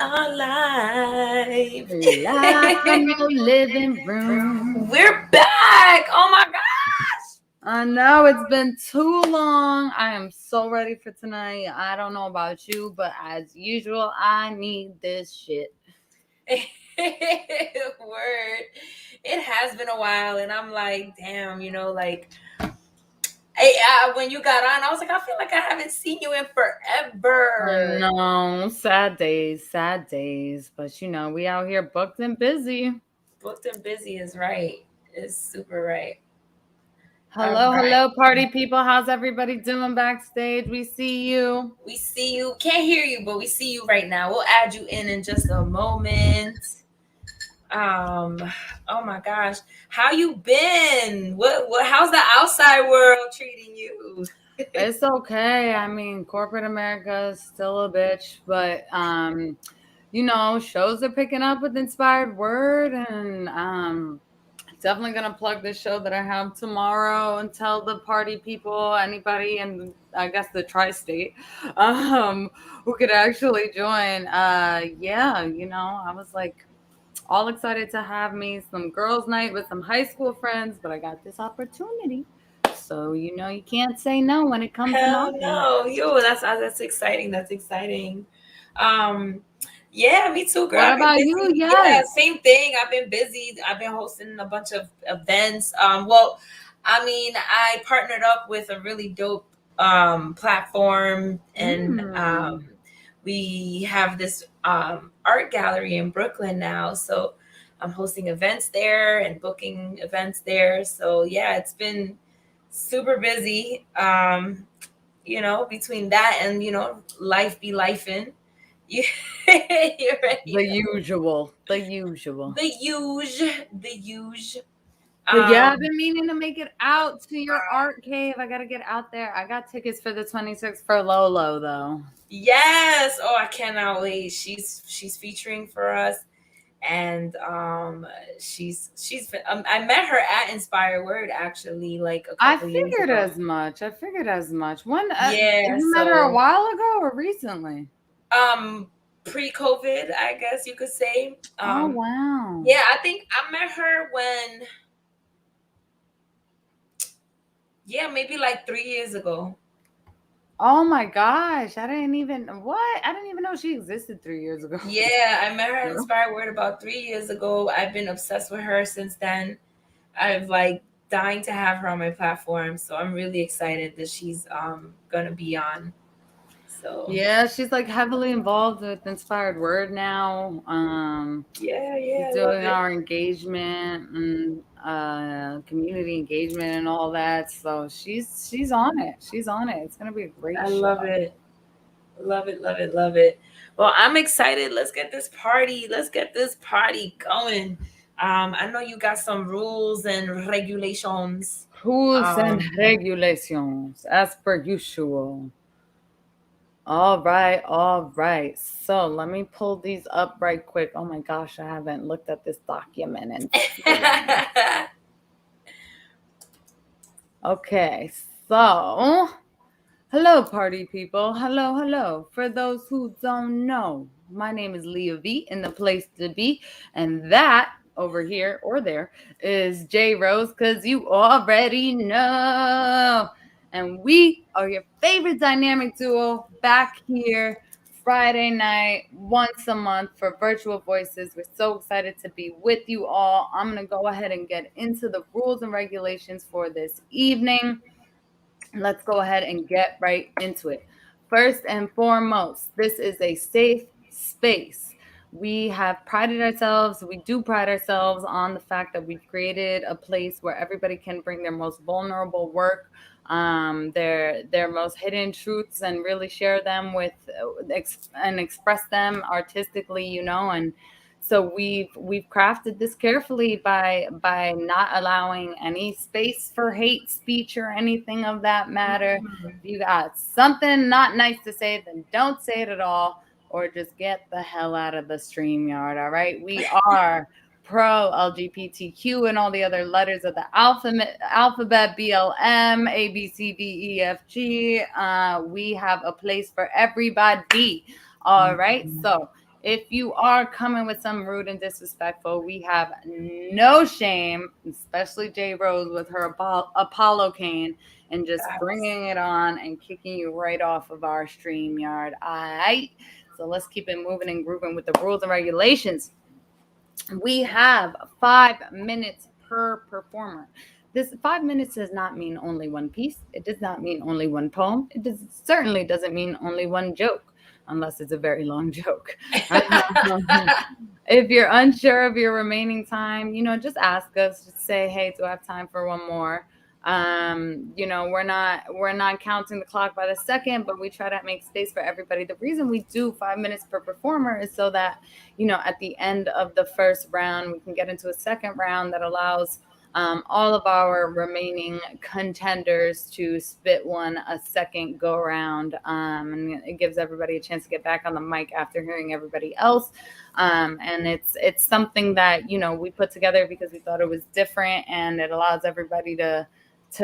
are live. Live from your living room. We're back. Oh my gosh. I know it's been too long. I am so ready for tonight. I don't know about you, but as usual, I need this shit. Word. It has been a while, and I'm like, damn, when you got on, I was like, I feel like I haven't seen you in I forever. know, sad days, sad days. But we out here booked and busy. Booked and busy is right. It's super right. All Hello, right. hello, party people. How's everybody doing backstage? We see you. We see you. Can't hear you, but we see you right now. We'll add you in just a moment. Um, oh my gosh, how you been? What? How's the outside world treating you? It's okay. I mean, corporate America is still a bitch, but shows are picking up with Inspired Word, and definitely gonna plug this show that I have tomorrow and tell the party people, anybody in I guess the tri-state, who could actually join. Yeah, I was like all excited to have me some girls' night with some high school friends, but I got this opportunity. So you can't say no when it comes to Hell knocking. no, yo, that's exciting. That's exciting. Um, yeah, me too, girl. What I've been about you? busy. Yeah, Yes. same thing. I've been busy. I've been hosting a bunch of events. Well, I mean, I partnered up with a really dope platform, and Mm. we have this art gallery in Brooklyn now. So I'm hosting events there and booking events there. So yeah, it's been super busy. Between that and life be life in. You, you're right. The usual. The usual. The huge. But yeah, I've Um, been meaning to make it out to your art cave. I gotta get out there. I got tickets for the 26th for Lolo though. yes. Oh, I cannot wait. She's featuring for us, and I met her at Inspire Word actually, like a I couple years figured ago. as much. I figured as much. When Yeah. you met her a So while ago or recently? um, pre-COVID, I guess you could say. Oh wow. Yeah, I think I met her when, yeah, maybe like 3 years ago. Oh my gosh. I didn't even know she existed 3 years ago. Yeah, I met her at Girl. Inspired Word about 3 years ago. I've been obsessed with her since then. I've like dying to have her on my platform, so I'm really excited that she's gonna be on. So Yeah, she's like heavily involved with Inspired Word now. yeah, She's yeah, I love doing it. our engagement and community engagement and all that. So she's on it. She's on it. It's gonna be a great I show. love it. Love it, love it, love it. Well, I'm excited. Let's get this party going. I know you got some rules and regulations. Rules and Um, regulations, as per usual. All right, all right. So let me pull these up right quick. Oh my gosh, I haven't looked at this document in so long. Okay, so hello, party people. Hello, hello. For those who don't know, my name is Leah V in the place to be, and that over here or there is J Rose, because you already know. And we are your favorite dynamic duo back here Friday night, once a month for Virtual Voices. We're so excited to be with you all. I'm going to go ahead and get into the rules and regulations for this evening. Let's go ahead and get right into it. First and foremost, this is a safe space. We do pride ourselves on the fact that we've created a place where everybody can bring their most vulnerable work, their most hidden truths, and really share them with and express them artistically, and so we've crafted this carefully by not allowing any space for hate speech or anything of that matter. If you got something not nice to say, then don't say it at all, or just get the hell out of the stream yard. All right, we are pro LGBTQ and all the other letters of the alphabet, BLM, ABCDEFG. We have a place for everybody. All right, so If you are coming with some rude and disrespectful, we have no shame, especially J Rose with her Apollo cane and just bringing it on and kicking you right off of our StreamYard. All right. So let's keep it moving and grooving with the rules and regulations. We have 5 minutes per performer. This 5 minutes does not mean only one piece. It does not mean only one poem. Certainly doesn't mean only one joke, unless it's a very long joke. If you're unsure of your remaining time, just ask us. Just say, hey, do I have time for one more? We're not counting the clock by the second, but we try to make space for everybody. The reason we do 5 minutes per performer is so that at the end of the first round we can get into a second round that allows all of our remaining contenders to spit one a second go around, and it gives everybody a chance to get back on the mic after hearing everybody else. And it's something that we put together because we thought it was different, and it allows everybody to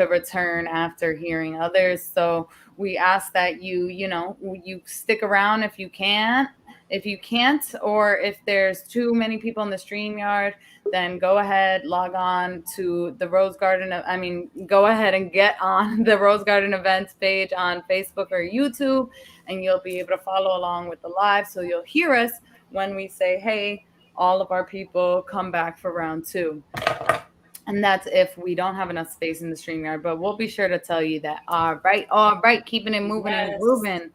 return after hearing others. So we ask that you stick around if you can. If you can't, or if there's too many people in the StreamYard, then go ahead, log on to the Rose Garden. Go ahead and get on the Rose Garden events page on Facebook or YouTube, and you'll be able to follow along with the live. So you'll hear us when we say, hey, all of our people come back for round 2. And that's if we don't have enough space in the StreamYard, but we'll be sure to tell you that. All right, keeping it moving and grooving.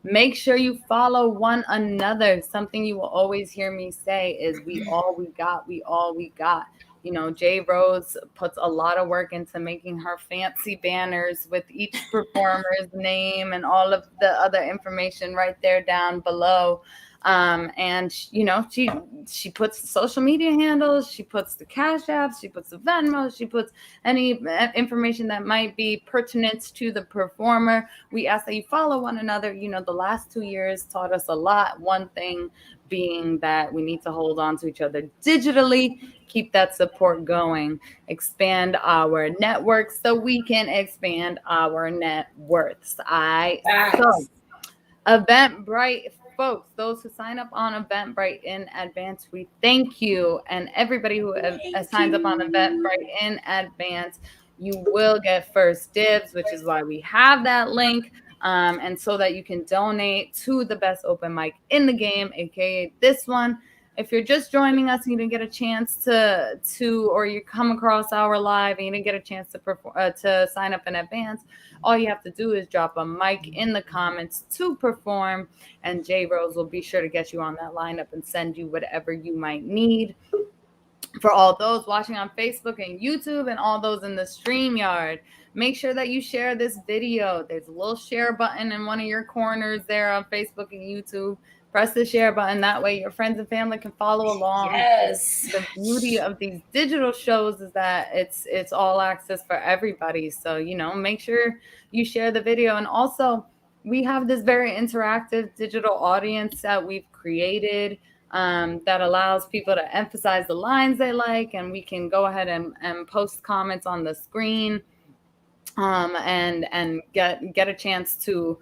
Make sure you follow one another. Something you will always hear me say is we all we got. J Rose puts a lot of work into making her fancy banners with each performer's name and all of the other information right there down below. And she puts the social media handles, she puts the Cash Apps, she puts the Venmo, she puts any information that might be pertinent to the performer. We ask that you follow one another. The last 2 years taught us a lot. One thing being that we need to hold on to each other digitally, keep that support going, expand our networks so we can expand our net worths. So Eventbrite folks, those who sign up on Eventbrite in advance, we thank you. And everybody who signs up on Eventbrite in advance, you will get first dibs, which is why we have that link. And so that you can donate to the best open mic in the game, aka this one. If you're just joining us and you didn't get a chance to or you come across our live and you didn't get a chance to sign up in advance, all you have to do is drop a mic in the comments to perform, and J Rose will be sure to get you on that lineup and send you whatever you might need. For all those watching on Facebook and YouTube and all those in the StreamYard, make sure that you share this video. There's a little share button in one of your corners there on Facebook and YouTube. Press the share button. That way your friends and family can follow along. Yes. The beauty of these digital shows is that it's all access for everybody. So, make sure you share the video. And also, we have this very interactive digital audience that we've created that allows people to emphasize the lines they like. And we can go ahead and post comments on the screen and get a chance to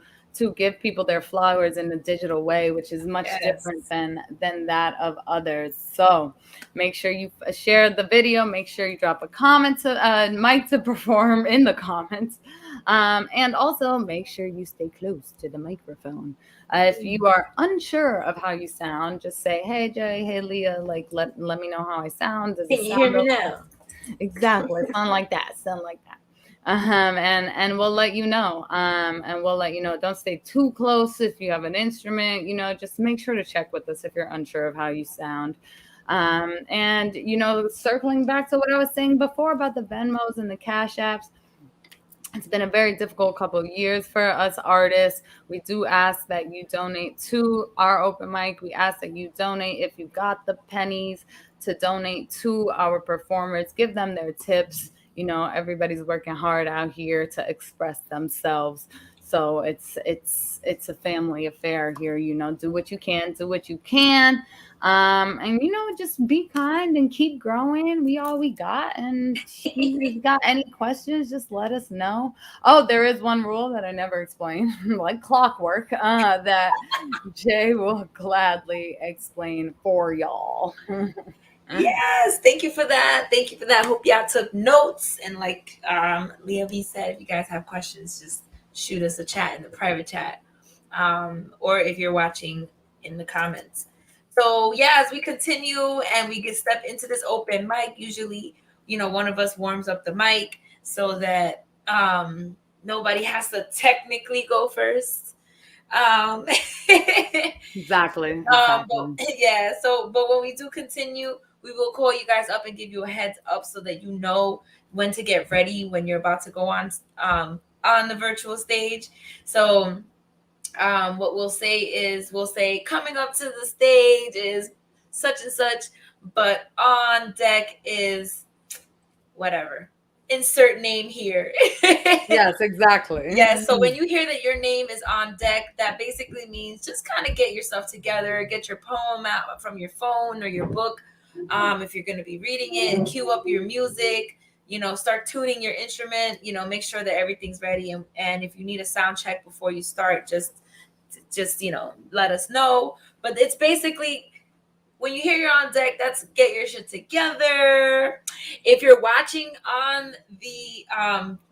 give people their flowers in the digital way, which is much different than that of others. So make sure you share the video. Make sure you drop a comment to mic to perform in the comments. And also make sure you stay close to the microphone. If you are unsure of how you sound, just say, hey, Jay, hey, Leah, let me know how I sound. Can you hear me now? Exactly. Sound like that. And we'll let you know. Don't stay too close if you have an instrument. Just make sure to check with us if you're unsure of how you sound. Circling back to what I was saying before about the Venmos and the Cash Apps, it's been a very difficult couple of years for us artists. We do ask that you donate to our open mic. We ask that you donate if you got the pennies to donate to our performers. Give them their tips. Everybody's working hard out here to express themselves. So it's a family affair here. Do what you can, do what you can. And just be kind and keep growing. We all we got. And if you got any questions, just let us know. Oh, there is one rule that I never explained, like clockwork, that Jay will gladly explain for y'all. Yes, thank you for that. Thank you for that. Hope y'all took notes. And like Leah V said, if you guys have questions, just shoot us a chat in the private chat. Or if you're watching, in the comments. So yeah, as we continue and we get step into this open mic, usually, one of us warms up the mic so that nobody has to technically go first. Um, Exactly. but yeah, but when we do continue, we will call you guys up and give you a heads up so that you know when to get ready when you're about to go on the virtual stage. So what we'll say is coming up to the stage is such and such, but on deck is whatever. Insert name here. Yes, exactly. Yes. So when you hear that your name is on deck, that basically means just kind of get yourself together, get your poem out from your phone or your book. If you're going to be reading it, cue up your music, start tuning your instrument, make sure that everything's ready. And if you need a sound check before you start, just let us know. But it's basically, when you hear you're on deck, that's get your shit together. If you're watching on the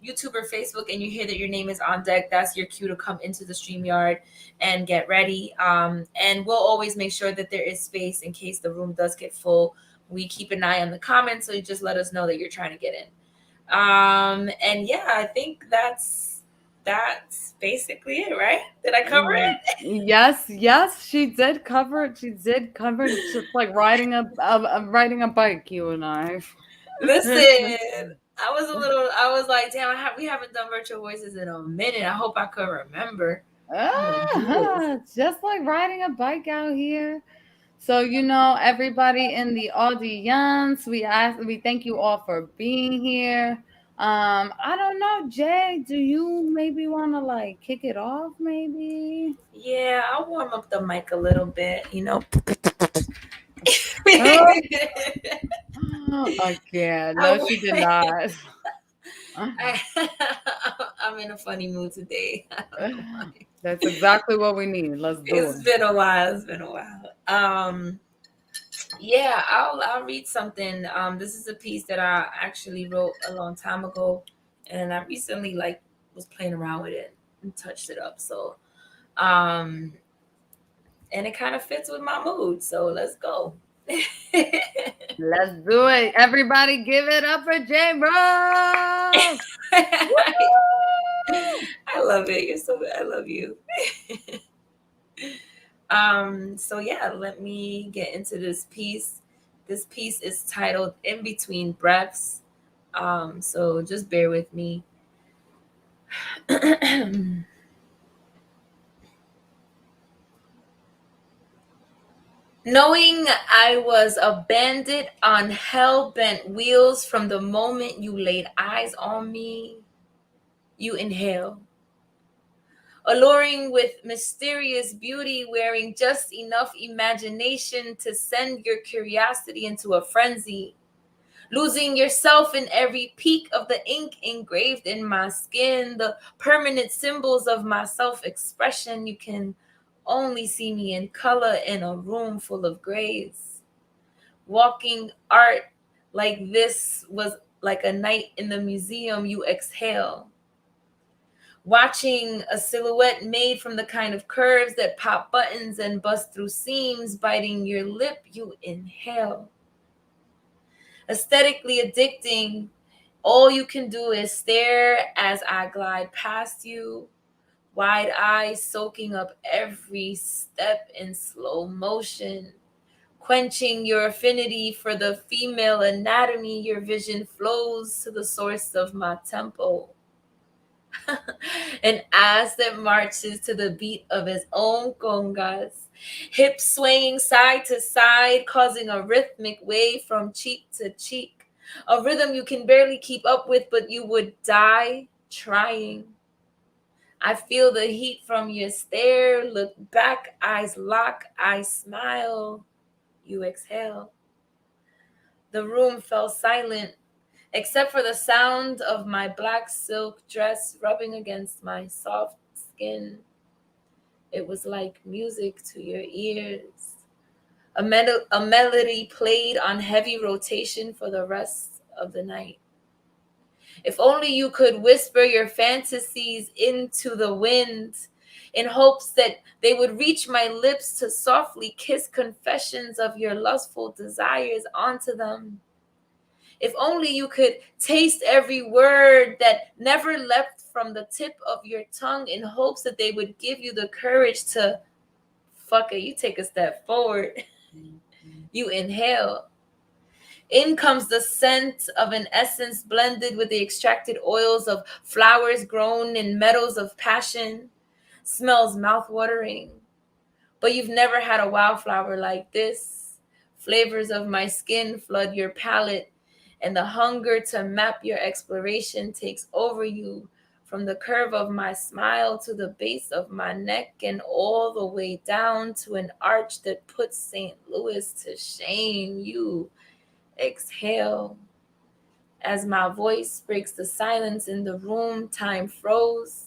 YouTube or Facebook and you hear that your name is on deck, that's your cue to come into the StreamYard and get ready. And we'll always make sure that there is space in case the room does get full. We keep an eye on the comments, so you just let us know that you're trying to get in. And yeah, I think that's basically it, right? Did I cover it? Yes, she did cover it. It's just like riding a bike, you and I. Listen, I was like, damn, we haven't done virtual voices in a minute. I hope I could remember. Just like riding a bike out here. So everybody in the audience, we thank you all for being here. I don't know, Jay, do you maybe want to like kick it off maybe? Yeah, I'll warm up the mic a little bit, Again, no, she did not. I'm in a funny mood today. That's exactly what we need. Let's do it. It's been a while. Yeah, I'll read something. This is a piece that I actually wrote a long time ago, and I recently was playing around with it and touched it up. So, and it kind of fits with my mood. So let's go. Let's do it. Everybody give it up for J Bro. I love it. I love you. So yeah, let me get into this piece. This piece is titled In Between Breaths. So just bear with me. Knowing I was a bandit on hell-bent wheels from the moment you laid eyes on me, you inhale. Alluring with mysterious beauty, wearing just enough imagination to send your curiosity into a frenzy. Losing yourself in every peak of the ink engraved in my skin, the permanent symbols of my self-expression. You can only see me in color in a room full of grays. Walking art like this was like a night in the museum. You exhale. Watching a silhouette made from the kind of curves that pop buttons and bust through seams, biting your lip, you inhale. Aesthetically addicting, all you can do is stare as I glide past you, wide eyes soaking up every step in slow motion. Quenching your affinity for the female anatomy, your vision flows to the source of my tempo. An ass that marches to the beat of his own congas, hips swaying side to side, causing a rhythmic wave from cheek to cheek. A rhythm you can barely keep up with, but you would die trying. I feel the heat from your stare. Look back, eyes lock, I smile. You exhale. The room fell silent, except for the sound of my black silk dress rubbing against my soft skin. It was like music to your ears. A melody played on heavy rotation for the rest of the night. If only you could whisper your fantasies into the wind in hopes that they would reach my lips to softly kiss confessions of your lustful desires onto them. If only you could taste every word that never left from the tip of your tongue in hopes that they would give you the courage to, fuck it, you take a step forward. You inhale. In comes the scent of an essence blended with the extracted oils of flowers grown in meadows of passion. Smells mouthwatering. But you've never had a wildflower like this. Flavors of my skin flood your palate, and the hunger to map your exploration takes over you from the curve of my smile to the base of my neck and all the way down to an arch that puts St. Louis to shame. You exhale. As my voice breaks the silence in the room, time froze.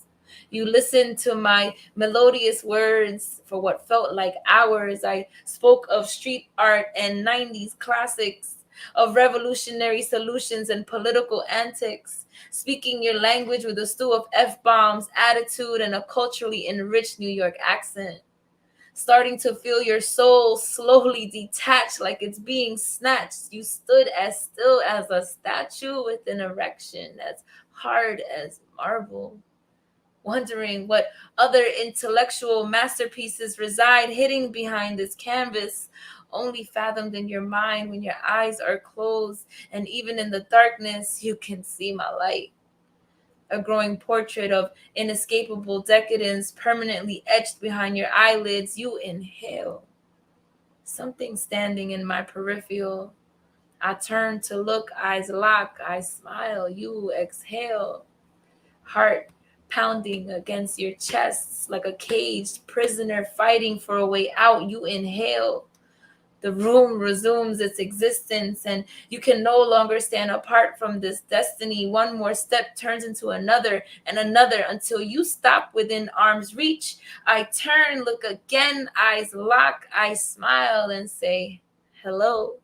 You listened to my melodious words for what felt like hours. I spoke of street art and 90s classics, of revolutionary solutions and political antics, speaking your language with a stew of F-bombs, attitude, and a culturally enriched New York accent. Starting to feel your soul slowly detach like it's being snatched. You stood as still as a statue with an erection as hard as marble, wondering what other intellectual masterpieces reside hidden behind this canvas, only fathomed in your mind when your eyes are closed, and even in the darkness, you can see my light. A growing portrait of inescapable decadence permanently etched behind your eyelids. You inhale. Something standing in my peripheral. I turn to look, eyes lock, I smile. You exhale. Heart pounding against your chest like a caged prisoner fighting for a way out. You inhale. The room resumes its existence, and you can no longer stand apart from this destiny. One more step turns into another and another until you stop within arm's reach. I turn, look again, eyes lock, I smile and say, hello.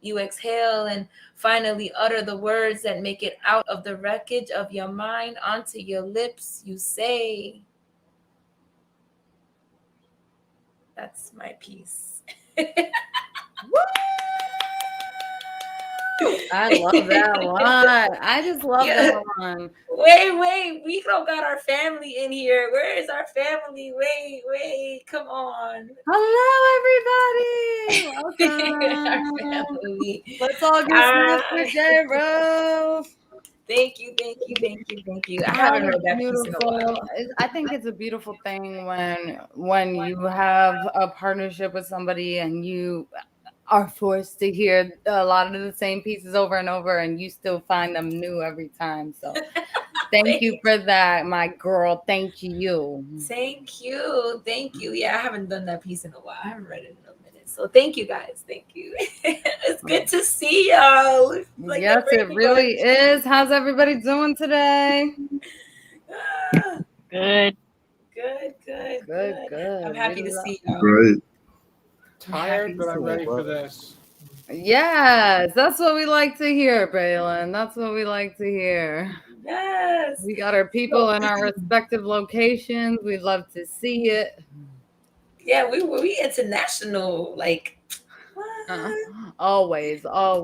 You exhale and finally utter the words that make it out of the wreckage of your mind onto your lips. You say, that's my piece. I love that one. I just love that one. Wait, we don't got our family in here. Where is our family? Wait, come on. Hello, everybody. Welcome. Our family. Let's all get Mr. J Rose. Thank you. I haven't heard that piece in a while. I think it's a beautiful thing when you have a partnership with somebody and you are forced to hear a lot of the same pieces over and over, and you still find them new every time. So thank you for that, my girl. Thank you. Thank you. Yeah, I haven't done that piece in a while. I haven't read it in a minute. So thank you guys. Thank you. It's good to see y'all. Like, yes, it really is. How's everybody doing today? Good. I'm happy to see y'all. Right. Tired, but I'm ready for this. Yes, that's what we like to hear, Braylon. That's what we like to hear. Yes. We got our people in our respective locations. We'd love to see it. Yeah, we international, like. Always. All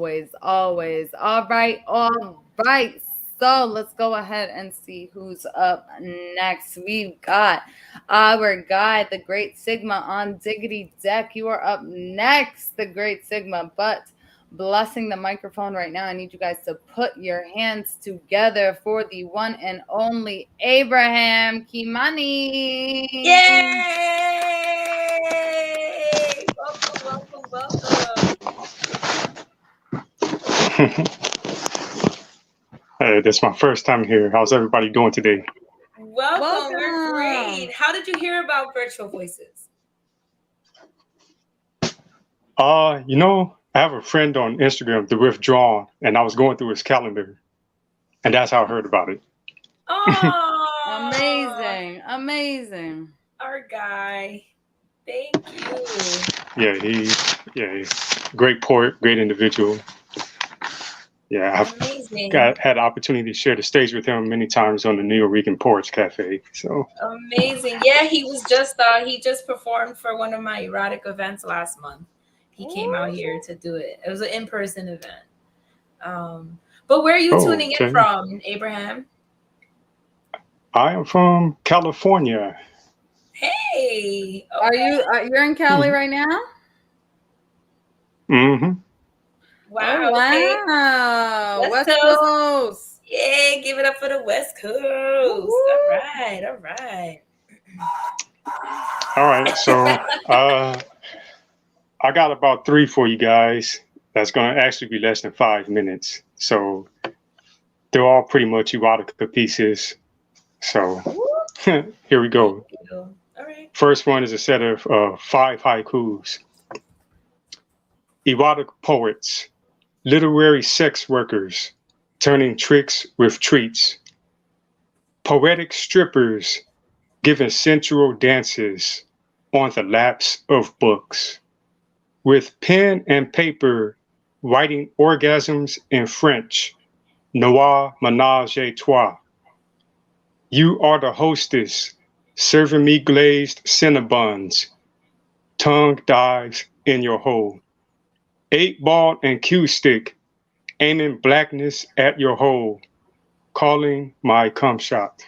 right. So let's go ahead and see who's up next. We've got our guy, the Great Sigma, on Diggity Deck. You are up next, the Great Sigma. But blessing the microphone right now, I need you guys to put your hands together for the one and only Abraham Kimani. Yay! Welcome. Hey, this is my first time here. How's everybody doing today? Welcome. We're great. How did you hear about Virtual Voices? I have a friend on Instagram, The Withdrawn, and I was going through his calendar, and that's how I heard about it. Oh, amazing. Our guy. Thank you. Yeah, he's a great poet, great individual. Yeah, I've had the opportunity to share the stage with him many times on the New York Poets Cafe. So amazing. Yeah, he just performed for one of my erotic events last month. He came out here to do it. It was an in-person event. But where are you tuning in from, Abraham? I am from California. Hey, okay. You're in Cali right now? Mm-hmm. Wow. Oh, wow. Okay. West Coast. Yeah, give it up for the West Coast. Woo-hoo. All right. So I got about 3 for you guys. That's going to actually be less than 5 minutes. So they're all pretty much erotica pieces. So here we go. All right. First one is a set of 5 haikus. Erotic poets, literary sex workers, turning tricks with treats. Poetic strippers, giving sensual dances on the laps of books. With pen and paper, writing orgasms in French. Noir menage a trois. You are the hostess, serving me glazed Cinnabons. Tongue dives in your hole. 8-ball and cue stick, aiming blackness at your hole. Calling my cum shot.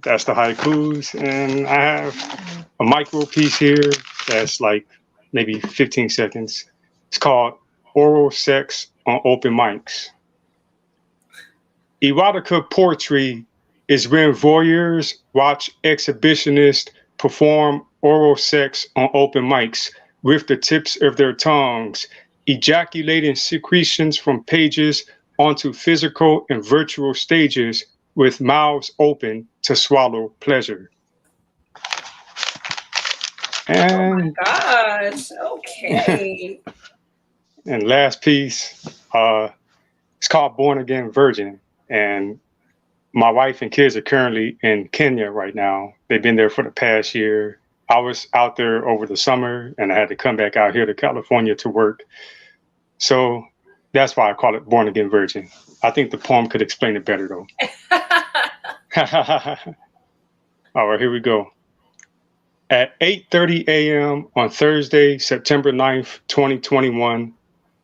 That's the haikus, and I have a micro piece here that's like maybe 15 seconds. It's called Oral Sex on Open Mics. Erotica poetry is when voyeurs watch exhibitionists perform oral sex on open mics with the tips of their tongues, ejaculating secretions from pages onto physical and virtual stages with mouths open to swallow pleasure. And, oh my gosh, okay. And last piece, it's called Born Again Virgin. And my wife and kids are currently in Kenya right now. They've been there for the past year. I was out there over the summer and I had to come back out here to California to work. So that's why I call it Born Again Virgin. I think the poem could explain it better though. All right, here we go. At 8:30 a.m. on Thursday, September 9th, 2021,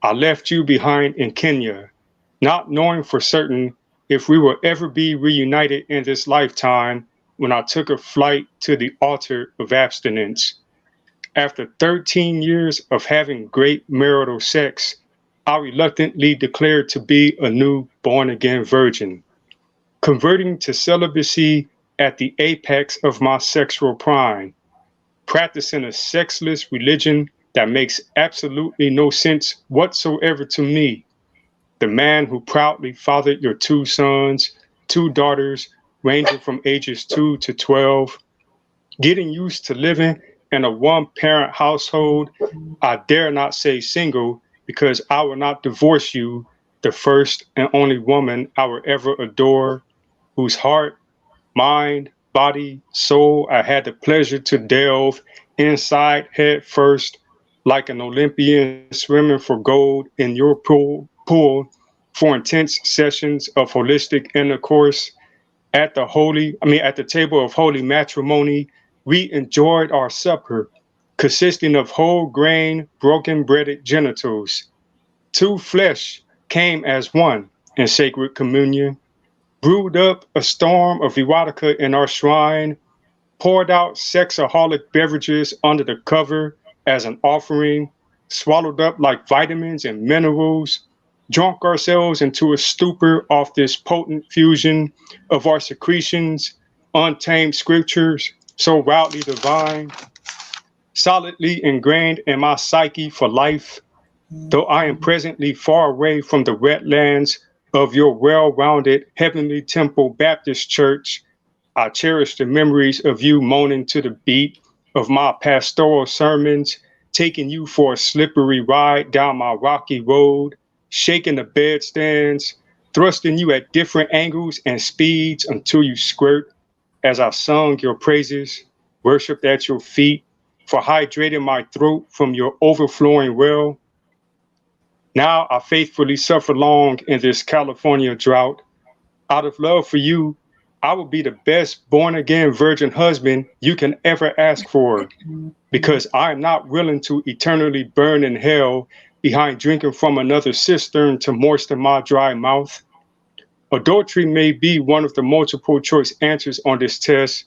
I left you behind in Kenya, not knowing for certain if we will ever be reunited in this lifetime when I took a flight to the altar of abstinence. After 13 years of having great marital sex, I reluctantly declared to be a new born-again virgin, converting to celibacy at the apex of my sexual prime, practicing a sexless religion that makes absolutely no sense whatsoever to me. The man who proudly fathered your 2 sons, 2 daughters, ranging from ages 2 to 12, getting used to living in a 1-parent household. I dare not say single because I will not divorce you, the first and only woman I will ever adore, whose heart, mind, body, soul I had the pleasure to delve inside head first, like an Olympian swimming for gold in your pool for intense sessions of holistic intercourse. At the table of holy matrimony, we enjoyed our supper, consisting of whole grain, broken breaded genitals. 2 flesh came as one in sacred communion, brewed up a storm of erotica in our shrine, poured out sexaholic beverages under the cover as an offering, swallowed up like vitamins and minerals, drunk ourselves into a stupor off this potent fusion of our secretions, untamed scriptures, so wildly divine, solidly ingrained in my psyche for life, though I am presently far away from the wetlands of your well-rounded Heavenly Temple Baptist Church. I cherish the memories of you moaning to the beat of my pastoral sermons, taking you for a slippery ride down my rocky road, shaking the bedstands, thrusting you at different angles and speeds until you squirt, as I sung your praises, worshiped at your feet, for hydrating my throat from your overflowing well. Now I faithfully suffer long in this California drought. Out of love for you, I will be the best born again virgin husband you can ever ask for, because I am not willing to eternally burn in hell behind drinking from another cistern to moisten my dry mouth. Adultery may be one of the multiple choice answers on this test,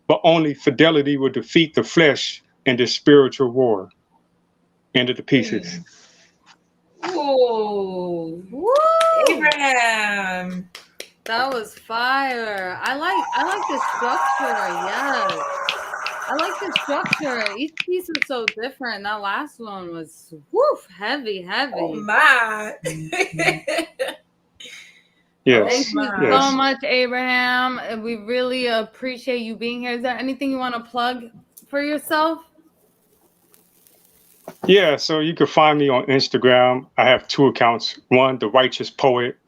but only fidelity will defeat the flesh in this spiritual war. End of the pieces. Ooh. Woo! Abraham. That was fire. I like the structure. Yes. I like the structure. Each piece was so different. That last one was heavy. Oh my. Yes. Thank you yes. so much, Abraham. And we really appreciate you being here. Is there anything you want to plug for yourself? Yeah, so you can find me on Instagram. I have 2 accounts. One, The Righteous Poet,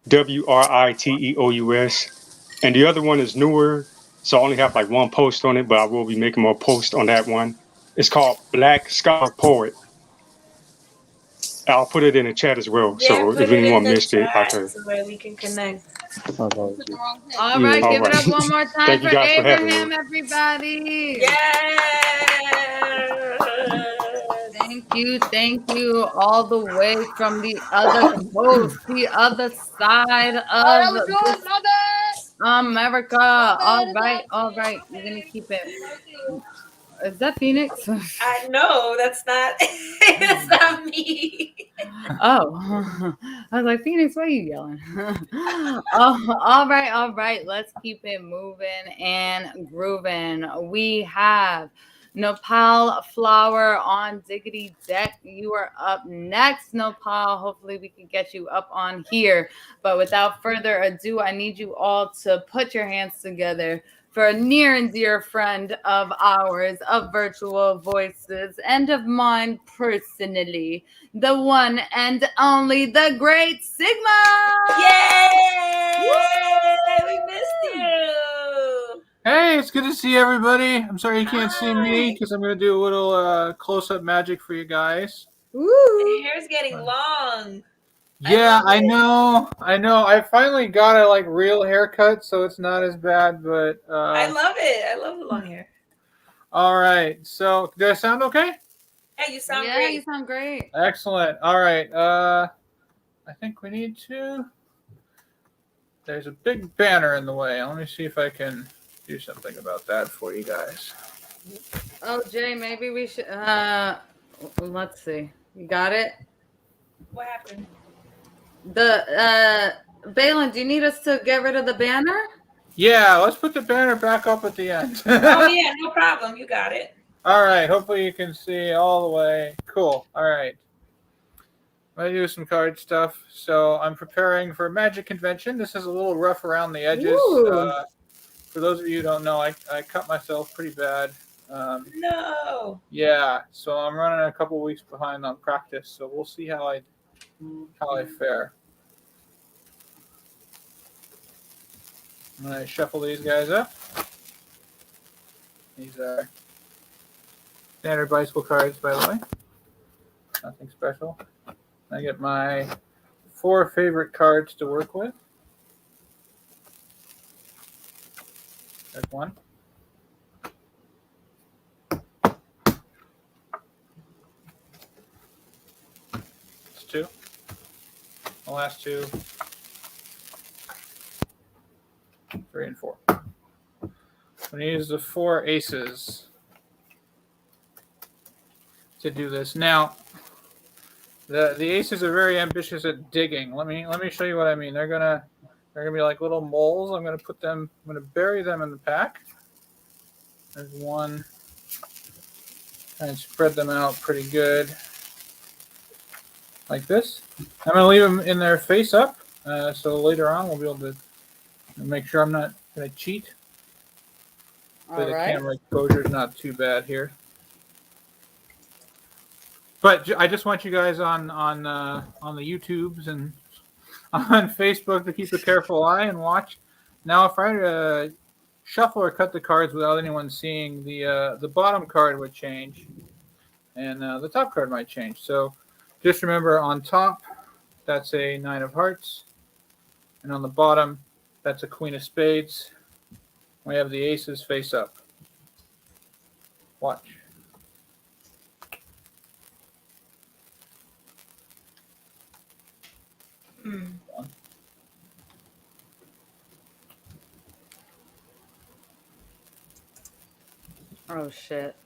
WRITEOUS. And the other one is newer. So I only have like 1 post on it, but I will be making more posts on that one. It's called Black Scholar Poet. I'll put it in the chat as well. Yeah, so put if it in anyone the missed it, I chat could. so that we can connect. All right, All give it right. up one more time Thank for you guys for having Abraham, me. everybody. Yeah. Thank you, all the way from the other coast, the other side of this America. All right. We're gonna keep it. Is that Phoenix? I know that's not me. Oh, I was like, Phoenix, why are you yelling? Oh, all right. Let's keep it moving and grooving. We have Nopal Flower on Diggity Deck. You are up next, Nopal. Hopefully we can get you up on here. But without further ado, I need you all to put your hands together for a near and dear friend of ours, of Virtual Voices, and of mine personally, the one and only, the great Sigma! Yay! We missed you! Hey, it's good to see everybody. I'm sorry you can't see me because I'm going to do a little close-up magic for you guys. Your hair's getting long. Yeah, I know. I finally got a real haircut, so it's not as bad. But I love it. I love the long hair. All right. So, do I sound okay? Yeah, you sound Yeah, great. you sound great. Excellent. All right. I think we need to. There's a big banner in the way. Let me see if I can do something about that for you guys. Oh, Jay, maybe we should. Let's see. You got it. What happened? Balin, do you need us to get rid of the banner? Yeah, let's put the banner back up at the end. Oh yeah, no problem. You got it. All right. Hopefully you can see all the way. Cool. All right. I'm going to do some card stuff. So I'm preparing for a Magic Convention. This is a little rough around the edges. For those of you who don't know, I cut myself pretty bad. No. Yeah. So I'm running a couple weeks behind on practice. So we'll see how I fare. I'm going to shuffle these guys up. These are standard bicycle cards, by the way. Nothing special. I get my 4 favorite cards to work with. There's one. It's 2. The last 2. 3 and 4. I'm going to use the 4 aces to do this. Now, the aces are very ambitious at digging. Let me show you what I mean. They're gonna be like little moles. I'm gonna bury them in the pack. There's one. And spread them out pretty good, like this. I'm gonna leave them in there face up, so later on we'll be able to make sure I'm not gonna cheat. But the right. camera exposure is not too bad here. But I just want you guys on the YouTubes and on Facebook to keep a careful eye and watch. Now, if I shuffle or cut the cards without anyone seeing, the bottom card would change, and the top card might change. So just remember, on top, that's a 9 of hearts, and on the bottom, that's a Queen of Spades. We have the aces face up. Watch. Oh shit.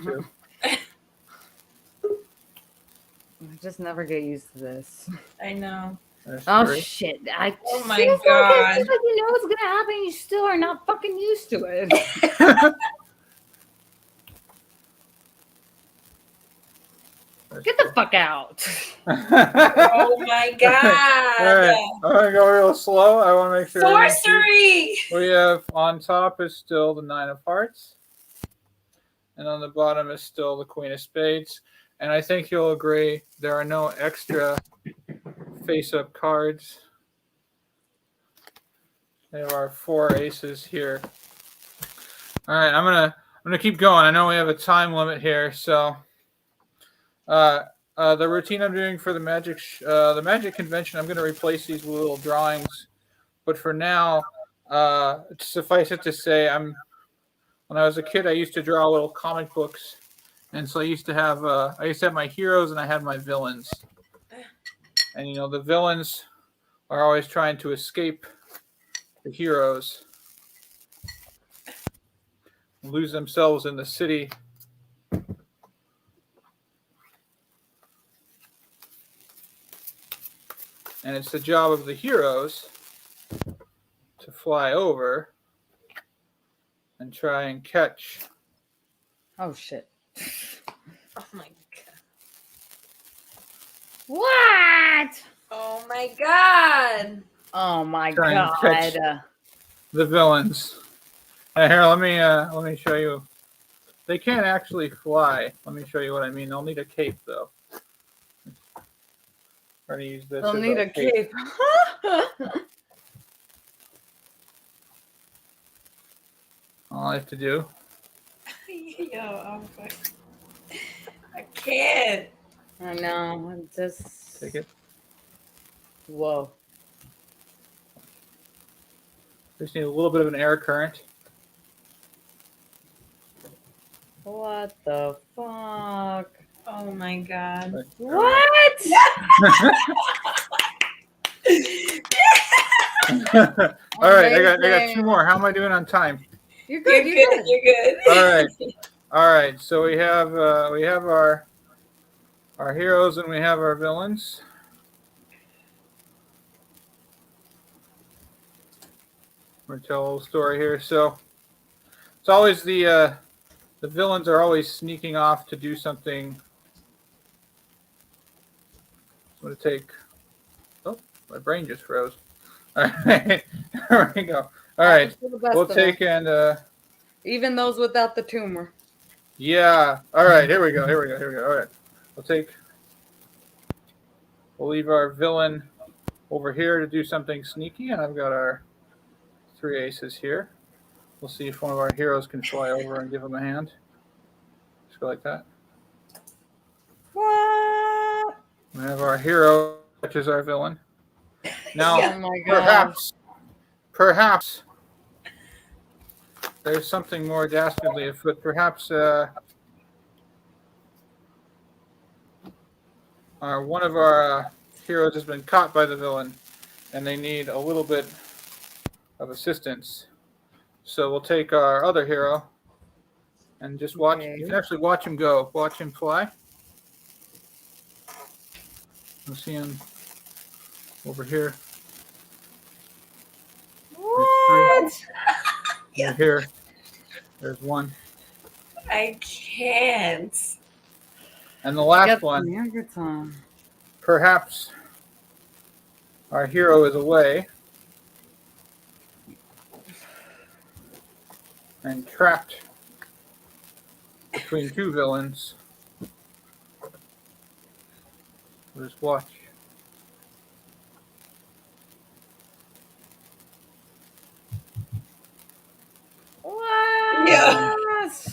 Two. I just never get used to this. I know. There's Oh three. shit. Oh my It's God. like you know what's gonna happen, you still are not fucking used to it. There's Get the fuck out. Oh my All God. right, I'm gonna go real slow. I want to make sure. Sorcery. We have on top is still the 9 of hearts, and on the bottom is still the Queen of Spades. And I think you'll agree there are no extra face-up cards. We have our 4 aces here. All right, I'm gonna keep going. I know we have a time limit here, so the routine I'm doing for the Magic convention, I'm going to replace these with little drawings. But for now, suffice it to say, when I was a kid, I used to draw little comic books, and so I used to have my heroes and I had my villains. And the villains are always trying to escape the heroes, lose themselves in the city. And it's the job of the heroes to fly over and try and catch. Oh shit. Oh my God. What? Oh my God. Oh my Try and catch god. the villains. Here, let me show you. They can't actually fly. Let me show you what I mean. They'll need a cape, though. We're gonna use this. They'll as need our a cape. All I have to do. Yo, I can't. I know. I'm just Take it. Whoa. Just need a little bit of an air current. What the fuck? Oh my God. What? All right, I got 2 more. How am I doing on time? You're You're good. good. You're good. All right. So we have our heroes and we have our villains. We're gonna tell a little story here. So it's always the villains are always sneaking off to do something. I'm gonna take. Oh, my brain just froze. All right, there we go. All right, we'll take and. Even those without the tumor. Yeah. All right. Here we go. All right. We'll leave our villain over here to do something sneaky, and I've got our 3 aces here. We'll see if one of our heroes can fly over and give him a hand. Just go like that. What? We have our hero, which is our villain. Now, Oh my god. perhaps there's something more dastardly afoot. Perhaps one of our heroes has been caught by the villain, and they need a little bit of assistance. So we'll take our other hero and just watch. Okay. You can actually watch him go. Watch him fly. You'll see him over here. What? Over here. There's one. I can't. And the last Get one, some yogurts on. perhaps our hero is away. and trapped between two villains. Just watch. What? Yeah.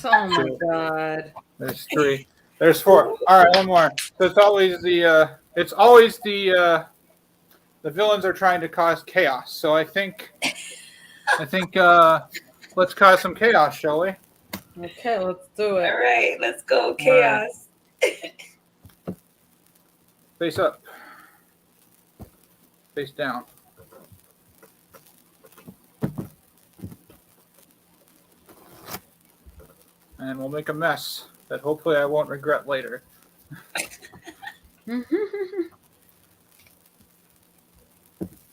Oh my god. There's three. There's four. All right, one more. So it's always the the villains are trying to cause chaos. So I think let's cause some chaos, shall we? Okay, let's do All it. right, let's go. Chaos. Face up. Face down. And we'll make a mess that hopefully I won't regret later.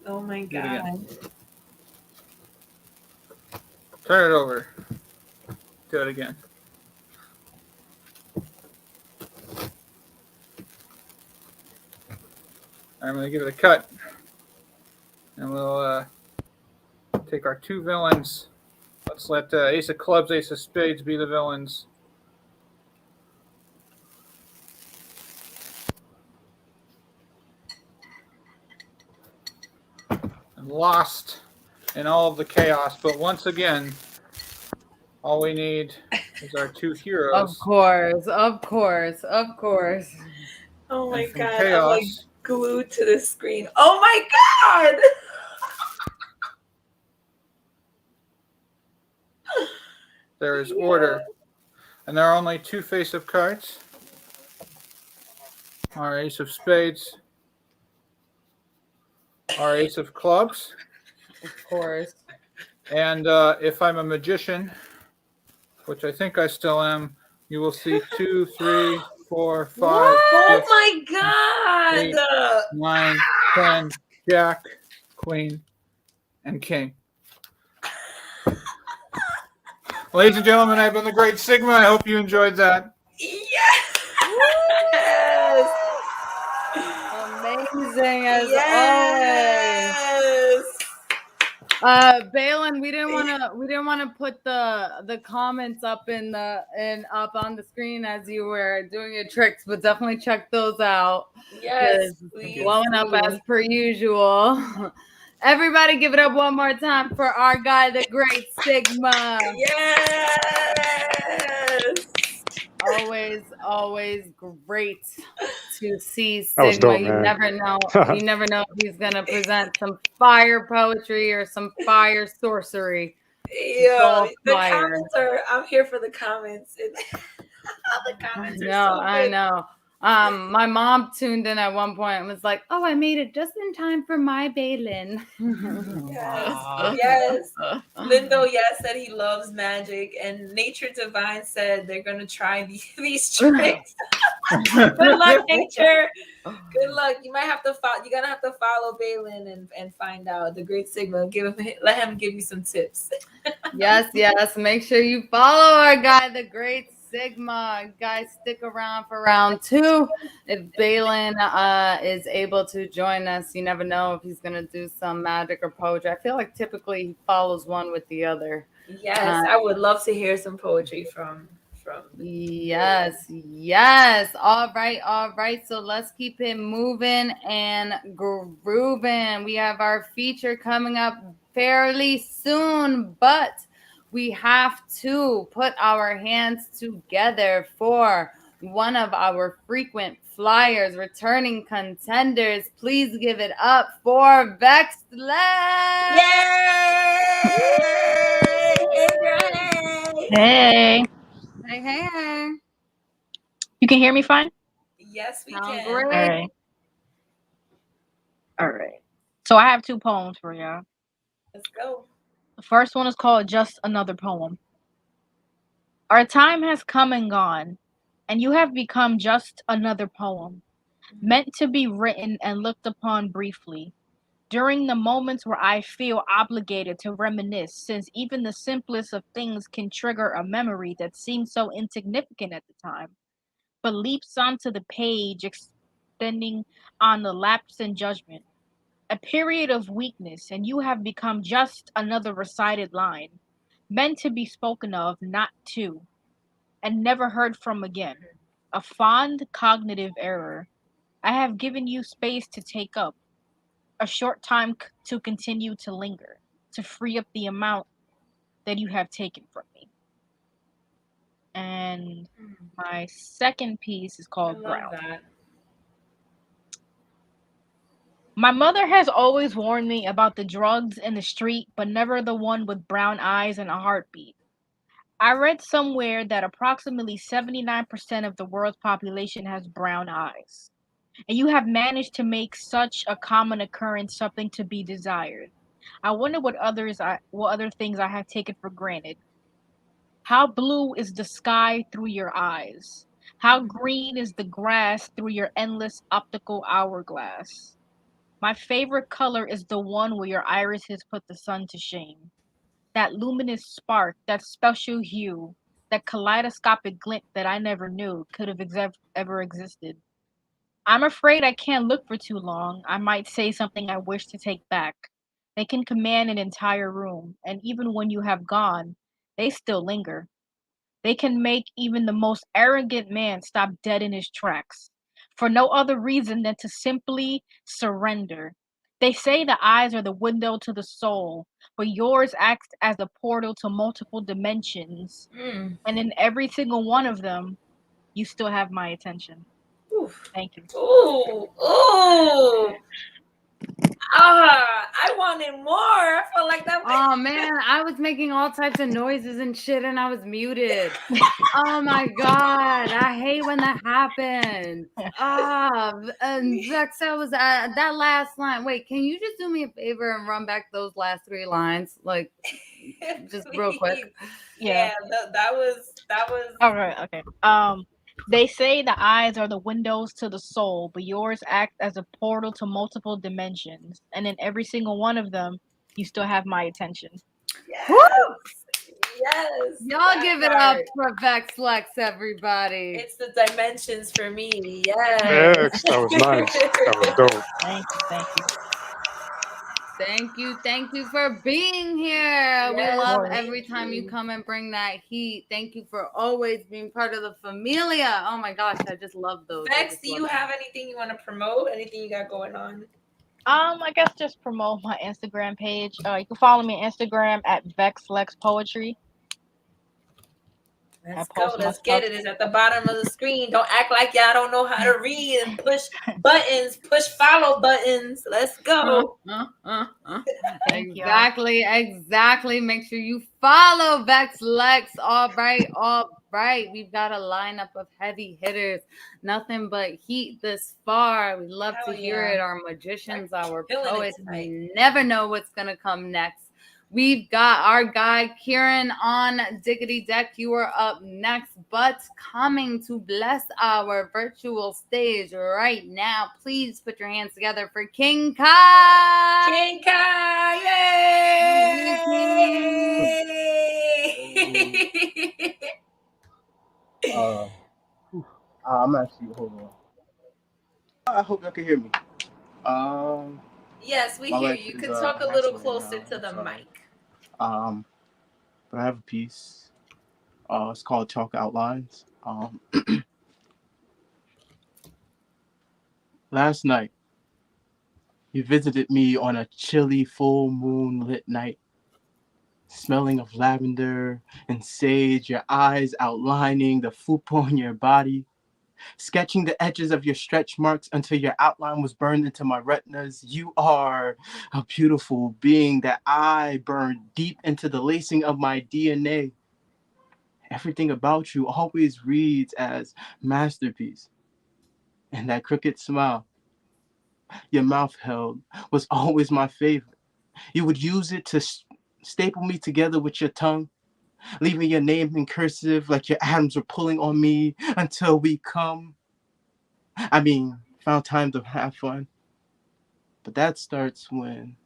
Oh my Do it again. god. Turn it over. Do it again. I'm going to give it a cut. And we'll take our two villains. Let's let Ace of Clubs, Ace of Spades be the villains. And lost in all of the chaos. But once again, all we need is our two heroes. Of course, of course, of course. Oh my And from god. chaos, I'm like glued to the screen. Oh my god. there is order. And there are only two face-up cards. Our Ace of Spades. Our Ace of Clubs. Of course. And if I'm a magician, which I think I still am, you will see 2, 3, 4, 5, Oh 6, my god. 8, 9, 10, Jack, Queen, and King. Ladies and gentlemen, I've been the Great Sigma. I hope you enjoyed that. Yes. Amazing as Yes. always. Balin, we didn't want to put the comments up up on the screen as you were doing your tricks, but definitely check those out. Yes. 'Cause Please. blowing up as per usual. Everybody give it up one more time for our guy, the Great Sigma. Yes. Always great to see That was Sigma. dope, You man. never know. You never know if he's gonna present some fire poetry or some fire sorcery. Yeah, the fire. comments are. I'm here for the comments. The comments are so I good. know. My mom tuned in at one point and was like, "Oh, I made it just in time for my Balin." Yes. Lindo, yes, said he loves magic, and Nature Divine said they're gonna try these tricks. Good luck, Nature. Good luck. You might have to follow. You're gonna have to follow Balin and find out the Great Sigma. Let him give you some tips. Yes. Make sure you follow our guy, the Great Sigma. Guys, stick around for round 2. If Balin is able to join us, you never know if he's gonna do some magic or poetry. I feel like typically he follows one with the other. Yes, I would love to hear some poetry from. Yes. All right. So let's keep it moving and grooving. We have our feature coming up fairly soon, but we have to put our hands together for one of our frequent flyers, returning contenders. Please give it up for Vexless. Yay! Hey. Hey. You can hear me fine? Yes, we Sound can. great. All right. So I have 2 poems for y'all. Let's go. The first one is called Just Another Poem. Our time has come and gone, and you have become just another poem, meant to be written and looked upon briefly. During the moments where I feel obligated to reminisce, since even the simplest of things can trigger a memory that seemed so insignificant at the time, but leaps onto the page, extending on the lapse in judgment. A period of weakness, and you have become just another recited line, meant to be spoken of, not to, and never heard from again. A fond cognitive error. I have given you space to take up, a short time to continue to linger, to free up the amount that you have taken from me. And my second piece is I called love Brown. that. My mother has always warned me about the drugs in the street, but never the one with brown eyes and a heartbeat. I read somewhere that approximately 79% of the world's population has brown eyes. And you have managed to make such a common occurrence something to be desired. I wonder what other things I have taken for granted. How blue is the sky through your eyes? How green is the grass through your endless optical hourglass? My favorite color is the one where your irises put the sun to shame. That luminous spark, that special hue, that kaleidoscopic glint that I never knew could have ever existed. I'm afraid I can't look for too long. I might say something I wish to take back. They can command an entire room, and even when you have gone, they still linger. They can make even the most arrogant man stop dead in his tracks, for no other reason than to simply surrender. They say the eyes are the window to the soul, but yours acts as a portal to multiple dimensions, Mm. and in every single one of them, you still have my attention. Oof. Thank you. Ooh, ooh. I wanted more. I felt like that. Oh man, I was making all types of noises and shit and I was muted. Oh my god, I hate when that happens. And Vexa was that last line. Wait, can you just do me a favor and run back those last 3 lines? Like just real quick. Yeah, that was All right, okay. They say the eyes are the windows to the soul, but yours act as a portal to multiple dimensions, and in every single one of them, you still have my attention. yes. Woo! Yes. Y'all that give it part. up for Vex Flex, everybody. It's the dimensions for me. Yes. Yes, that was nice. That was dope. Thank you, thank you. Thank you for being here. We Yes, love thank every time you you. come and bring that heat. Thank you for always being part of the familia. Oh my gosh, I just love those. I Vex, just do love you them. have anything you want to promote? Anything you got going on? I guess just promote my Instagram page. You can follow me on Instagram at VexLexPoetry. Let's I go. post my Let's get stuff. it. It's at the bottom of the screen. Don't act like y'all don't know how to read and push buttons, push follow buttons. Let's go. Thank you. Exactly. Make sure you follow Vex Lex. All right. We've got a lineup of heavy hitters. Nothing but heat this far. We love Hell to hear yeah. it. Our magicians, our Killing it poets. tonight. We never know what's gonna come next. We've got our guy Kieran on Diggity Deck. You are up next, but coming to bless our virtual stage right now. Please put your hands together for King Kai. King Kai, yay! I'm actually hold on. I hope y'all can hear me. Yes, we My hear life you. You is, could talk a little excellent closer now. to the So, mic. But I have a piece. It's called Chalk Outlines. Last night, you visited me on a chilly, full moon-lit night, smelling of lavender and sage, your eyes outlining the fupa on your body, sketching the edges of your stretch marks until your outline was burned into my retinas. You are a beautiful being that I burned deep into the lacing of my DNA. Everything about you always reads as masterpiece. And that crooked smile your mouth held was always my favorite. You would use it to staple me together with your tongue, leaving your name in cursive like your atoms were pulling on me until we come. Found time to have fun. But that starts when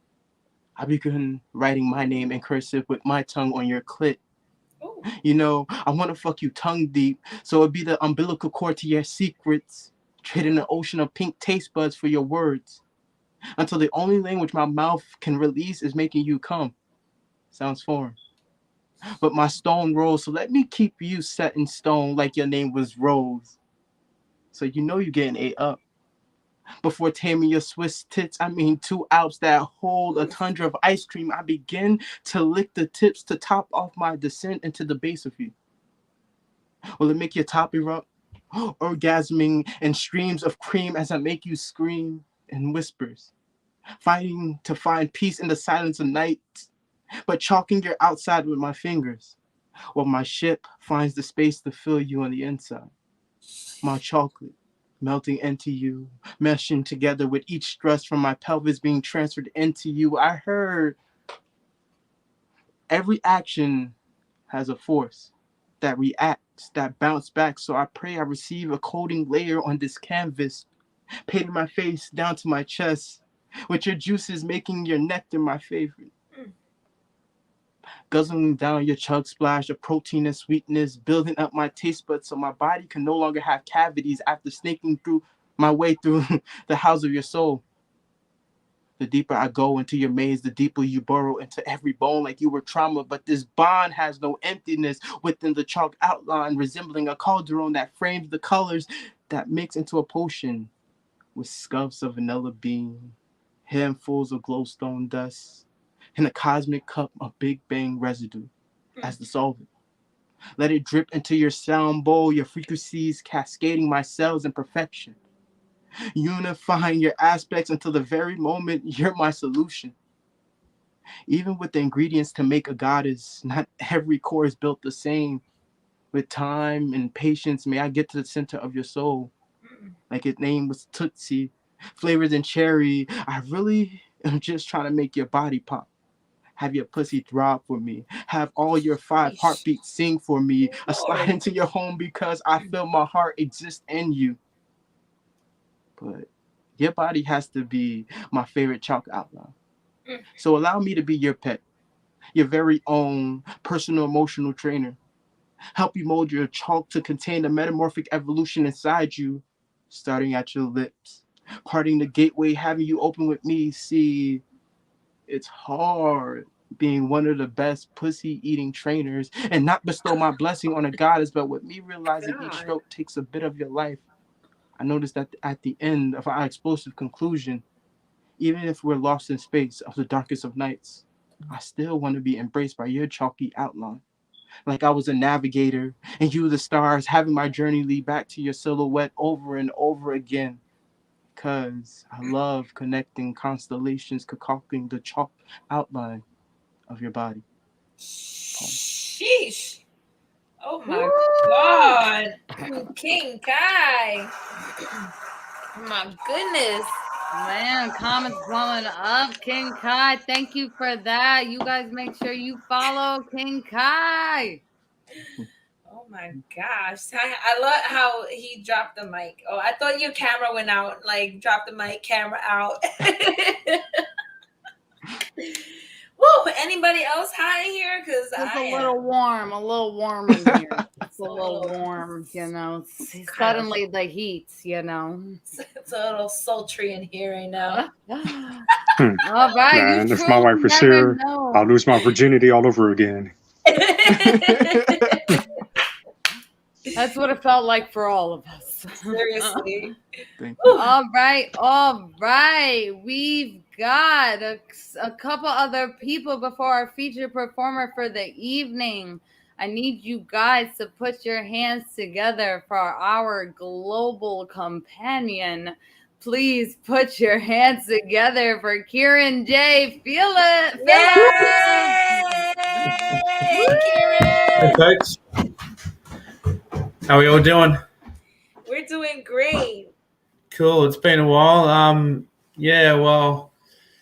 I began writing my name in cursive with my tongue on your clit. Ooh. You know, I want to fuck you tongue deep, so it'd be the umbilical cord to your secrets, trading an ocean of pink taste buds for your words, until the only language my mouth can release is making you come. Sounds foreign. but my stone rolls. So let me keep you set in stone like your name was Rose. So you know you're getting ate up. Before taming your Swiss tits, I mean 2 Alps that hold a tundra of ice cream, I begin to lick the tips to top off my descent into the base of you. Will it make your top erupt? Orgasming in streams of cream as I make you scream in whispers. Fighting to find peace in the silence of night, but chalking your outside with my fingers, while my ship finds the space to fill you on the inside. My chocolate melting into you, meshing together with each stress from my pelvis being transferred into you. I heard every action has a force that reacts, that bounce back. So I pray I receive a coating layer on this canvas, painting my face down to my chest, with your juices making your nectar my favorite. Guzzling down your chug splash of protein and sweetness, building up my taste buds so my body can no longer have cavities after snaking through my way through the house of your soul. The deeper I go into your maze, the deeper you burrow into every bone like you were trauma. But this bond has no emptiness within the chalk outline, resembling a cauldron that frames the colors that mix into a potion with scuffs of vanilla bean, handfuls of glowstone dust, and a cosmic cup of Big Bang residue as the solvent. Let it drip into your sound bowl, your frequencies cascading my cells in perfection, unifying your aspects until the very moment you're my solution. Even with the ingredients to make a goddess, not every core is built the same. With time and patience, may I get to the center of your soul. Like its name was Tootsie, flavored in cherry. I really am just trying to make your body pop. Have your pussy throb for me. Have all your 5 heartbeats sing for me. A slide into your home because I feel my heart exist in you. But your body has to be my favorite chalk outline. So allow me to be your pet, your very own personal emotional trainer. Help you mold your chalk to contain the metamorphic evolution inside you, starting at your lips, parting the gateway, having you open with me. See, it's hard being one of the best pussy-eating trainers and not bestow my blessing on a goddess, but with me realizing each stroke takes a bit of your life. I noticed that at the end of our explosive conclusion, even if we're lost in space of the darkest of nights, I still want to be embraced by your chalky outline. Like I was a navigator and you the stars, having my journey lead back to your silhouette over and over again. Because I love connecting constellations, concocting the chalk outline of your body. Sheesh. Oh my God. King Kai. My goodness. Man, comments blowing up. King Kai, thank you for that. You guys make sure you follow King Kai. Oh my gosh. I love how he dropped the mic. Oh, I thought your camera went out. Like, drop the mic, camera out. Woo, anybody else hot in here? Because it's a little warm in here. It's a little warm, you know. Suddenly the heat, you know. It's a little sultry in here right now. All right. Man, if my wife was here, I'll lose my virginity all over again. That's what it felt like for all of us. Seriously. All right. We've got a couple other people before our featured performer for the evening. I need you guys to put your hands together for our global companion. Please put your hands together for Kieran J. Feel it. Hey, folks. How are we all doing? We're doing great. Cool. It's been a while. Yeah, well,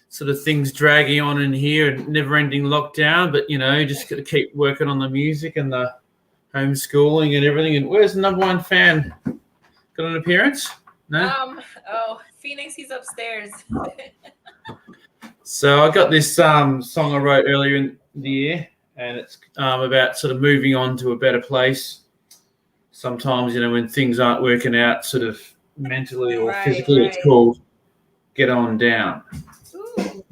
sort of things dragging on in here, never-ending lockdown, but, you know, just got to keep working on the music and the homeschooling and everything. And where's the number one fan? Got an appearance? No? Phoenix, he's upstairs. So I got this song I wrote earlier in the year, and it's about sort of moving on to a better place. Sometimes, you know, when things aren't working out sort of mentally or physically, it's called Get On Down. Ooh.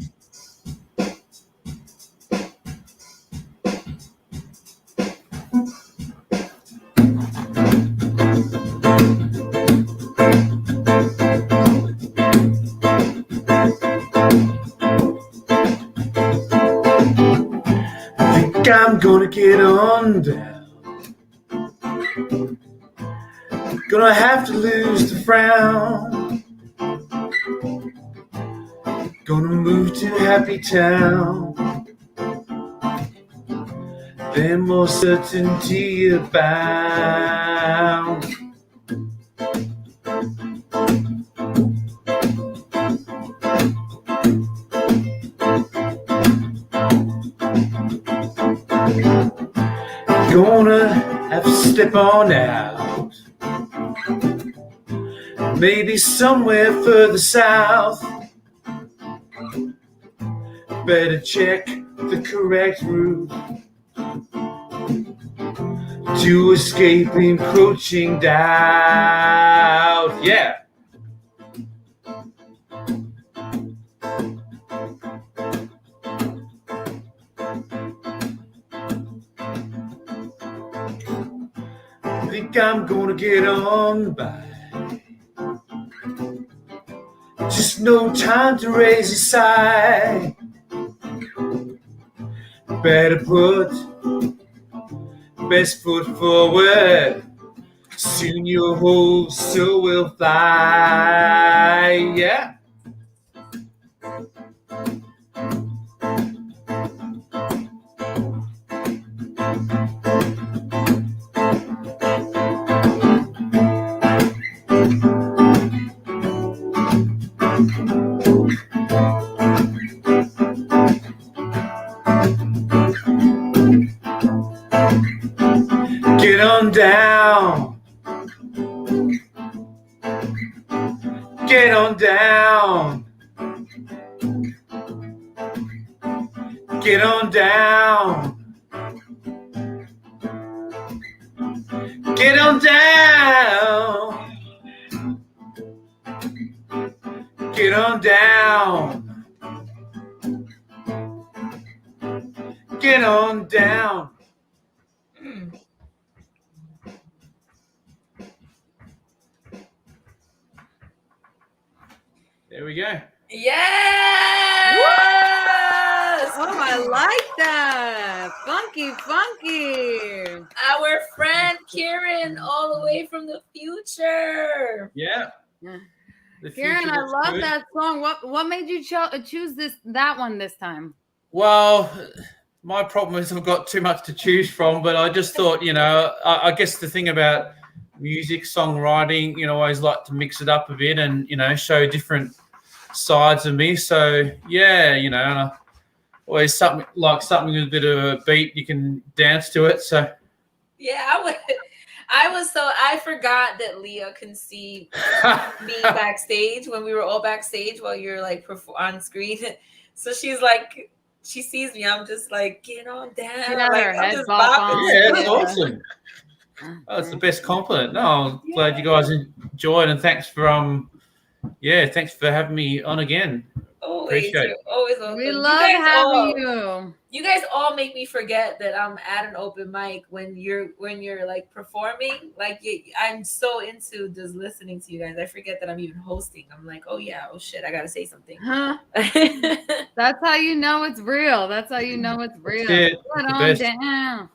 gonna get on down. Gonna have to lose the frown. Gonna move to Happy Town. Then more certainty abound. Gonna have to step on out. Maybe somewhere further south. Better check the correct route to escape encroaching doubt. Yeah. Think I'm gonna get on by. Just no time to raise a sigh. Better put best foot forward. Soon your whole soul will fly. Yeah. Get on down. Get on down. Get on down. Get on down. Get on down. Get on down. There we go. Yes! Oh, I like that. Funky, funky. Our friend Kieran, all the way from the future. Yeah. Yeah. The Kieran, future I looks love good. that song. What made you choose that one this time? Well, my problem is I've got too much to choose from, but I just thought, I guess the thing about music, songwriting, I always like to mix it up a bit and, show different sides of me. So, yeah, and I always something with a bit of a beat, you can dance to it. So, Yeah, I forgot that Leah can see me backstage when we were all backstage while you're like on screen. So she's like, she sees me. I'm just like, get on down. She got like, her I'm head just bop bopping. on. yeah, that's Yeah. awesome. Oh, it's the best compliment. No, I'm glad you guys enjoyed, and thanks for thanks for having me on again. Always, Appreciate you're always welcome. We love having you. You guys all make me forget that I'm at an open mic when you're like performing. Like I'm so into just listening to you guys. I forget that I'm even hosting. I'm like, oh yeah, oh shit, I gotta say something. Huh? That's how you know it's real. That's how you know it's real. it. Put The on best. down.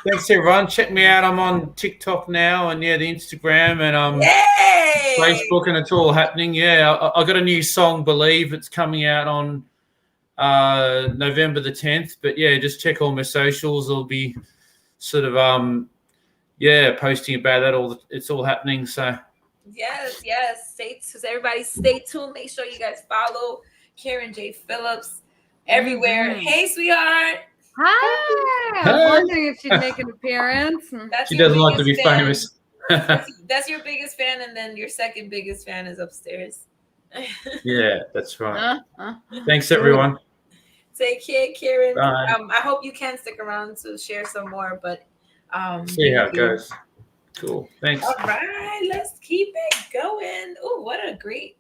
Thanks everyone. Check me out. I'm on TikTok now and the Instagram and Yay! Facebook, and it's all happening. Yeah, I got a new song, Believe. It's coming out on November the 10th. But yeah, just check all my socials. I'll be sort of posting about that. It's all happening. So Yes. Everybody stay tuned. Make sure you guys follow Kieran J. Phillips everywhere. Mhm. Hey, sweetheart. Hi. I Hey. was wondering if she'd make an appearance. That's she your doesn't like to be biggest fan. famous. That's your biggest fan, and then your second biggest fan is upstairs. Yeah, that's right. Huh? Thanks everyone. Take care, Kieran. Bye. I hope you can stick around to share some more, but See how thank it you. goes. Cool. Thanks. All right, let's keep it going. Oh, what a great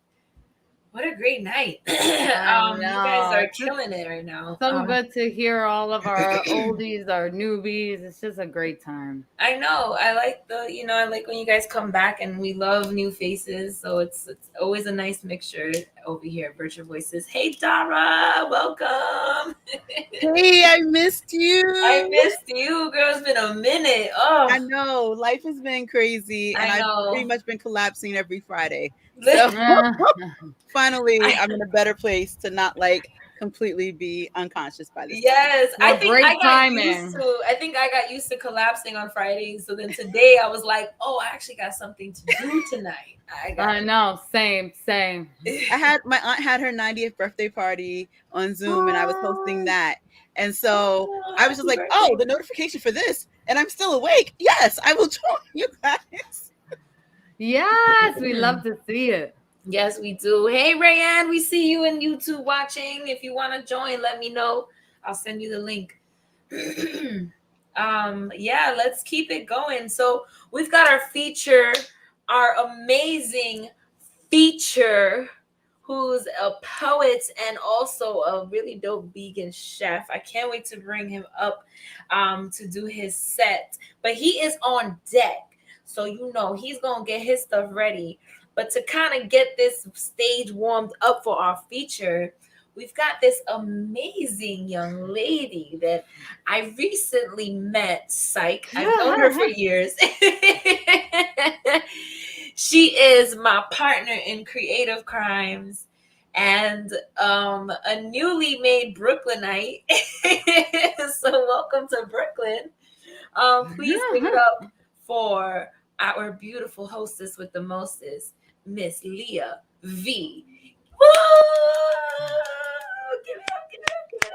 night. You guys know. are killing it right now. So good to hear all of our oldies, our newbies. It's just a great time. I know. I like I like when you guys come back, and we love new faces. So it's always a nice mixture. over here at Virtual Voices. Hey, Dara, welcome. Hey, I missed you. I missed you, girl. It's been a minute. I Oh, know life has been crazy, and I I've know. pretty much been collapsing every Friday. So finally, I'm in a better place to not like completely be unconscious by this. Yes, Well, I think great I got timing. used to collapsing on Fridays. So then today I was like, oh, I actually got something to do tonight. I know, same. My aunt had her 90th birthday party on Zoom, and I was hosting that. And so I was just like, oh, the notification for this, and I'm still awake. Yes, I will join you guys. Yes, we love to see it. Yes, we do. Hey, Rayanne, we see you in YouTube watching. If you want to join, let me know. I'll send you the link. Yeah, let's keep it going. So we've got our amazing feature, who's a poet and also a really dope vegan chef. I can't wait to bring him up to do his set. But he is on deck. So, he's going to get his stuff ready. But to kind of get this stage warmed up for our feature, we've got this amazing young lady that I recently met. Psych. I've known her for years. She is my partner in Creative Crimes and a newly made Brooklynite. So welcome to Brooklyn. Please give it up for our beautiful hostess with the mostest, Miss Leah V. Woo! Give it up, give it up, give it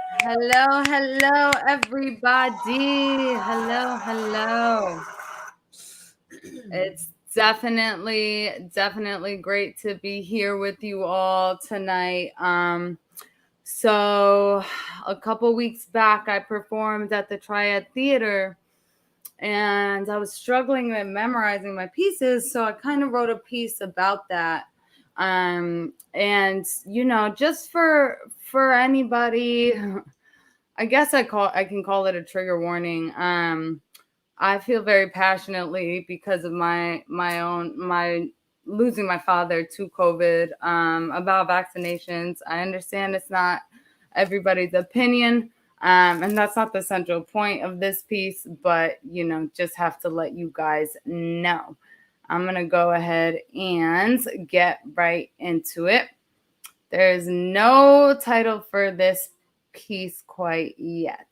up. Hello, everybody. Hello. It's definitely great to be here with you all tonight. So a couple weeks back, I performed at the Triad Theater, and I was struggling with memorizing my pieces, so I kind of wrote a piece about that. And just for anybody, I guess I can call it a trigger warning. I feel very passionately because of my losing my father to COVID, about vaccinations. I understand it's not everybody's opinion, and that's not the central point of this piece, but just have to let you guys know. I'm going to go ahead and get right into it. There's no title for this piece quite yet.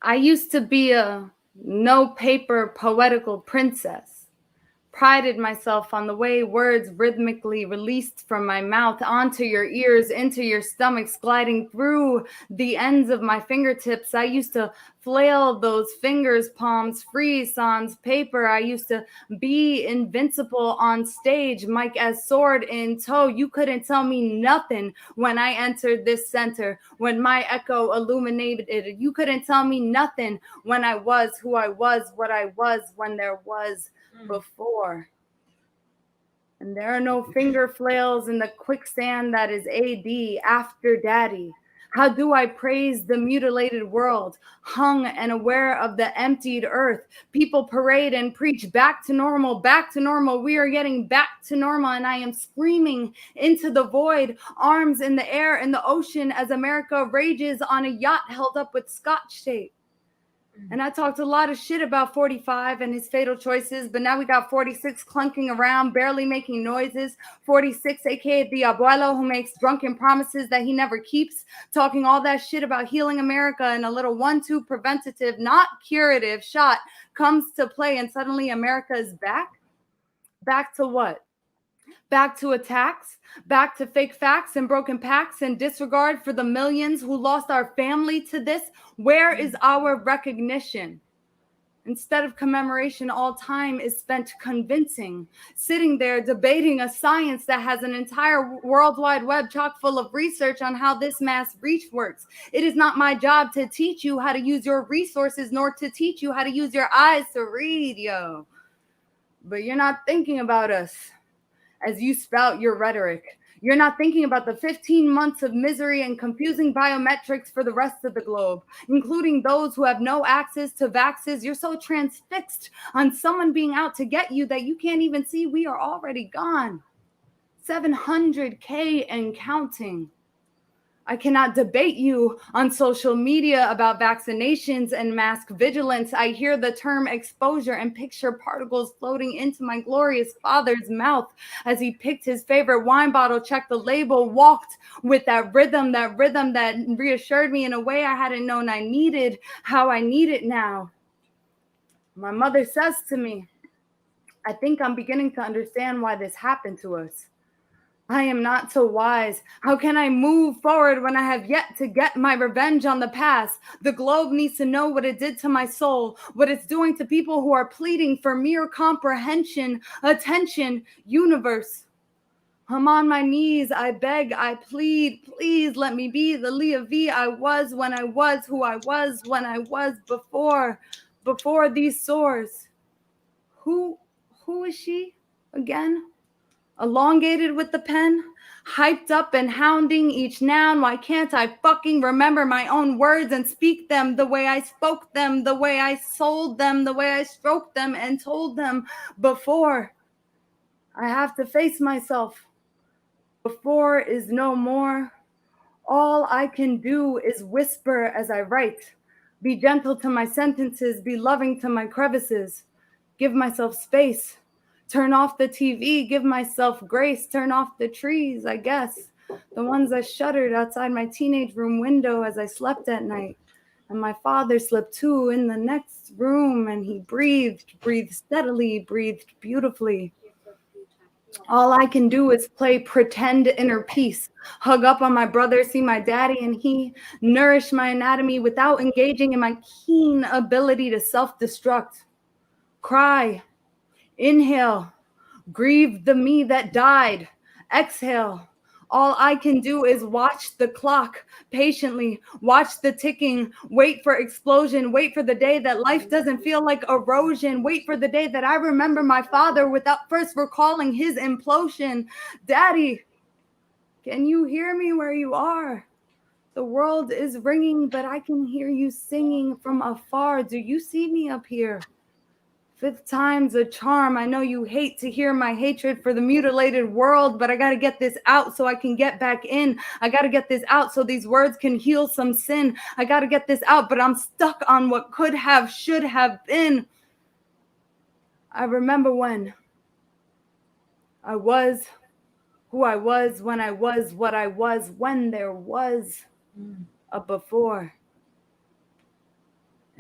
I used to be a no-paper poetical princess. Prided myself on the way words rhythmically released from my mouth onto your ears, into your stomachs, gliding through the ends of my fingertips. I used to flail those fingers, palms free, sans paper. I used to be invincible on stage, mic as sword in tow. You couldn't tell me nothing when I entered this center, when my echo illuminated it. You couldn't tell me nothing when I was who I was, what I was, when there was before. And there are no finger flails in the quicksand that is AD after daddy. How do I praise the mutilated world, hung and aware of the emptied earth? People parade and preach back to normal, back to normal. We are getting back to normal, and I am screaming into the void, arms in the air, in the ocean, as America rages on a yacht held up with scotch tape. And I talked a lot of shit about 45 and his fatal choices, but now we got 46 clunking around, barely making noises. 46, aka the abuelo who makes drunken promises that he never keeps, talking all that shit about healing America, and a little 1-2 preventative, not curative shot comes to play, and suddenly America is back. Back to what? Back to attacks, back to fake facts and broken pacts and disregard for the millions who lost our family to this. Where is our recognition? Instead of commemoration, all time is spent convincing, sitting there debating a science that has an entire worldwide web chock full of research on how this mass reach works. It is not my job to teach you how to use your resources, nor to teach you how to use your eyes to read, yo. But you're not thinking about us as you spout your rhetoric. You're not thinking about the 15 months of misery and confusing biometrics for the rest of the globe, including those who have no access to vaxes. You're so transfixed on someone being out to get you that you can't even see we are already gone. 700K and counting. I cannot debate you on social media about vaccinations and mask vigilance. I hear the term exposure and picture particles floating into my glorious father's mouth as he picked his favorite wine bottle, checked the label, walked with that rhythm that reassured me in a way I hadn't known I needed, how I need it now. My mother says to me, I think I'm beginning to understand why this happened to us. I am not so wise. How can I move forward when I have yet to get my revenge on the past? The globe needs to know what it did to my soul, what it's doing to people who are pleading for mere comprehension, attention, universe. I'm on my knees. I beg, I plead. Please let me be the Leah V I was when I was who I was when I was before these sores. Who is she again? Elongated with the pen, hyped up and hounding each noun. Why can't I fucking remember my own words and speak them the way I spoke them, the way I sold them, the way I stroked them and told them before? I have to face myself. Before is no more. All I can do is whisper as I write. Be gentle to my sentences, be loving to my crevices. Give myself space. Turn off the TV, give myself grace, turn off the trees, I guess. The ones I shuttered outside my teenage room window as I slept at night. And my father slept too in the next room, and he breathed steadily, breathed beautifully. All I can do is play pretend inner peace, hug up on my brother, see my daddy, and he nourish my anatomy without engaging in my keen ability to self-destruct. Cry. Inhale, grieve the me that died. Exhale. All I can do is watch the clock patiently, watch the ticking, wait for explosion, wait for the day that life doesn't feel like erosion, wait for the day that I remember my father without first recalling his implosion. Daddy, can you hear me where you are? The world is ringing, but I can hear you singing from afar. Do you see me up here? 5th time's a charm. I know you hate to hear my hatred for the mutilated world, but I got to get this out so I can get back in. I got to get this out so these words can heal some sin. I got to get this out, but I'm stuck on what could have, should have been. I remember when I was who I was, when I was what I was, when there was a before.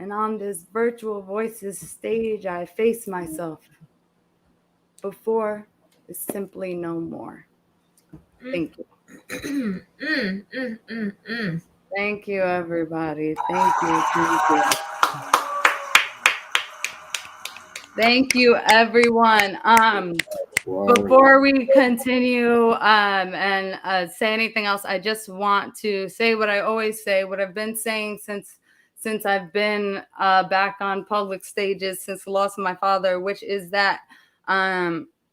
And on this virtual voices stage, I face myself. Before is simply no more. Thank you. Thank you, everybody. Thank you. Thank you, everyone. Before we continue and say anything else, I just want to say what I always say, what I've been saying since I've been back on public stages since the loss of my father, which is that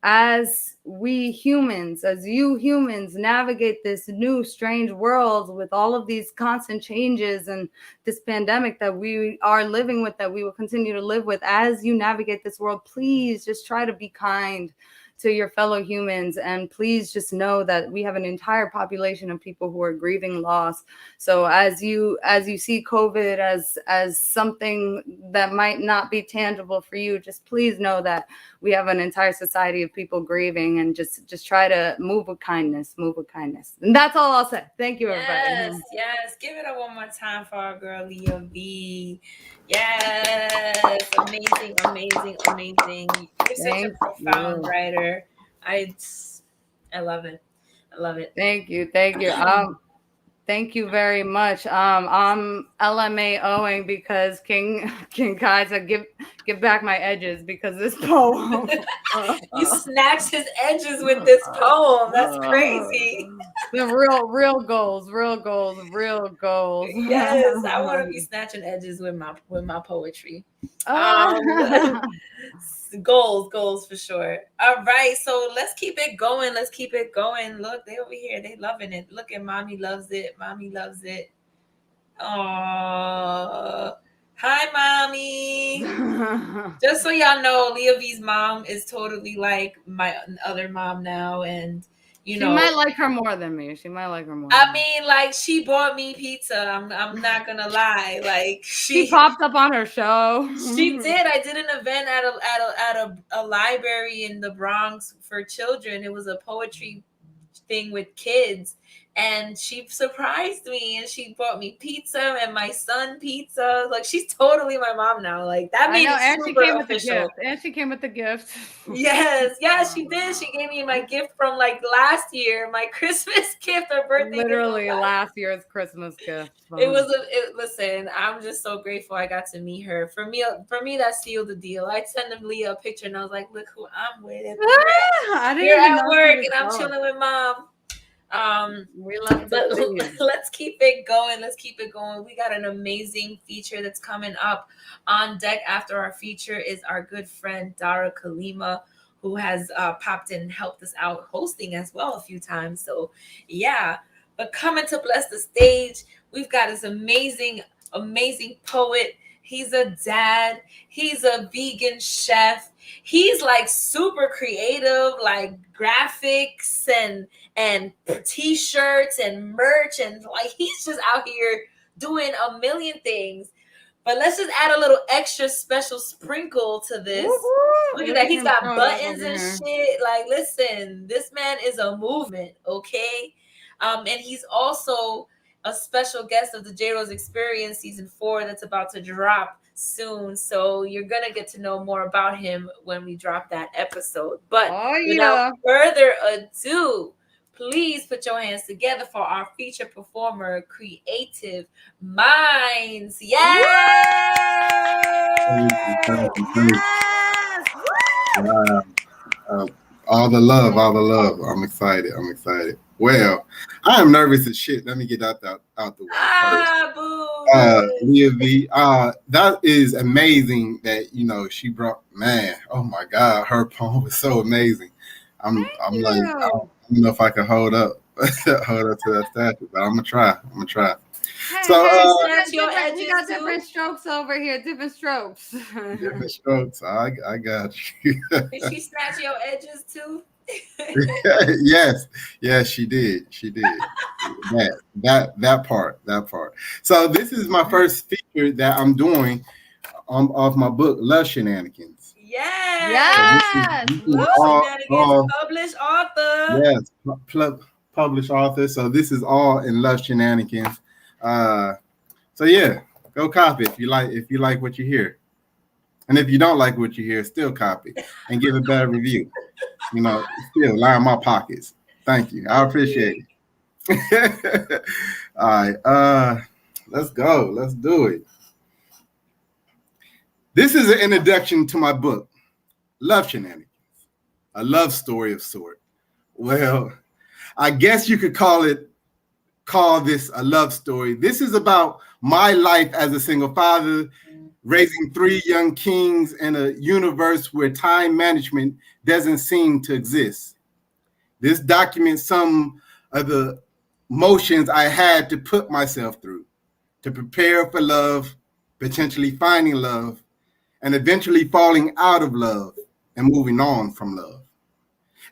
as we humans, as you humans navigate this new strange world with all of these constant changes and this pandemic that we are living with, that we will continue to live with, as you navigate this world, please just try to be kind to your fellow humans, and please just know that we have an entire population of people who are grieving loss. So as you see COVID as something that might not be tangible for you, just please know that we have an entire society of people grieving, and just try to move with kindness. And that's all I'll say. Thank you, everybody. Yes. Give it up one more time for our girl Leah V. Yes, amazing. You're such a profound writer. I love it. Thank you. Thank you very much. I'm LMAOing because King Kaiser give back my edges because this poem. You snatched his edges with this poem. That's crazy. The real goals. Yes, I want to be snatching edges with my poetry. Goals for sure. All right, so let's keep it going. Look, they over here, they loving it. Look at mommy loves it. Oh, hi, mommy. Just so y'all know, Leah V's mom is totally like my other mom now, and she might like her more than me. I mean, like, she bought me pizza. I'm not gonna lie. Like, she popped up on her show. She did. I did an event at a library in the Bronx for children. It was a poetry thing with kids, and she surprised me, and she bought me pizza and my son pizza. Like, she's totally my mom now. Like, that made it super official. And she came with the gift. Yes, she did. She gave me my gift from like last year, my Christmas gift or birthday. Literally last year's Christmas gift. Listen, I'm just so grateful I got to meet her. For me, that sealed the deal. I sent Leah a picture, and I was like, "Look who I'm with." I didn't You're even at know work, and I'm chilling with mom. Let's keep it going. We got an amazing feature that's coming up. On deck after our feature is our good friend Dara Kalima, who has popped in and helped us out hosting as well a few times. So yeah, but coming to bless the stage, we've got this amazing poet. He's a dad. He's a vegan chef. He's like super creative, like graphics and t-shirts and merch, and like he's just out here doing a million things. But let's just add a little extra special sprinkle to this. Woo-hoo! Look at that. He's got buttons and shit. Like, listen, this man is a movement, okay? And he's also a special guest of the J Rose Experience Season 4 that's about to drop soon. So you're going to get to know more about him when we drop that episode. But without further ado, please put your hands together for our feature performer, Creative Minds. Yes! Wow. All the love. I'm excited. Well, I am nervous as shit. Let me get out the way. Leah V, that is amazing that, she brought, man, oh my God, her poem was so amazing. I'm like, I don't know if I can hold up to that statue, but I'm gonna try. Hey, so we got different strokes over here. Different strokes. I got you. Did she snatch your edges too? yes, she did. That part. So this is my first feature that I'm doing of my book, Love Shenanigans. Yes. Published author. Yes, published author. So this is all in Love Shenanigans. So yeah, go copy if you like what you hear. And if you don't like what you hear, still copy and give a better review. Still line my pockets. Thank you. I appreciate it. All right. Let's go. Let's do it. This is an introduction to my book, Love Shenanigans, a love story of sort. Well, I guess you could call this a love story. This is about my life as a single father, raising 3 young kings in a universe where time management doesn't seem to exist. This documents some of the motions I had to put myself through to prepare for love, potentially finding love, and eventually falling out of love and moving on from love.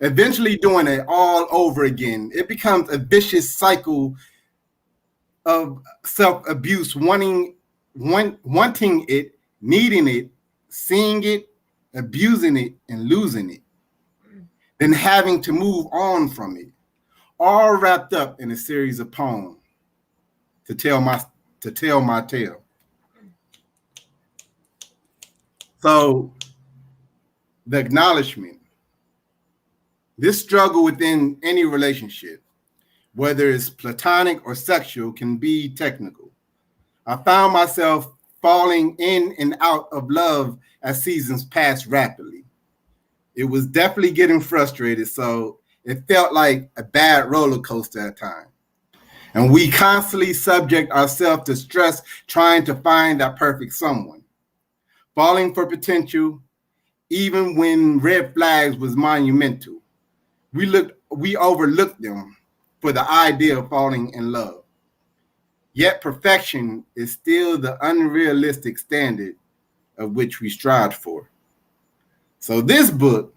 Eventually doing it all over again. It becomes a vicious cycle of self-abuse, wanting it, needing it, seeing it, abusing it, and losing it. Then having to move on from it, all wrapped up in a series of poems to tell my tale. So the acknowledgement, this struggle within any relationship, whether it's platonic or sexual, can be technical. I found myself falling in and out of love as seasons passed rapidly. It was definitely getting frustrated, so it felt like a bad roller coaster at times. And we constantly subject ourselves to stress trying to find that perfect someone. Falling for potential, even when red flags was monumental. We overlooked them for the idea of falling in love. Yet perfection is still the unrealistic standard of which we strive for. So this book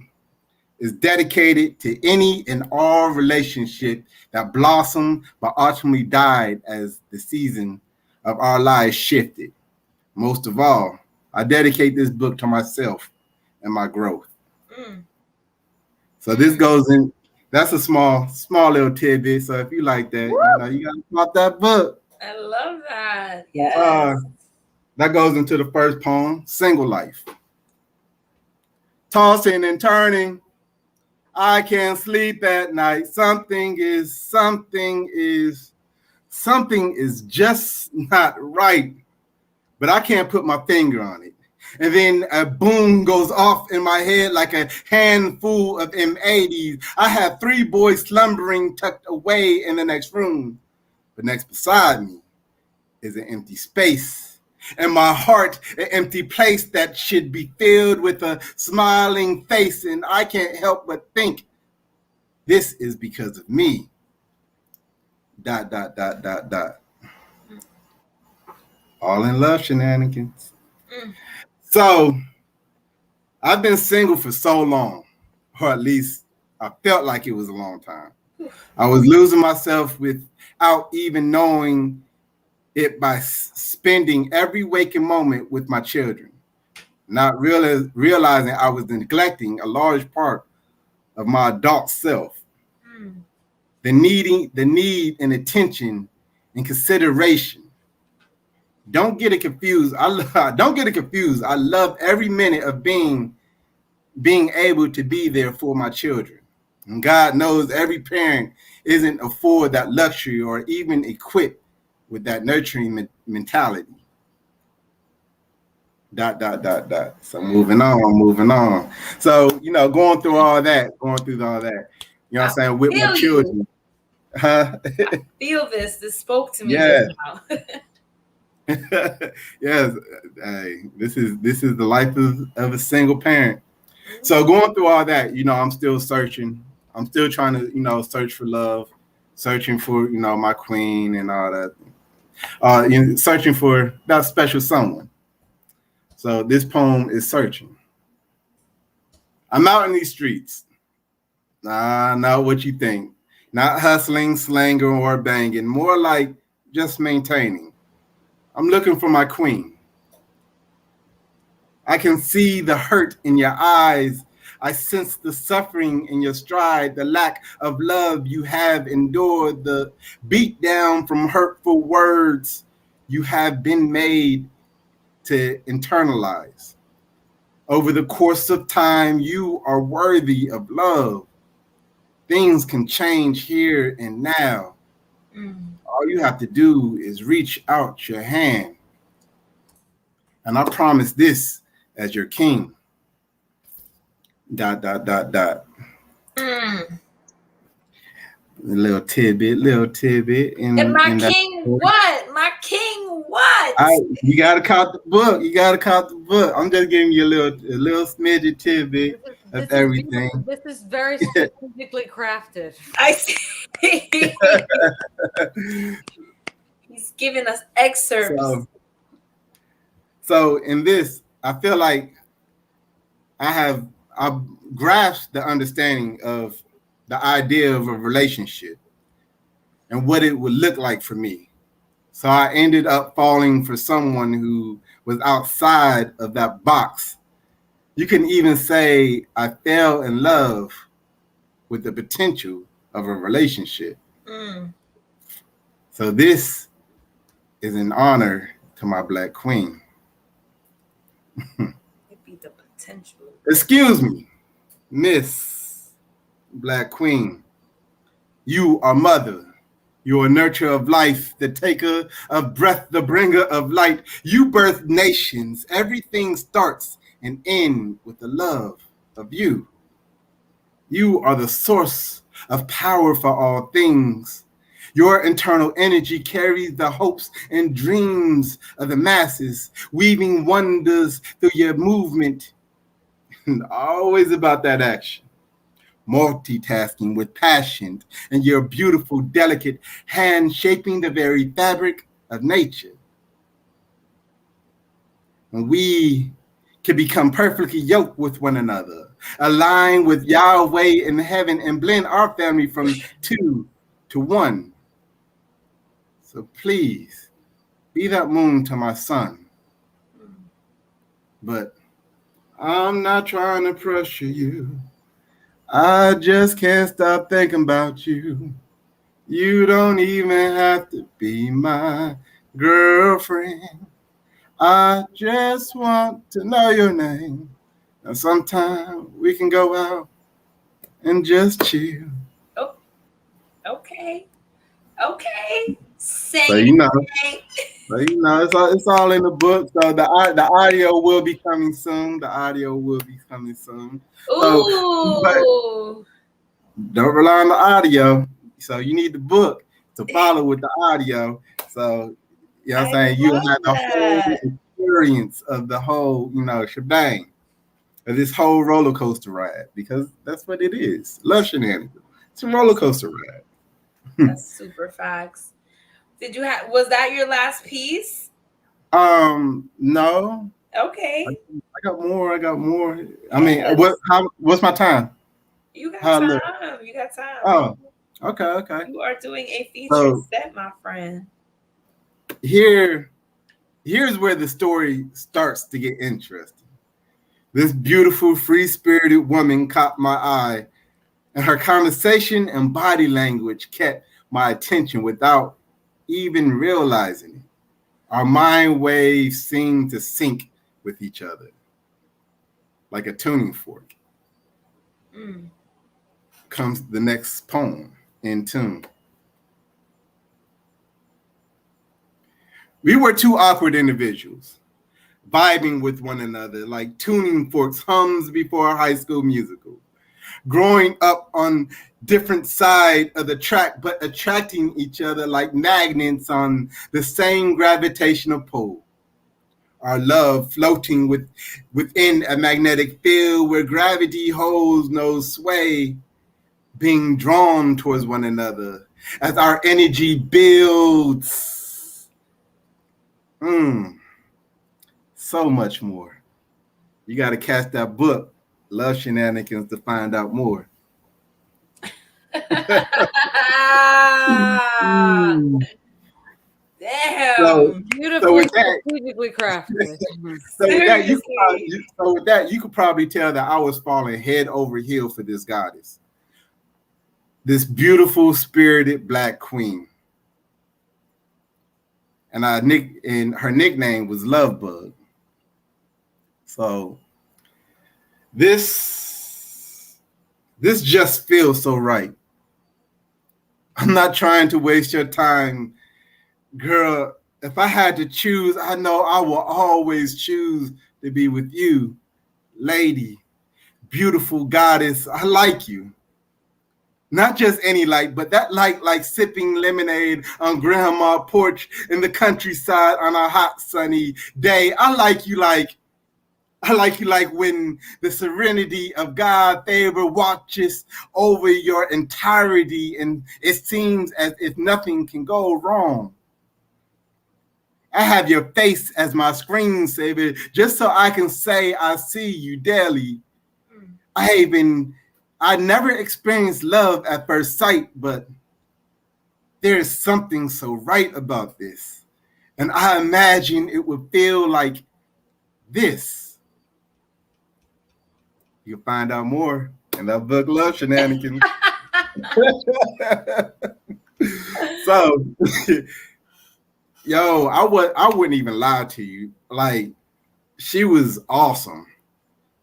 is dedicated to any and all relationship that blossomed but ultimately died as the season of our lives shifted. Most of all, I dedicate this book to myself and my growth. So this goes in, that's a small little tidbit. So if you like that, you gotta pop that book. I love that. Yes. That goes into the first poem, Single Life. Tossing and turning, I can't sleep at night. Something is just not right, but I can't put my finger on it. And then a boom goes off in my head like a handful of M80s. I have 3 boys slumbering tucked away in the next room. But next beside me is an empty space. And my heart, an empty place that should be filled with a smiling face. And I can't help but think this is because of me. ... All in love shenanigans. So I've been single for so long, or at least I felt like it was a long time. I was losing myself without even knowing it by spending every waking moment with my children, not realizing I was neglecting a large part of my adult self. The need and attention and consideration. Don't get it confused. Don't get it confused. I love every minute of being able to be there for my children. And God knows every parent isn't afford that luxury or even equipped with that nurturing mentality. ... So moving on. So, going through all that, you know what I'm saying, with my children. Feel this spoke to me. Yes. Yes. Hey, this is the life of a single parent. So going through all that, I'm still searching. I'm still trying to, search for love, searching for, my queen and all that. Searching for that special someone. So this poem is Searching. I'm out in these streets. Not what you think. Not hustling, slanging, or banging. More like just maintaining. I'm looking for my queen. I can see the hurt in your eyes. I sense the suffering in your stride, the lack of love you have endured, the beat down from hurtful words you have been made to internalize. Over the course of time, you are worthy of love. Things can change here and now. All you have to do is reach out your hand. And I promise this as your king. ... Little tidbit. And my king what? My king what? You gotta count the book. I'm just giving you a little smidget tidbit of everything. This is very strategically crafted. I see. He's giving us excerpts. So in this, I feel like I've grasped the understanding of the idea of a relationship and what it would look like for me. So I ended up falling for someone who was outside of that box. You can even say I fell in love with the potential of a relationship. So this is an honor to my Black queen. It'd be the potential. Excuse me, Miss Black Queen. You are mother. You are nurturer of life, the taker of breath, the bringer of light. You birth nations. Everything starts and ends with the love of you. You are the source of power for all things. Your internal energy carries the hopes and dreams of the masses, weaving wonders through your movement. Always about that action. Multitasking with passion, and your beautiful, delicate hand shaping the very fabric of nature. And we can become perfectly yoked with one another, align with Yahweh in heaven, and blend our family from two to one. So please, be that moon to my sun. But I'm not trying to pressure you. I just can't stop thinking about you. You don't even have to be my girlfriend. I just want to know your name. And sometime we can go out and just chill. Oh, okay. Okay. Say So you know, it's all in the book. So the audio will be coming soon. So, but don't rely on the audio. So you need the book to follow with the audio. So you know what I'm saying? You'll have the whole experience of the whole, shebang of this whole roller coaster ride, because that's what it is. Love Shenanigans. It's a roller coaster ride. That's super facts. Was that your last piece? No. Okay. I got more. I mean, what's my time? You got time. You got time. Oh, okay. You are doing a feature set, my friend. Here's where the story starts to get interesting. This beautiful, free-spirited woman caught my eye, and her conversation and body language kept my attention without even realizing it. Our mind waves seemed to sync with each other like a tuning fork. Comes the next poem in tune. We were two awkward individuals, vibing with one another like tuning forks hums before a high school musical, growing up on different side of the track, but attracting each other like magnets on the same gravitational pull. Our love floating within a magnetic field where gravity holds no sway, being drawn towards one another as our energy builds. So much more. You got to catch that book, Love Shenanigans, to find out more. Damn. Beautifully strategically crafted. So with that, you could probably tell that I was falling head over heels for this goddess. This beautiful, spirited Black queen. And her nickname was Lovebug. So this just feels so right. I'm not trying to waste your time, girl. If I had to choose, I know I will always choose to be with you, lady, beautiful goddess. I like you. Not just any light, but that light like sipping lemonade on grandma's porch in the countryside on a hot sunny day. I like you like when the serenity of God's favor watches over your entirety and it seems as if nothing can go wrong. I have your face as my screensaver just so I can say I see you daily. I never experienced love at first sight, but there's something so right about this. And I imagine it would feel like this. You'll find out more in that book, Love Shenanigans. So, yo, I wouldn't even lie to you. Like, she was awesome.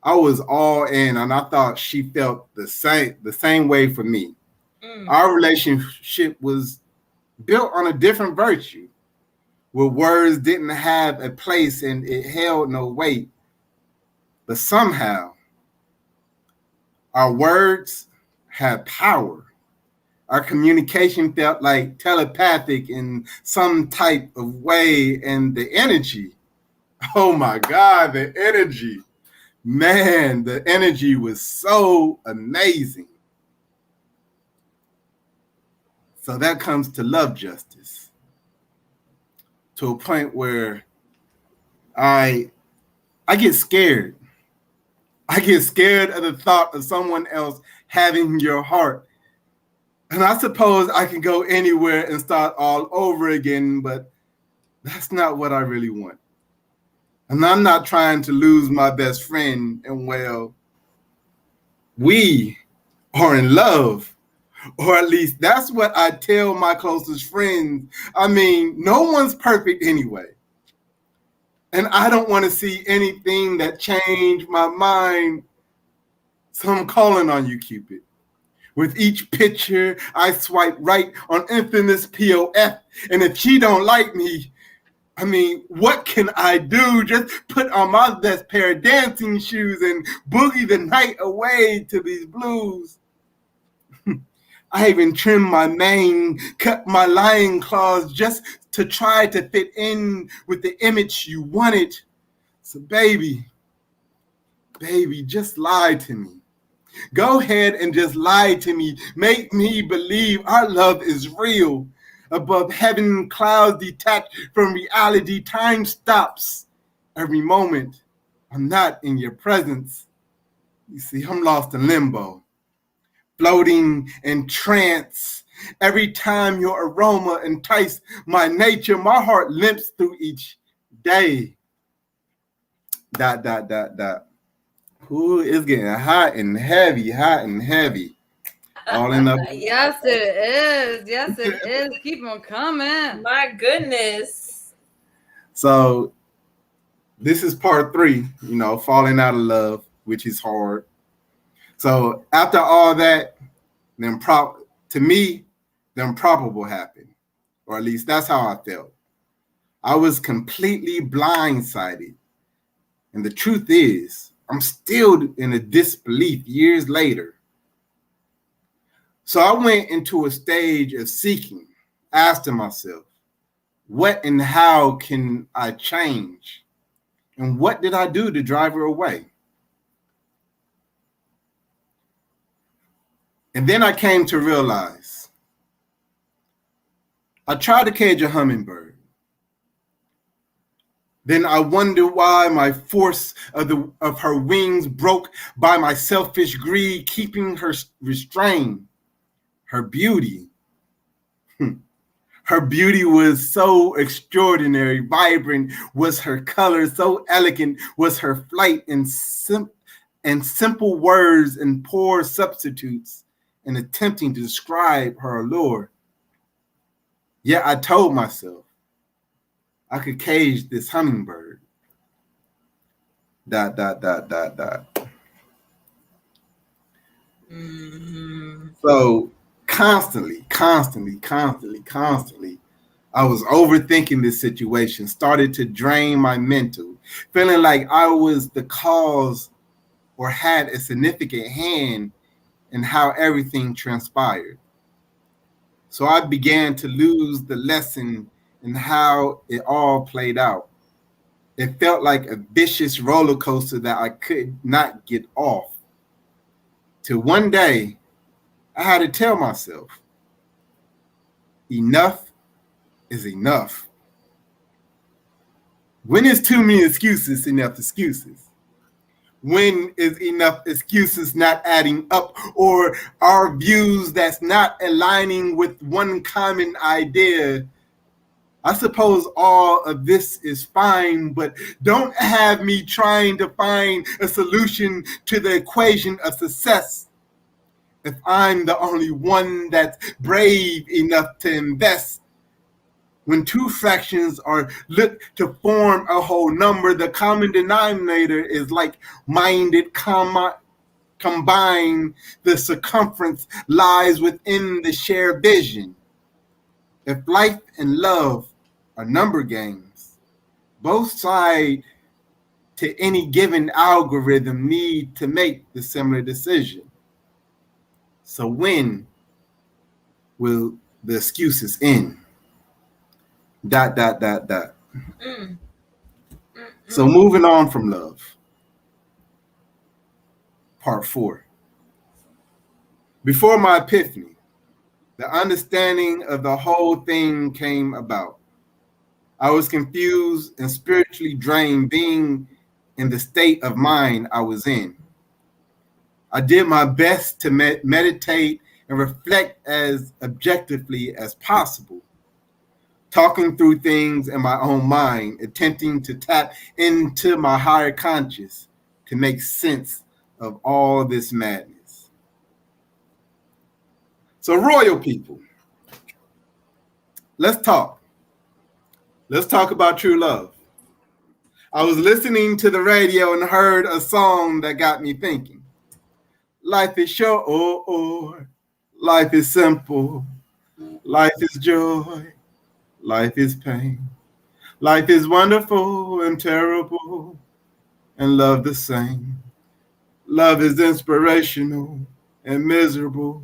I was all in, and I thought she felt the same way for me. Our relationship was built on a different virtue, where words didn't have a place and it held no weight. But somehow, our words had power. Our communication felt like telepathic in some type of way, and the energy, oh my God, the energy Man, the energy was so amazing. So that comes to love justice, to a point where I get scared. I get scared of the thought of someone else having your heart. And I suppose I can go anywhere and start all over again, but that's not what I really want. And I'm not trying to lose my best friend. And well, we are in love, or at least that's what I tell my closest friends. I mean, no one's perfect anyway. And I don't want to see anything that changed my mind. So I'm calling on you, Cupid. With each picture, I swipe right on infamous POF. And if she don't like me, I mean, what can I do? Just put on my best pair of dancing shoes and boogie the night away to these blues. I even trimmed my mane, cut my lion claws just to try to fit in with the image you wanted. So baby, just lie to me. Go ahead and just lie to me. Make me believe our love is real. Above heaven, clouds detached from reality. Time stops every moment. I'm not in your presence. You see, I'm lost in limbo, floating in trance. Every time your aroma entices my nature, my heart limps through each day. ... Ooh, it's getting hot and heavy. All in the... Yes, it is. Keep on coming. My goodness. So this is part 3, falling out of love, which is hard. So after all that, the improbable happened, or at least that's how I felt. I was completely blindsided. And the truth is, I'm still in a disbelief years later. So I went into a stage of seeking, asking myself, what and how can I change? And what did I do to drive her away? And then I came to realize I tried to cage a hummingbird. Then I wonder why my force of her wings broke by my selfish greed, keeping her restrained. Her beauty. Her beauty was so extraordinary, vibrant was her color, so elegant was her flight, and simple words and poor substitutes in attempting to describe her allure. Yet I told myself I could cage this hummingbird. ... Mm-hmm. So constantly, I was overthinking this situation, started to drain my mental, feeling like I was the cause or had a significant hand in how everything transpired. So I began to lose the lesson in how it all played out. It felt like a vicious roller coaster that I could not get off. Till one day, I had to tell myself, enough is enough. When is too many excuses enough excuses? When is enough excuses not adding up, or our views that's not aligning with one common idea? I suppose all of this is fine, but don't have me trying to find a solution to the equation of success if I'm the only one that's brave enough to invest. When two fractions are looked to form a whole number, the common denominator is like-minded combined. The circumference lies within the shared vision. If life and love are number games, both sides to any given algorithm need to make the similar decision. So when will the excuses end? ... So moving on from love. Part 4. Before my epiphany, the understanding of the whole thing came about. I was confused and spiritually drained being in the state of mind I was in. I did my best to meditate and reflect as objectively as possible, talking through things in my own mind, attempting to tap into my higher conscious to make sense of all this madness. So, royal people, let's talk. Let's talk about true love. I was listening to the radio and heard a song that got me thinking. Life is short, life is simple, life is joy, life is pain. Life is wonderful and terrible, and love the same. Love is inspirational and miserable,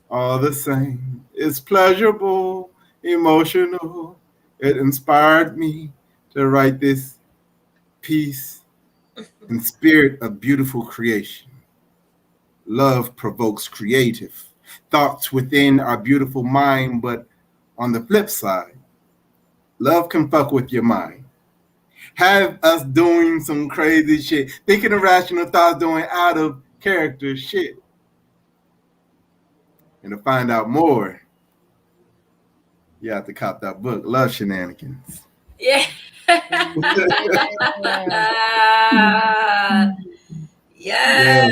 all the same. It's pleasurable, emotional. It inspired me to write this piece in spirit of beautiful creation. Love provokes creative thoughts within our beautiful mind, but on the flip side, love can fuck with your mind. Have us doing some crazy shit, thinking irrational thoughts, doing out of character shit. And to find out more, you have to cop that book, Love Shenanigans. Yeah. Yes.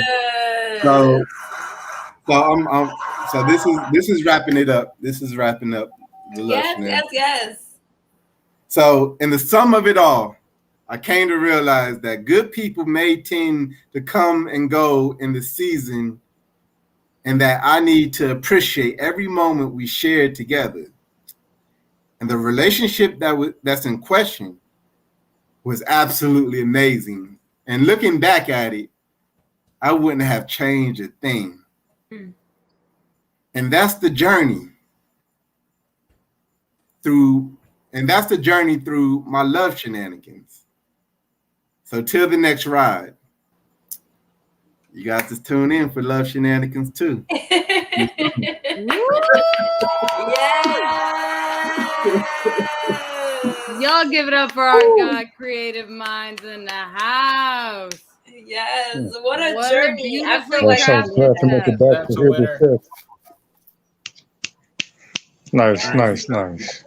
So this is wrapping it up. This is wrapping up the Love Shenanigans. Yes. So in the sum of it all, I came to realize that good people may tend to come and go in the season, and that I need to appreciate every moment we shared together. And the relationship that's in question was absolutely amazing. And looking back at it, I wouldn't have changed a thing. And that's the journey through my love shenanigans. So till the next ride, you guys just tune in for Love Shenanigans too. Y'all give it up for our God creative minds in the house. Yes, what a journey. I feel Well, like so glad to make it back to here this fifth. Nice.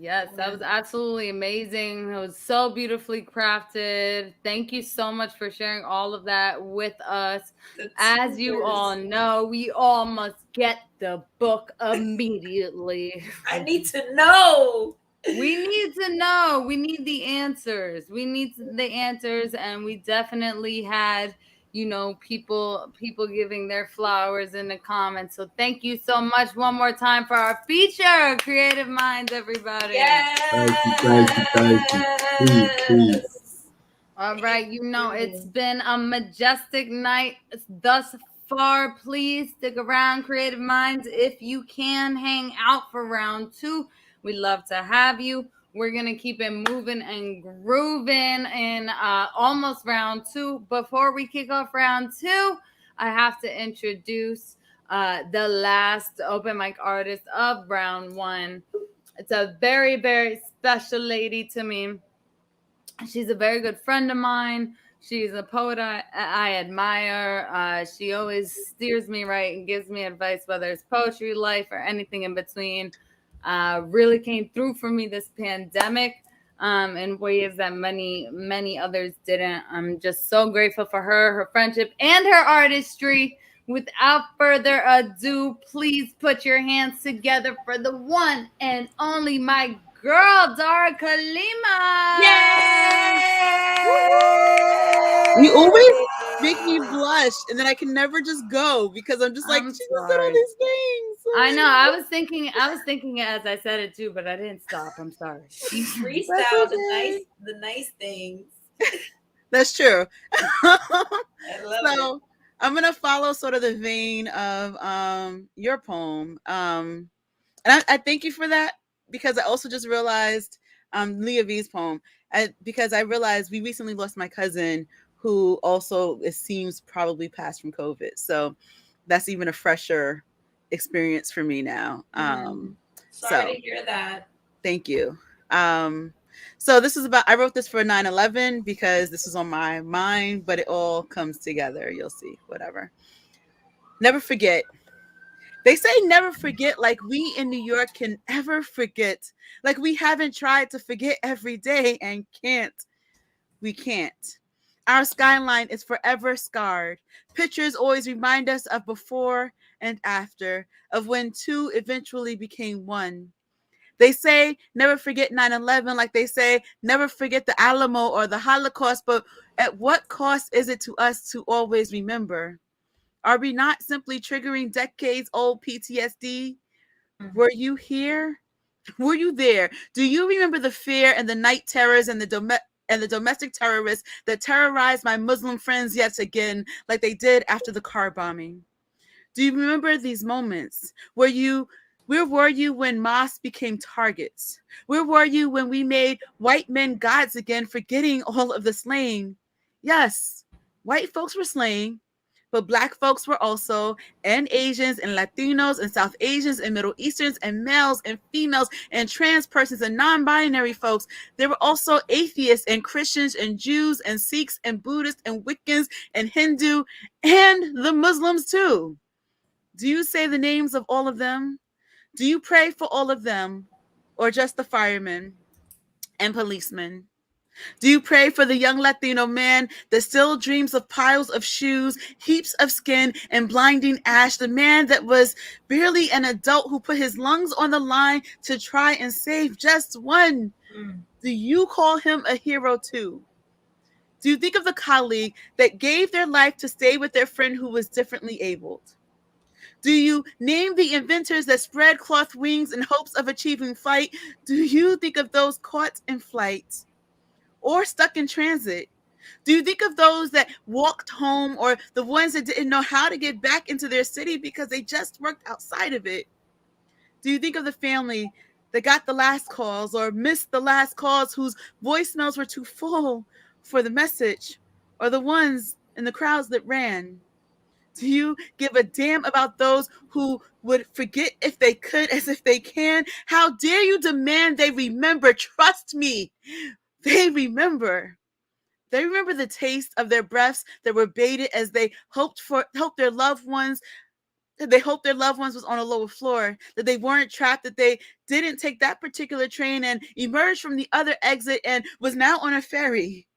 Yes, that was absolutely amazing. It was so beautifully crafted. Thank you so much for sharing all of that with us. As you all know, we all must get the book immediately. I need to know. We need to know. We need the answers. We need the answers, and we definitely had, people giving their flowers in the comments. So thank you so much one more time for our feature, Creative Minds, everybody. Yes. Thank you. Please. All right, it's been a majestic night thus far. Please stick around, Creative Minds, if you can hang out for round 2. We'd love to have you. We're going to keep it moving and grooving in almost round 2. Before we kick off round 2, I have to introduce the last open mic artist of round 1. It's a very, very special lady to me. She's a very good friend of mine. She's a poet I admire. She always steers me right and gives me advice, whether it's poetry, life, or anything in between. Really came through for me this pandemic in ways that many others didn't. I'm just so grateful for her friendship, and her artistry. Without further ado, please put your hands together for the one and only my girl, Dara Kalima. Yay! You always make me blush, and then I can never just go because I'm just like, she just said all these things. I know. I was thinking it as I said it too, but I didn't stop. I'm sorry. You freestyle the nice things. That's true. I love it. I'm gonna follow sort of the vein of your poem. And I thank you for that, because I also just realized Leah V's poem, because I realized we recently lost my cousin who also, it seems, probably passed from COVID. So that's even a fresher experience for me now. Sorry to hear that. Thank you. So this is about, I wrote this for 9/11 because this is on my mind, but it all comes together. You'll see, whatever. Never forget. They say never forget, like we in New York can ever forget. Like we haven't tried to forget every day and can't. We can't. Our skyline is forever scarred. Pictures always remind us of before and after, of when two eventually became one. They say never forget 9/11, like they say never forget the Alamo or the Holocaust, but at what cost is it to us to always remember? Are we not simply triggering decades old PTSD? Were you here? Were you there? Do you remember the fear and the night terrors and the domestic terrorists that terrorized my Muslim friends yet again, like they did after the car bombing? Do you remember these moments? Where were you when mosques became targets? Where were you when we made white men gods again, forgetting all of the slaying? Yes, white folks were slaying, but Black folks were also, and Asians and Latinos and South Asians and Middle Easterns and males and females and trans persons and non-binary folks. There were also atheists and Christians and Jews and Sikhs and Buddhists and Wiccans and Hindu and the Muslims too. Do you say the names of all of them? Do you pray for all of them, or just the firemen and policemen? Do you pray for the young Latino man that still dreams of piles of shoes, heaps of skin, and blinding ash? The man that was barely an adult who put his lungs on the line to try and save just one. Do you call him a hero too? Do you think of the colleague that gave their life to stay with their friend who was differently abled? Do you name the inventors that spread cloth wings in hopes of achieving flight? Do you think of those caught in flight or stuck in transit? Do you think of those that walked home, or the ones that didn't know how to get back into their city because they just worked outside of it? Do you think of the family that got the last calls or missed the last calls, whose voicemails were too full for the message, or the ones in the crowds that ran? Do you give a damn about those who would forget if they could, as if they can? How dare you demand they remember? Trust me, they remember. They remember the taste of their breaths that were baited as they hoped their loved ones was on a lower floor, that they weren't trapped, that they didn't take that particular train and emerged from the other exit and was now on a ferry.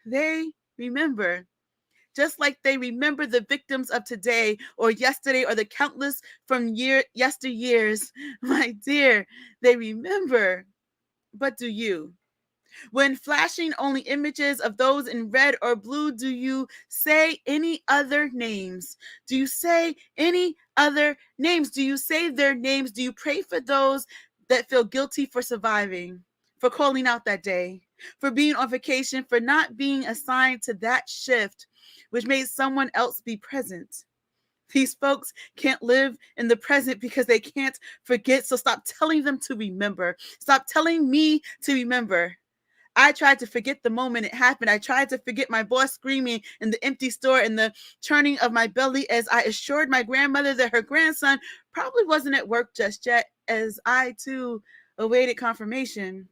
They remember. Just like they remember the victims of today or yesterday or the countless from yesteryears. My dear, they remember. But do you? When flashing only images of those in red or blue, do you say any other names? Do you say any other names? Do you say their names? Do you pray for those that feel guilty for surviving, for calling out that day, for being on vacation, for not being assigned to that shift, which made someone else be present? These folks can't live in the present because they can't forget. So stop telling them to remember. Stop telling me to remember. I tried to forget the moment it happened. I tried to forget my boss screaming in the empty store and the churning of my belly as I assured my grandmother that her grandson probably wasn't at work just yet, as I too awaited confirmation.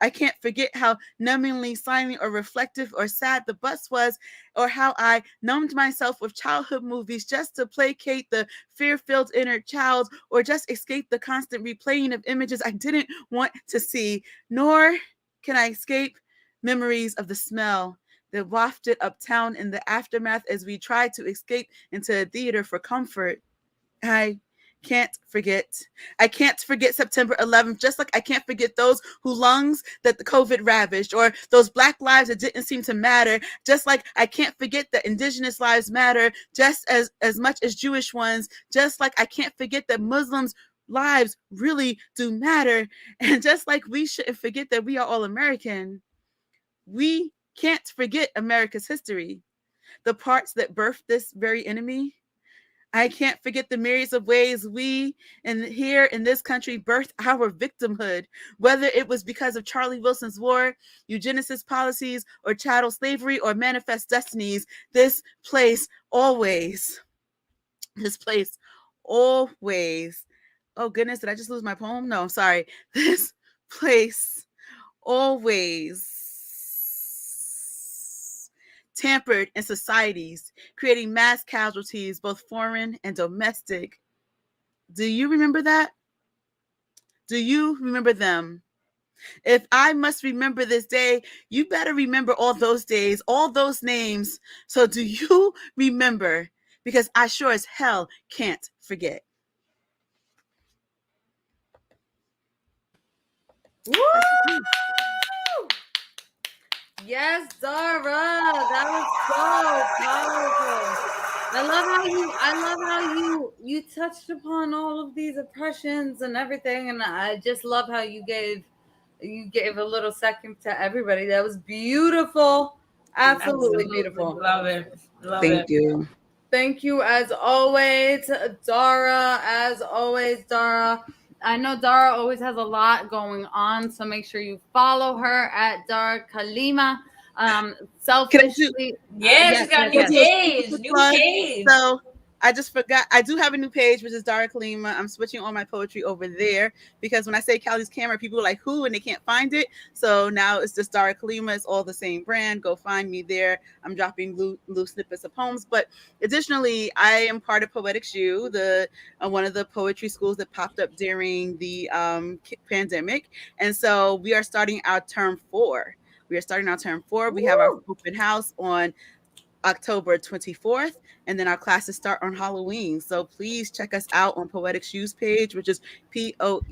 I can't forget how numbingly silent or reflective or sad the bus was, or how I numbed myself with childhood movies just to placate the fear-filled inner child, or just escape the constant replaying of images I didn't want to see. Nor can I escape memories of the smell that wafted uptown in the aftermath as we tried to escape into a theater for comfort. I can't forget. I can't forget September 11th, just like I can't forget those whose lungs that the COVID ravaged, or those Black lives that didn't seem to matter, just like I can't forget that Indigenous lives matter just as much as Jewish ones, just like I can't forget that Muslims' lives really do matter, and just like we shouldn't forget that we are all American. We can't forget America's history, the parts that birthed this very enemy. I can't forget the myriads of ways we here in this country birthed our victimhood, whether it was because of Charlie Wilson's war, eugenicist policies, or chattel slavery, or manifest destinies. This place always. Oh goodness, did I just lose my poem? No, sorry. This place always tampered in societies, creating mass casualties, both foreign and domestic. Do you remember that? Do you remember them? If I must remember this day, you better remember all those days, all those names. So do you remember? Because I sure as hell can't forget. Woo! Yes, Dara, that was so powerful. I love how you touched upon all of these oppressions and everything, and I just love how you gave a little second to everybody. That was beautiful. Absolutely beautiful. Love it. Thank you. Thank you as always, Dara. As always, Dara. I know Dara always has a lot going on, so make sure you follow her at Dara Kalima. Selfishly, she's got a new page. New page. So I just forgot. I do have a new page, which is Dara Kalima. I'm switching all my poetry over there because when I say Callie's Camera, people are like, who? And they can't find it. So now it's just Dara Kalima. It's all the same brand. Go find me there. I'm dropping loose snippets of poems. But additionally, I am part of Poetics U, one of the poetry schools that popped up during the pandemic. And so we are starting our term 4. We have our open house on October 24th, and then our classes start on Halloween. So please check us out on Poetics U's page, which is POETIXU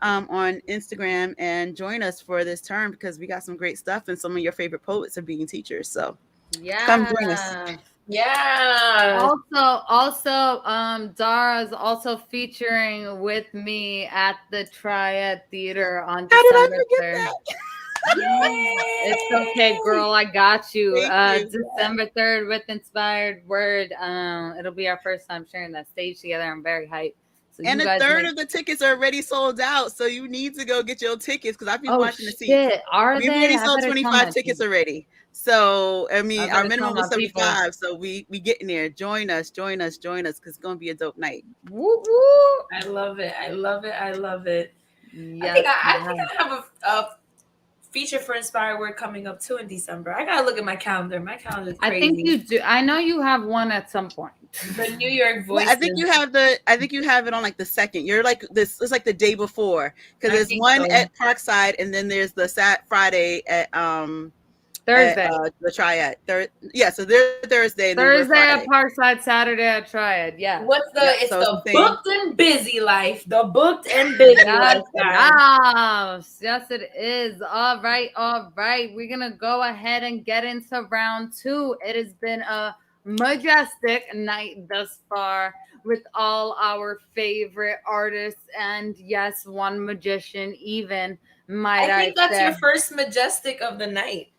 on Instagram, and join us for this term because we got some great stuff and some of your favorite poets are being teachers. So come join us. Yeah. Also, Dara is also featuring with me at the Triad Theater on December 3rd. It's okay, girl. I got you. December 3rd with Inspired Word. It'll be our first time sharing that stage together. I'm very hyped. So and a third of the tickets are already sold out, so you need to go get your tickets because I've been watching the seats. We've already sold 25 tickets already. So I mean, our minimum was 75. So we getting there. Join us because it's gonna be a dope night. Woo woo! I love it. Yes, I think I have a feature for Inspired Word coming up too in December. I gotta look at my calendar. My calendar is crazy. I think you do. I know you have one at some point. The New York Voices. I think you have it on like the 2nd. You're like this. It's like the day before because there's one at Parkside and then there's the Friday at Thursday. The Triad. So there's Thursday. Thursday at Parkside, Saturday at Triad. Yeah. What's it's the booked and busy life. The booked and busy life. Yes, it is. All right. We're gonna go ahead and get into round 2. It has been a majestic night thus far with all our favorite artists and yes, one magician even. I think that's your first majestic of the night.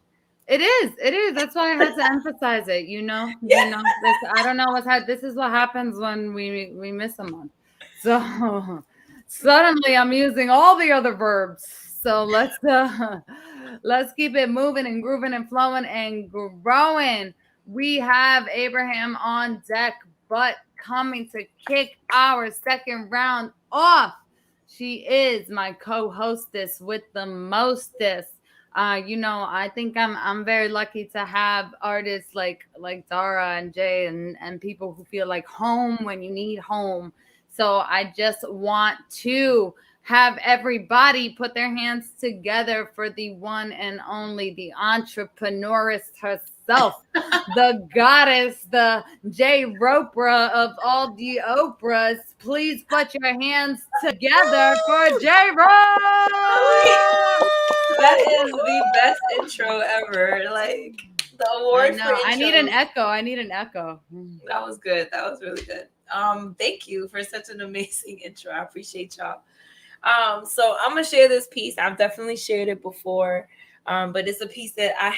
It is. That's why I had to emphasize it. I don't know this is what happens when we miss a month. So suddenly I'm using all the other verbs. So let's keep it moving and grooving and flowing and growing. We have Abraham on deck, but coming to kick our second round off. She is my co-hostess with the mostest. I think I'm very lucky to have artists like Dara and Jay and people who feel like home when you need home. So I just want to have everybody put their hands together for the one and only, the entrepreneurist herself, the goddess, the Jay Ropra of all the Oprahs. Please put your hands together for Jay Ropra. That is the best intro ever. Like the award for intro. I need an echo. That was good. That was really good. Thank you for such an amazing intro. I appreciate y'all. So I'm gonna share this piece. I've definitely shared it before, but it's a piece that I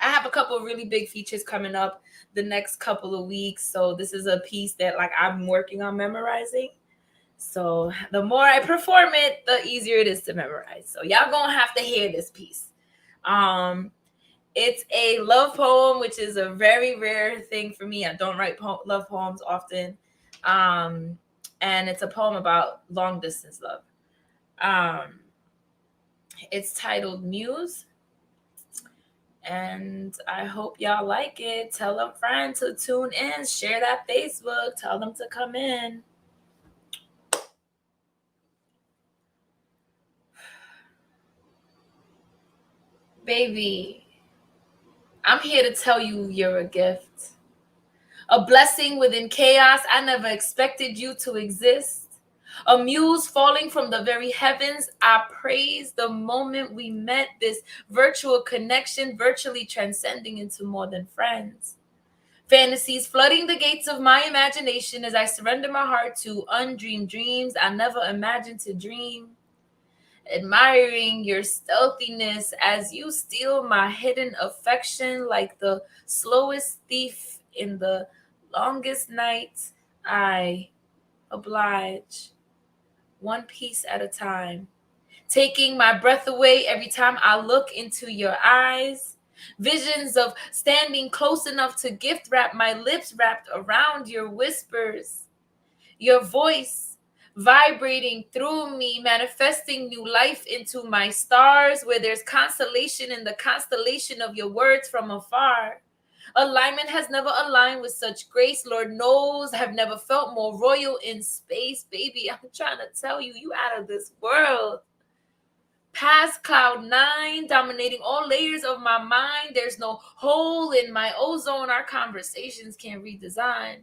I have a couple of really big features coming up the next couple of weeks. So this is a piece that like I'm working on memorizing. So the more I perform it, the easier it is to memorize. So y'all gonna have to hear this piece. It's a love poem, which is a very rare thing for me. I don't write love poems often. And it's a poem about long distance love. It's titled Muse. And I hope y'all like it. Tell a friend to tune in. Share that Facebook. Tell them to come in. Baby, I'm here to tell you you're a gift. A blessing within chaos. I never expected you to exist. A muse falling from the very heavens. I praise the moment we met, this virtual connection, virtually transcending into more than friends. Fantasies flooding the gates of my imagination as I surrender my heart to undreamed dreams I never imagined to dream. Admiring your stealthiness as you steal my hidden affection like the slowest thief in the longest night. I oblige. One piece at a time, taking my breath away every time I look into your eyes. Visions of standing close enough to gift wrap my lips wrapped around your whispers. Your voice vibrating through me, manifesting new life into my stars, where there's constellation in the constellation of your words from afar. Alignment has never aligned with such grace. Lord knows I've never felt more royal in space. Baby, I'm trying to tell you, you out of this world. Past cloud 9, dominating all layers of my mind. There's no hole in my ozone. Our conversations can't redesign.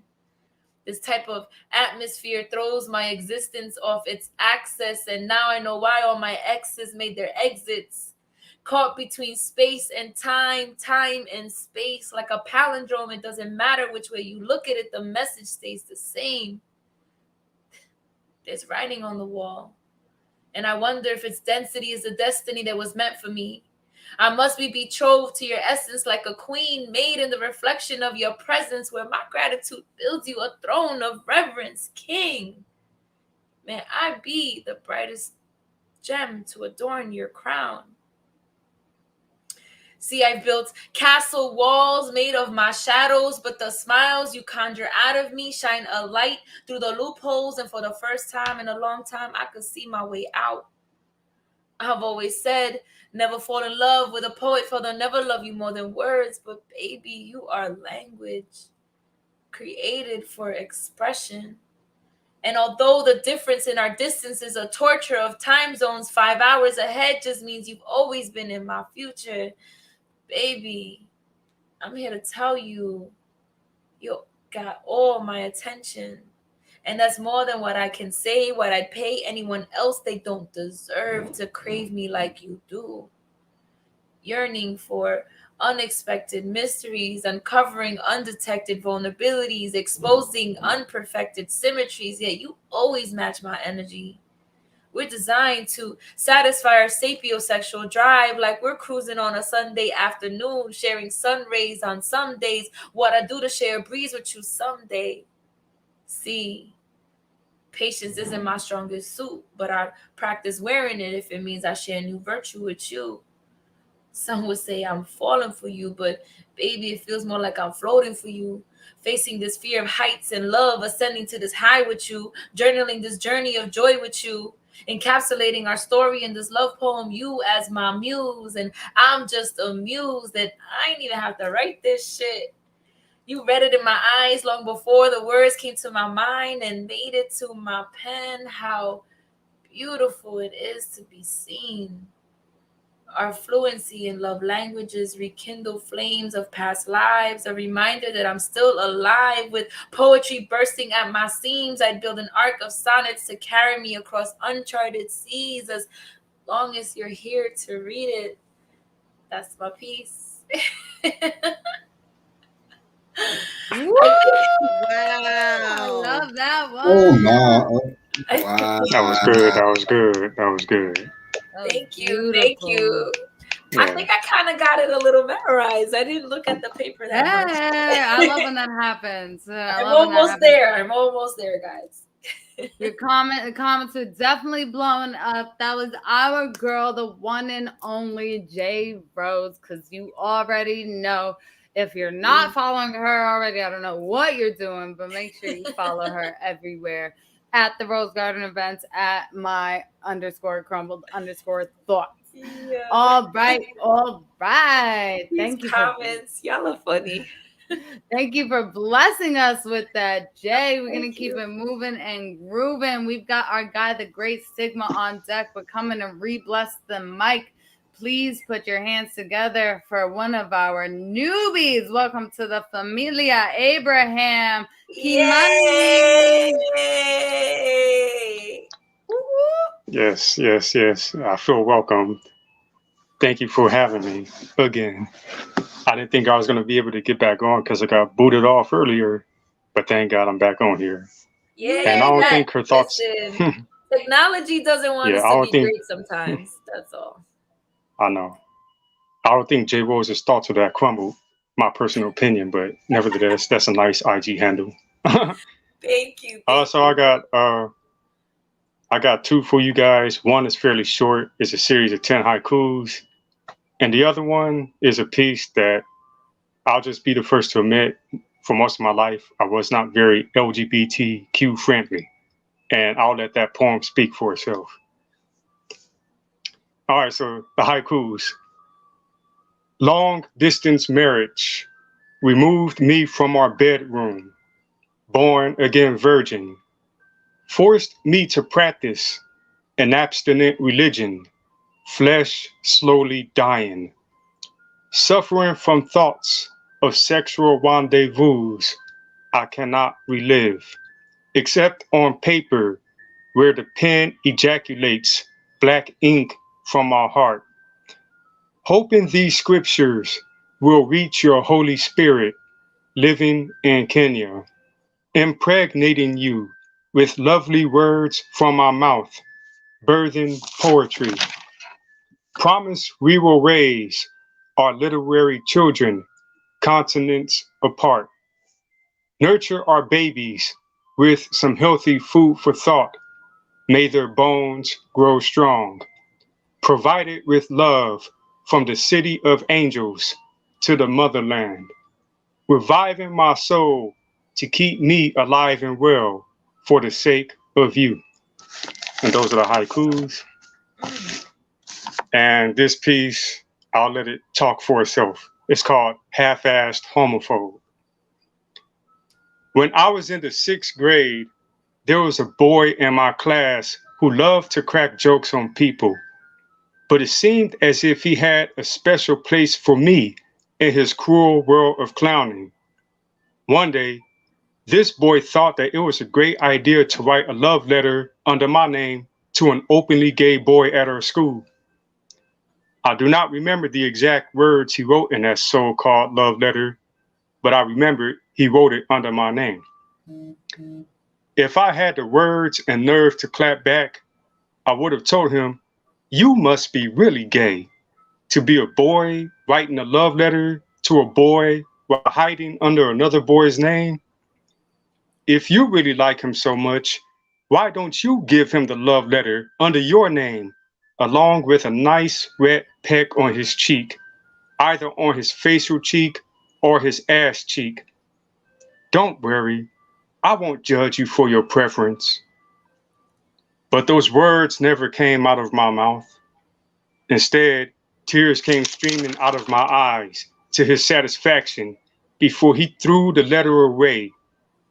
This type of atmosphere throws my existence off its axis. And now I know why all my exes made their exits. Caught between space and time, time and space. Like a palindrome, it doesn't matter which way you look at it, the message stays the same. There's writing on the wall. And I wonder if its density is the destiny that was meant for me. I must be betrothed to your essence like a queen, made in the reflection of your presence, where my gratitude builds you a throne of reverence, king. May I be the brightest gem to adorn your crown. See, I've built castle walls made of my shadows, but the smiles you conjure out of me shine a light through the loopholes, and for the first time in a long time, I could see my way out. I've always said, never fall in love with a poet, for they'll never love you more than words, but baby, you are language created for expression. And although the difference in our distance is a torture of time zones, 5 hours ahead just means you've always been in my future. Baby, I'm here to tell you, you got all my attention. And that's more than what I can say, what I'd pay anyone else. They don't deserve to crave me like you do. Yearning for unexpected mysteries, uncovering undetected vulnerabilities, exposing unperfected symmetries, yet you always match my energy. We're designed to satisfy our sapiosexual drive like we're cruising on a Sunday afternoon, sharing sun rays on some days. What I do to share a breeze with you someday. See, patience isn't my strongest suit, but I practice wearing it if it means I share new virtue with you. Some would say I'm falling for you, but baby, it feels more like I'm floating for you. Facing this fear of heights and love, ascending to this high with you, journaling this journey of joy with you. Encapsulating our story in this love poem, you as my muse, and I'm just a muse that I ain't even have to write this shit. You read it in my eyes long before the words came to my mind and made it to my pen. How beautiful it is to be seen. Our fluency in love languages rekindle flames of past lives, a reminder that I'm still alive. With poetry bursting at my seams, I'd build an arc of sonnets to carry me across uncharted seas. As long as you're here to read it, that's my piece. Woo! Wow. I love that one. Oh my! Wow. That was good. That was good. That was good. That was Thank you. Thank beautiful. you. I think I kind of got it a little memorized. I didn't look at the paper that much. Hey, I love when that happens. I'm almost there. I'm almost there, guys. Your comments are definitely blowing up. That was our girl, the one and only J Rose, because you already know. If you're not following her already, I don't know what you're doing, but make sure you follow her everywhere at the Rose Garden events at my_crumbled_thoughts. Yeah. All right. Thank you. Comments, y'all are funny. Thank you for blessing us with that, Jay. We're going to keep it moving and grooving. We've got our guy, the Great Sigma, on deck. We're coming to re-bless the mic. Please put your hands together for one of our newbies. Welcome to the Familia, Abraham. Yay! Yes. I feel welcome. Thank you for having me again. I didn't think I was going to be able to get back on because I got booted off earlier, but thank God I'm back on here. Yeah, and I don't think her thoughts. Technology doesn't want us to be great sometimes. That's all. I know. I don't think J Rose's thoughts of that crumbled. My personal opinion, but nevertheless, that's a nice IG handle. Thank you. So I got two for you guys. One is fairly short. It's a series of 10 haikus. And the other one is a piece that I'll just be the first to admit, for most of my life, I was not very LGBTQ friendly. And I'll let that poem speak for itself. All right, so the haikus. Long distance marriage removed me from our bedroom. Born again virgin. Forced me to practice an abstinent religion. Flesh slowly dying, suffering from thoughts of sexual rendezvous I cannot relive, except on paper where the pen ejaculates black ink from my heart. Hoping these scriptures will reach your Holy Spirit living in Kenya, impregnating you with lovely words from my mouth, birthing poetry. Promise we will raise our literary children continents apart. Nurture our babies with some healthy food for thought. May their bones grow strong. Provided with love from the city of angels to the motherland. Reviving my soul to keep me alive and well for the sake of you. And those are the haikus. And this piece, I'll let it talk for itself. It's called Half-Assed Homophobe. When I was in the 6th grade, there was a boy in my class who loved to crack jokes on people, but it seemed as if he had a special place for me in his cruel world of clowning. One day, this boy thought that it was a great idea to write a love letter under my name to an openly gay boy at our school. I do not remember the exact words he wrote in that so-called love letter, but I remember he wrote it under my name. If I had the words and nerve to clap back, I would have told him, "You must be really gay to be a boy writing a love letter to a boy while hiding under another boy's name. If you really like him so much, why don't you give him the love letter under your name, along with a nice red peck on his cheek, either on his facial cheek or his ass cheek? Don't worry, I won't judge you for your preference." But those words never came out of my mouth. Instead, tears came streaming out of my eyes to his satisfaction before he threw the letter away,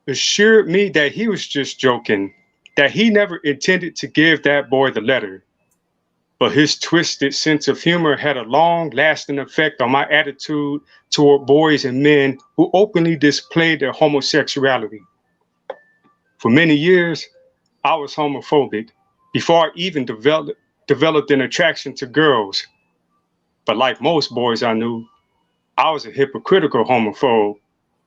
assured me that he was just joking, that he never intended to give that boy the letter. But his twisted sense of humor had a long-lasting effect on my attitude toward boys and men who openly displayed their homosexuality. For many years, I was homophobic before I even developed an attraction to girls. But like most boys I knew, I was a hypocritical homophobe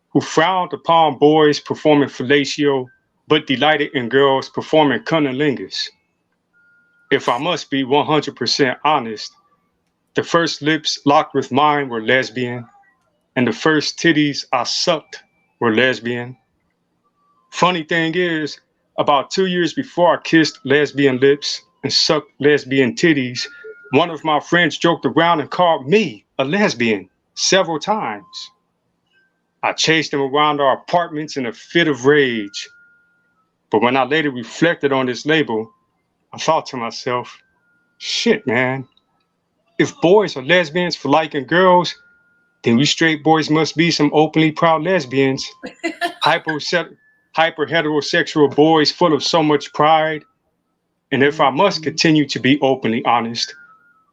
who frowned upon boys performing fellatio, but delighted in girls performing cunnilingus. If I must be 100% honest, The first lips locked with mine were lesbian, and the first titties I sucked were lesbian. Funny thing is, about 2 years before I kissed lesbian lips and sucked lesbian titties, one of my friends joked around and called me a lesbian several times. I chased him around our apartments in a fit of rage. But when I later reflected on this label, I thought to myself, shit, man. If boys are lesbians for liking girls, then we straight boys must be some openly proud lesbians. Hyper heterosexual boys full of so much pride. And if I must continue to be openly honest,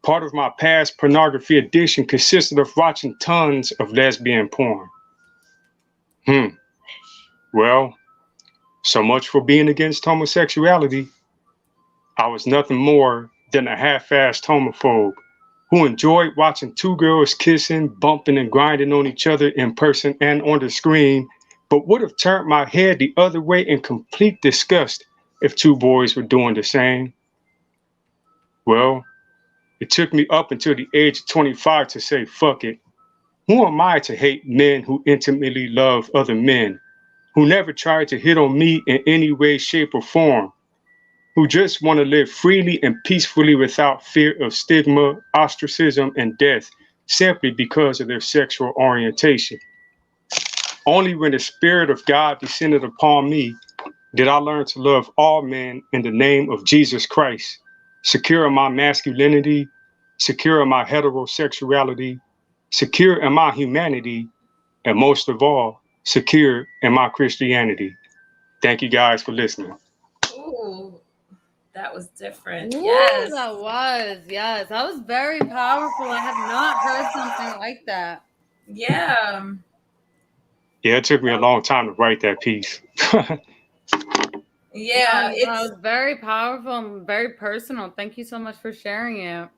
part of my past pornography addiction consisted of watching tons of lesbian porn. Well, so much for being against homosexuality. I was nothing more than a half-assed homophobe who enjoyed watching two girls kissing, bumping, and grinding on each other in person and on the screen, but would have turned my head the other way in complete disgust if two boys were doing the same. Well, it took me up until the age of 25 to say, fuck it. Who am I to hate men who intimately love other men, who never tried to hit on me in any way, shape, or form, who just want to live freely and peacefully without fear of stigma, ostracism, and death, simply because of their sexual orientation. Only when the Spirit of God descended upon me did I learn to love all men in the name of Jesus Christ, secure in my masculinity, secure in my heterosexuality, secure in my humanity, and most of all, secure in my Christianity. Thank you guys for listening. Ooh, that was different. Ooh, Yes. that was. Yes, that was very powerful. I have not heard something like that. Yeah. Yeah, it took me a long time to write that piece. Yeah. That was very powerful and very personal. Thank you so much for sharing it.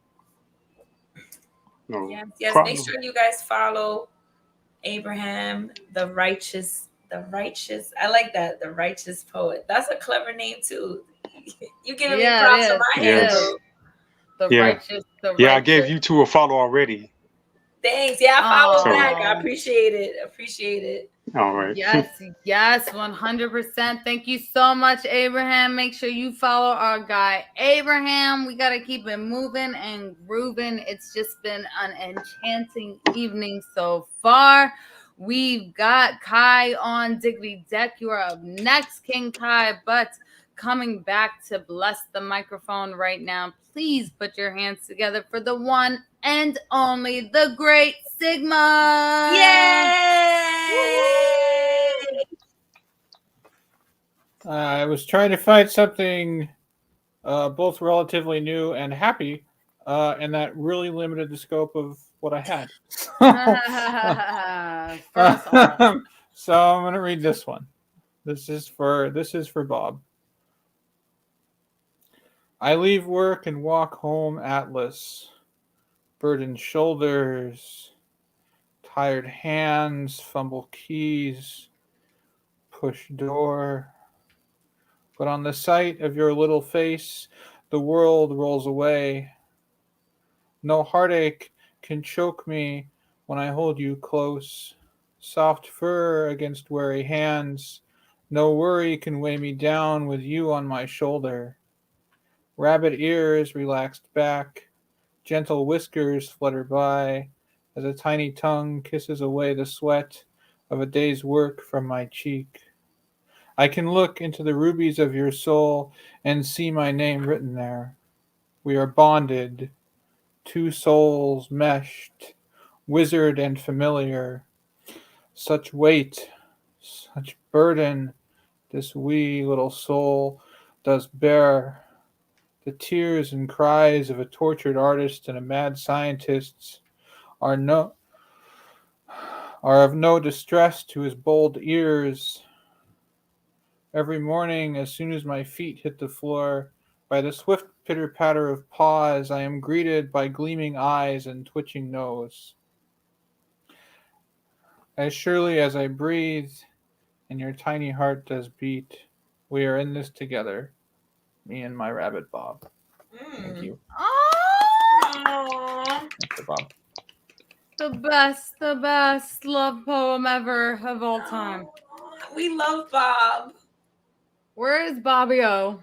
No Yes. problem. Make sure you guys follow Abraham, the righteous. I like that. The righteous poet. That's a clever name too. You giving me props on my end though. The righteous. I gave you two a follow already. Thanks. Yeah, I followed back. I appreciate it. All right. Yes, 100%. Thank you so much, Abraham. Make sure you follow our guy, Abraham. We got to keep it moving and grooving. It's just been an enchanting evening so far. We've got Kai on Diggity Deck. You are up next, King Kai, but coming back to bless the microphone right now, please put your hands together for the one and only, the great Sigma. Yay! I was trying to find something both relatively new and happy, and that really limited the scope of what I had. So I'm going to read this one. This is for Bob. I leave work and walk home Atlas. Burdened shoulders, tired hands, fumble keys, push door. But on the sight of your little face, the world rolls away. No heartache can choke me when I hold you close. Soft fur against weary hands. No worry can weigh me down with you on my shoulder. Rabbit ears relaxed back. Gentle whiskers flutter by as a tiny tongue kisses away the sweat of a day's work from my cheek. I can look into the rubies of your soul and see my name written there. We are bonded, two souls meshed, wizard and familiar. Such weight, such burden, this wee little soul does bear. The tears and cries of a tortured artist and a mad scientist are of no distress to his bold ears. Every morning, as soon as my feet hit the floor, by the swift pitter-patter of paws, I am greeted by gleaming eyes and twitching nose. As surely as I breathe and your tiny heart does beat, we are in this together, me and my rabbit Bob. Thank you. Oh, Aw. Thank you, Bob. The best love poem ever of all time. Aw, we love Bob. Where is Bobby O?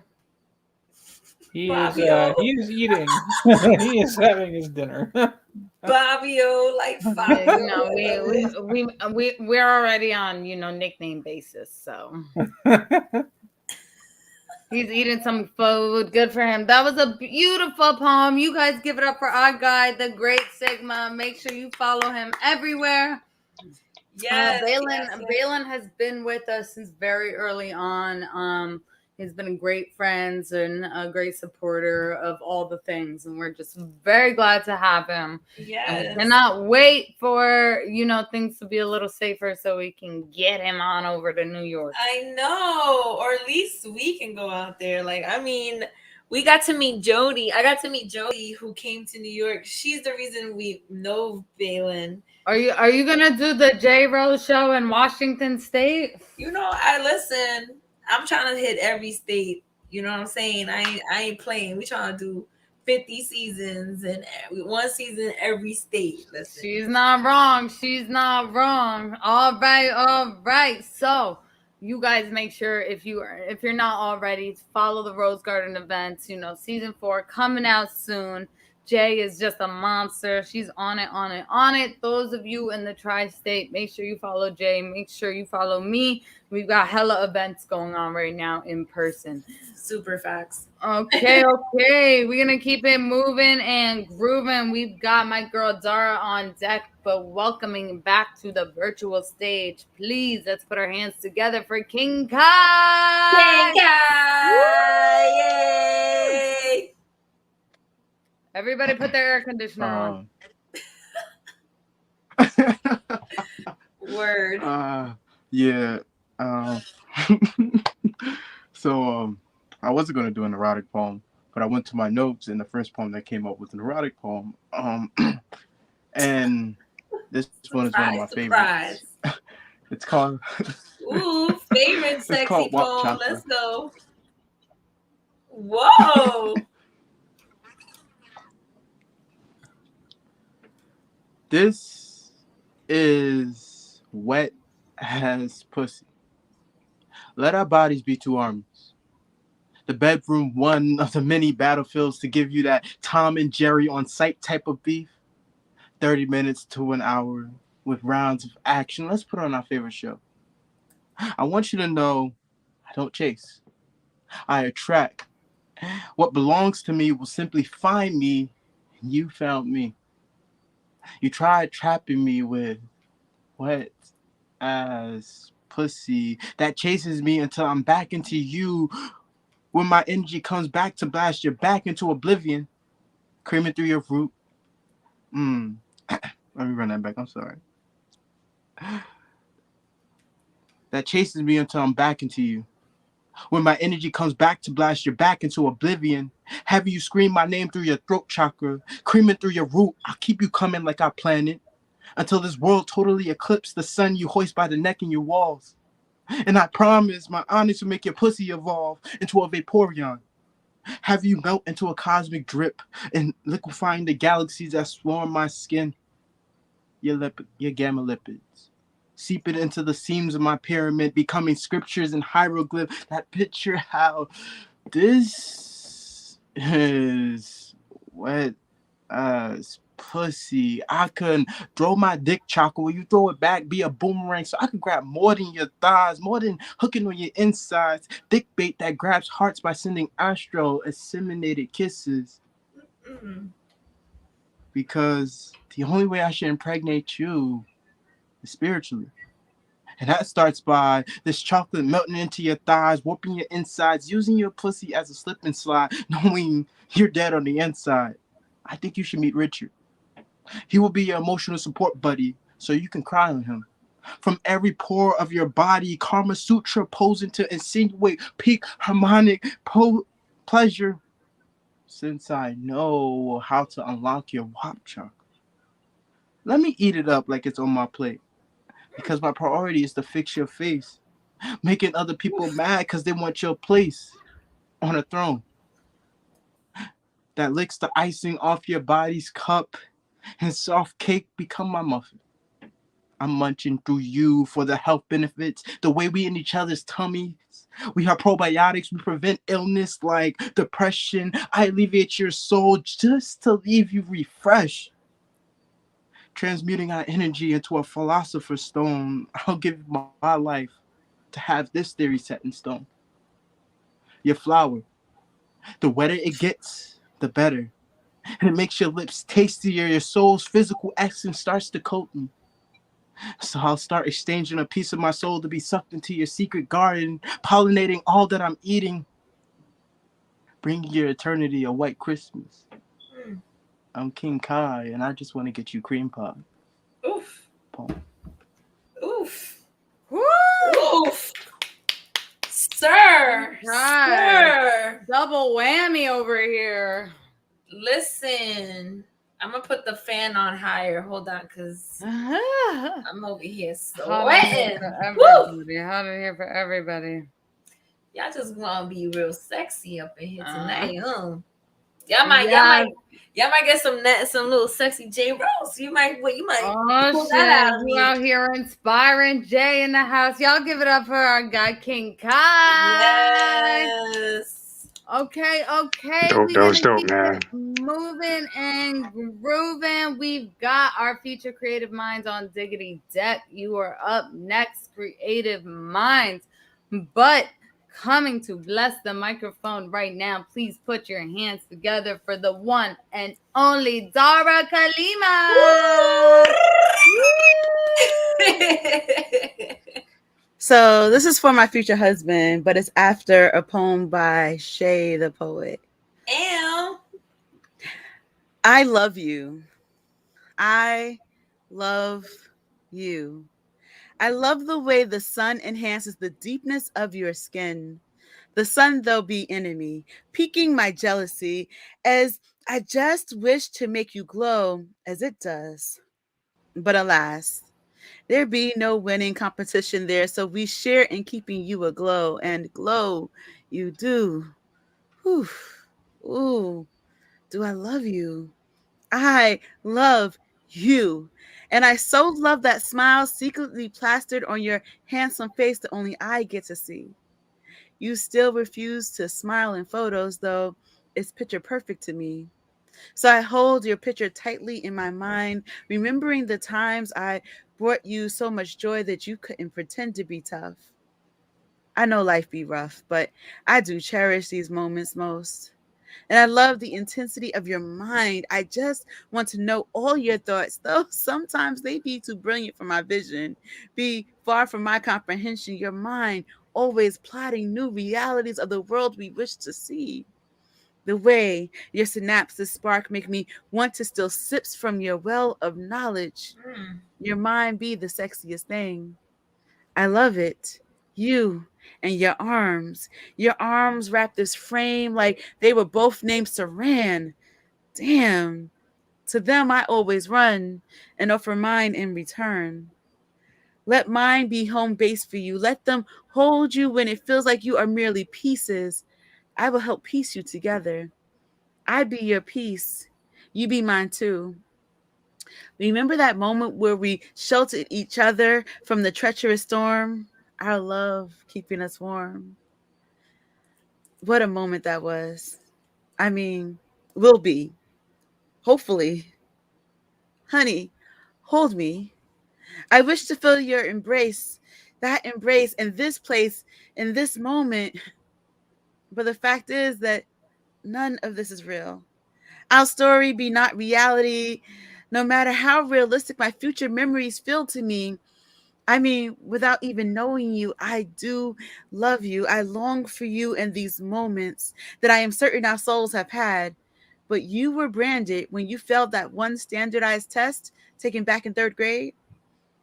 He Fabio. is eating. He is having his dinner. Bobbio, like Yeah, Fabio. we're already on, nickname basis, so he's eating some food. Good for him. That was a beautiful poem. You guys give it up for our guy, the Great Sigma. Make sure you follow him everywhere. Yes, Balin has been with us since very early on. He's been a great friend and a great supporter of all the things, and we're just very glad to have him. Yes. And we cannot wait for things to be a little safer so we can get him on over to New York. I know, or at least we can go out there. We got to meet Jody. I got to meet Jody, who came to New York. She's the reason we know Balin. Are you gonna do the J Rose show in Washington State? I listen. I'm trying to hit every state. You know what I'm saying? I ain't playing. We trying to do 50 seasons and one season every state. Listen. She's not wrong. All right. So you guys make sure if you're not already, follow the Rose Garden events. Season 4 coming out soon. Jay is just a monster. She's on it. Those of you in the tri-state, make sure you follow Jay. Make sure you follow me. We've got hella events going on right now in person. Super facts. Okay. We're going to keep it moving and grooving. We've got my girl Dara on deck, but welcoming back to the virtual stage. Please, let's put our hands together for King Kai. King Kai! Yay! Everybody put their air conditioner on. Word. Yeah. So I wasn't going to do an erotic poem, but I went to my notes, and the first poem that came up was an erotic poem. And this one is one of my favorites. It's called Favorite sexy called Wap poem. Chakra. Let's go. Whoa. This is wet as pussy. Let our bodies be two armies. The bedroom, one of the many battlefields to give you that Tom and Jerry on sight type of beef. 30 minutes to an hour with rounds of action. Let's put on our favorite show. I want you to know I don't chase. I attract. What belongs to me will simply find me, and you found me. You tried trapping me with wet as pussy that chases me until I'm back into you. When my energy comes back to blast you back into oblivion, creaming through your root. Let me run that back. I'm sorry. That chases me until I'm back into you. When my energy comes back to blast you back into oblivion, having you scream my name through your throat chakra, creaming through your root, I'll keep you coming like I planned it, until this world totally eclipses the sun you hoist by the neck in your walls. And I promise my honest will make your pussy evolve into a Vaporeon. Have you melt into a cosmic drip and liquefying the galaxies that swarm my skin. Your gamma lipids. Seep it into the seams of my pyramid, becoming scriptures and hieroglyphs that picture how this is wet as pussy. I can throw my dick chocolate when you throw it back, be a boomerang, so I can grab more than your thighs, more than hooking on your insides. Dick bait that grabs hearts by sending astro assimilated kisses. Because the only way I should impregnate you is spiritually. And that starts by this chocolate melting into your thighs, warping your insides, using your pussy as a slip and slide, knowing you're dead on the inside. I think you should meet Richard. He will be your emotional support buddy, so you can cry on him. From every pore of your body, Karma Sutra posing to insinuate peak harmonic pleasure. Since I know how to unlock your Wap Chakra, let me eat it up like it's on my plate. Because my priority is to fix your face, making other people mad because they want your place on a throne. that licks the icing off your body's cup, and soft cake become my muffin. I'm munching through you for the health benefits, the way we in each other's tummies. We have probiotics, we prevent illness like depression. I alleviate your soul just to leave you refreshed. Transmuting our energy into a philosopher's stone, I'll give my life to have this theory set in stone. Your flower, the wetter it gets, the better. And it makes your lips tastier, your soul's physical essence starts to coat me. So I'll start exchanging a piece of my soul to be sucked into your secret garden, pollinating all that I'm eating, bringing your eternity a white Christmas. I'm King Kai, and I just want to get you cream pie. Oof. Poem. Oof. Woo! Oof. Sir. Right. Sir. Double whammy over here. Listen. I'm gonna put the fan on higher. Hold on, because I'm over here sweating. Woo! Hot in here for everybody. Y'all just gonna be real sexy up in here tonight, huh? Yes. Y'all might get some little sexy J Rose. You might pull Oh that out of shit! me. You out here inspiring Jay in the house. Y'all give it up for our guy King Kai. Yes. Okay. Dope, that was dope, man. It moving and grooving. We've got our future creative minds on Diggity Deck. You are up next, Creative Minds. But coming to bless the microphone right now, please put your hands together for the one and only Dara Kalima. So this is for my future husband, but it's after a poem by Shay the poet. Ew. I love you. I love you. I love the way the sun enhances the deepness of your skin. The sun, though, be enemy, piquing my jealousy, as I just wish to make you glow as it does. But alas, there be no winning competition there, so we share in keeping you aglow, and glow you do. Whew. Ooh, do I love you? I love you. And I so love that smile secretly plastered on your handsome face that only I get to see. You still refuse to smile in photos, though it's picture perfect to me. So I hold your picture tightly in my mind, remembering the times I brought you so much joy that you couldn't pretend to be tough. I know life be rough, but I do cherish these moments most. And I love the intensity of your mind. I just want to know all your thoughts, though sometimes they be too brilliant for my vision, be far from my comprehension. Your mind always plotting new realities of the world we wish to see. The way your synapses spark make me want to steal sips from your well of knowledge. Your mind be the sexiest thing. I love it. You and your arms wrap this frame like they were both named Saran. Damn. To them I always run and offer mine in return. Let mine be home base for you. Let them hold you when it feels like you are merely pieces. I will help piece you together. I be your piece. You be mine too. Remember that moment where we sheltered each other from the treacherous storm? Our love keeping us warm. What a moment that was. I mean, will be. Hopefully. Honey, hold me. I wish to feel your embrace, that embrace in this place, in this moment. But the fact is that none of this is real. Our story be not reality, no matter how realistic my future memories feel to me. I mean, without even knowing you, I do love you. I long for you in these moments that I am certain our souls have had. But you were branded when you failed that one standardized test taken back in 3rd grade.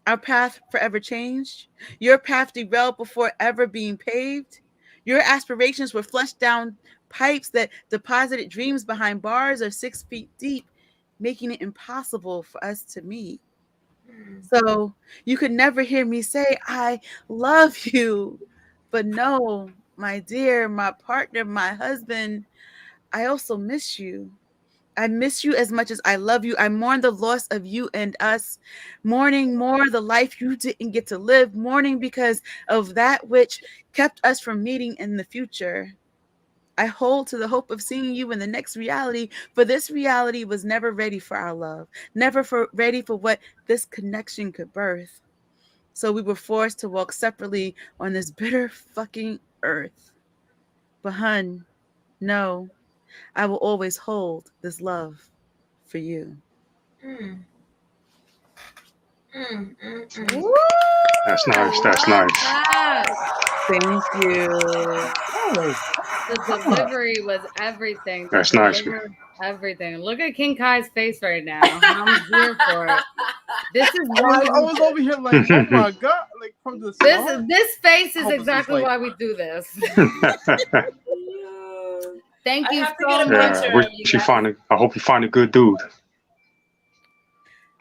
Our path forever changed. Your path derailed before ever being paved. Your aspirations were flushed down pipes that deposited dreams behind bars of 6 feet deep, making it impossible for us to meet. So you could never hear me say, I love you. But no, my dear, my partner, my husband, I also miss you. I miss you as much as I love you. I mourn the loss of you and us, mourning more the life you didn't get to live, mourning because of that which kept us from meeting in the future. I hold to the hope of seeing you in the next reality, for this reality was never ready for our love, never ready for what this connection could birth. So we were forced to walk separately on this bitter fucking earth. But hun, no, I will always hold this love for you. Mm. Mm. Woo! That's nice. That's Love nice. that. Thank you. The delivery was everything. That's nice. Everything. Look at King Kai's face right now. I'm here for it. This is I was over here like, oh my god, like from the start. this face is hope it's exactly like- why we do this. Thank I you have to so get a much. picture. Yeah, I hope you find a good dude.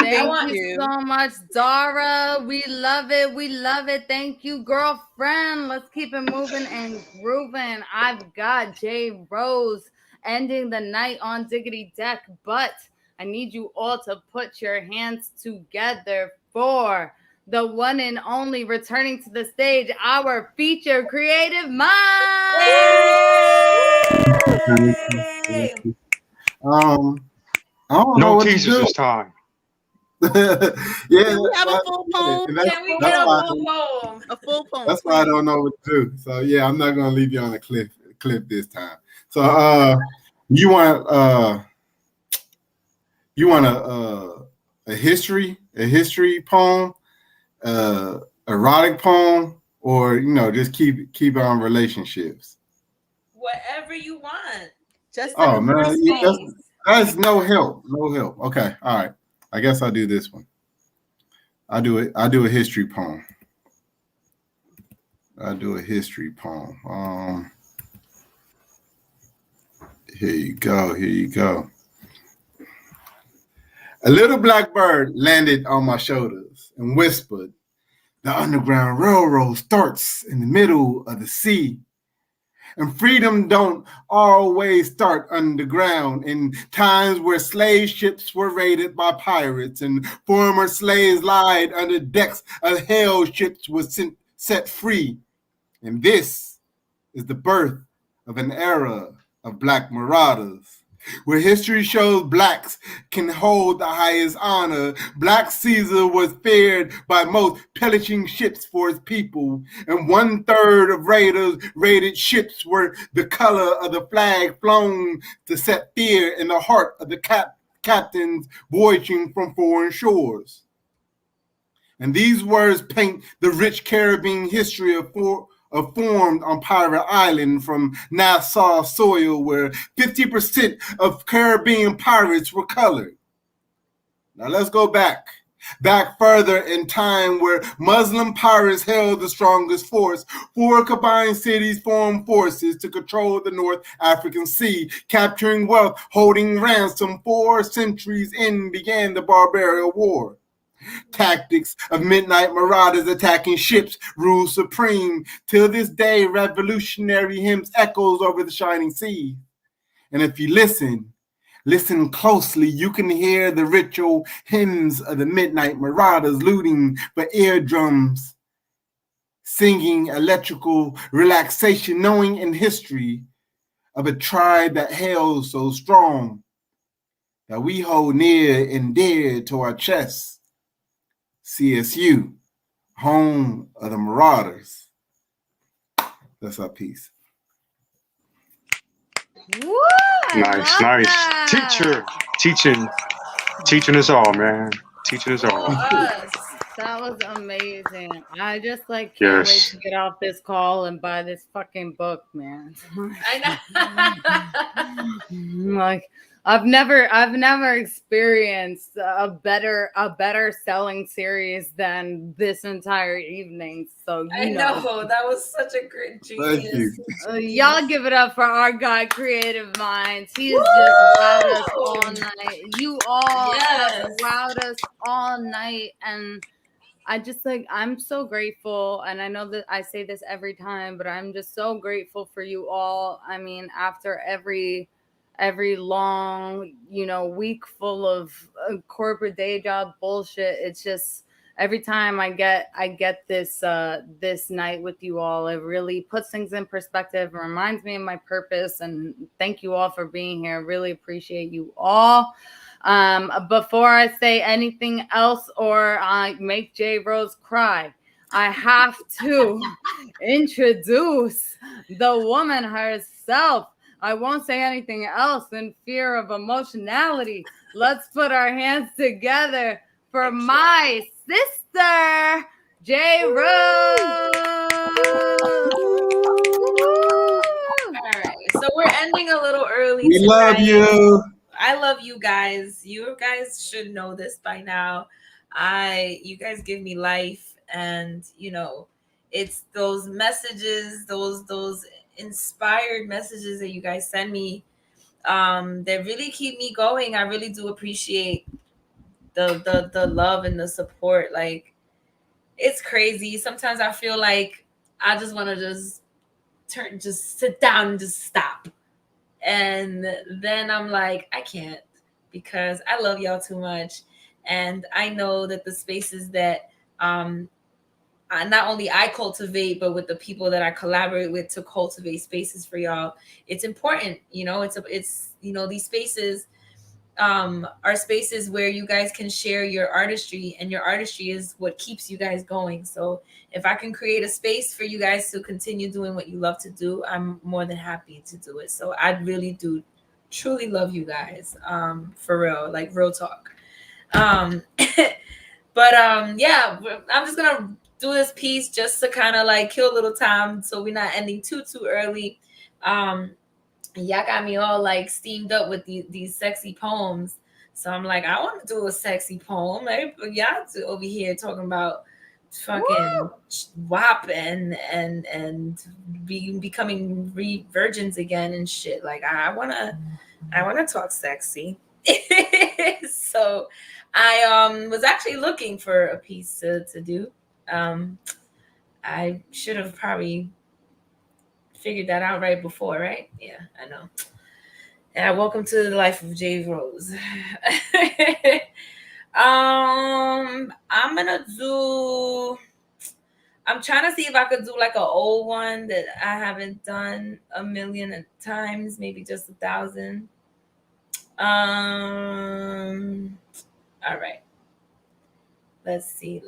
Thank you so much, Dara. We love it. We love it. Thank you, girlfriend. Let's keep it moving and grooving. I've got Jay Rose ending the night on Diggity Deck, but I need you all to put your hands together for the one and only returning to the stage, our feature creative mind. I don't know No what to teasers do. this time. Yeah, Can we have a full poem? Can we get a full poem? A full poem. That's why I don't know what to do. So yeah, I'm not gonna leave you on a cliff this time. So you want a history poem, erotic poem, or just keep on relationships. Whatever you want. Just Oh man, that's no help. No help. Okay, all right. I guess I'll do this one. I do a history poem. Here you go. A little black bird landed on my shoulders and whispered, "The Underground Railroad starts in the middle of the sea. And freedom don't always start underground. In times where slave ships were raided by pirates and former slaves lied under decks of hell, ships were set free. And this is the birth of an era of black marauders, where history shows blacks can hold the highest honor. Black Caesar was feared by most, pillaging ships for his people, and 1/3 of raided ships were the color of the flag flown to set fear in the heart of the captains voyaging from foreign shores." And these words paint the rich Caribbean history formed on Pirate Island from Nassau soil, where 50% of Caribbean pirates were colored. Now let's go back further in time, where Muslim pirates held the strongest force. 4 combined cities formed forces to control the North African Sea, capturing wealth, holding ransom. 4 centuries in began the Barbarian War. Tactics of midnight marauders attacking ships rule supreme. Till this day, revolutionary hymns echoes over the shining sea. And if you listen closely, you can hear the ritual hymns of the midnight marauders looting for eardrums, singing electrical relaxation, knowing in history of a tribe that hails so strong that we hold near and dear to our chests. CSU, home of the Marauders. That's our piece. Woo, Nice. Teacher, teaching us all, man. Teaching us all. That was amazing. I just can't wait to get off this call and buy this fucking book, man. I know. I've never experienced a better selling series than this entire evening. So I know that was such a great genius. Y'all give it up for our guy, Creative Minds. He has just wowed us all night. You all have wowed us all night, and I'm so grateful. And I know that I say this every time, but I'm just so grateful for you all. I mean, after every every long, week full of corporate day job bullshit. It's just every time I get this this night with you all, it really puts things in perspective, reminds me of my purpose, and thank you all for being here. Really appreciate you all. Before I say anything else or I make J Rose cry, I have to introduce the woman herself. I won't say anything else in fear of emotionality. Let's put our hands together for my sister, J Rose. All right, so we're ending a little early. We love you. I love you guys. You guys should know this by now. You guys give me life, and it's those messages, those inspired messages that you guys send me that really keep me going. I really do appreciate the love and the support. Like, it's crazy. Sometimes I feel like I just want to just sit down and just stop. And then I'm like, I can't, because I love y'all too much. And I know that the spaces that not only I cultivate, but with the people that I collaborate with to cultivate spaces for y'all, it's important. It's these spaces are spaces where you guys can share your artistry, and your artistry is what keeps you guys going. So if I can create a space for you guys to continue doing what you love to do, I'm more than happy to do it. So I really do truly love you guys, for real, like real talk. But yeah, I'm just gonna do this piece just to kind of like kill a little time, so we're not ending too early. Y'all got me all like steamed up with these sexy poems, so I'm like, I want to do a sexy poem. Y'all over here talking about fucking WAP and becoming virgins again and shit. Like, I wanna talk sexy. So I was actually looking for a piece to do. I should have probably figured that out right before, right? Yeah, I know. Yeah, welcome to the life of J Rose. I'm trying to see if I could do like an old one that I haven't done a million times, maybe just 1,000. All right. Let's see.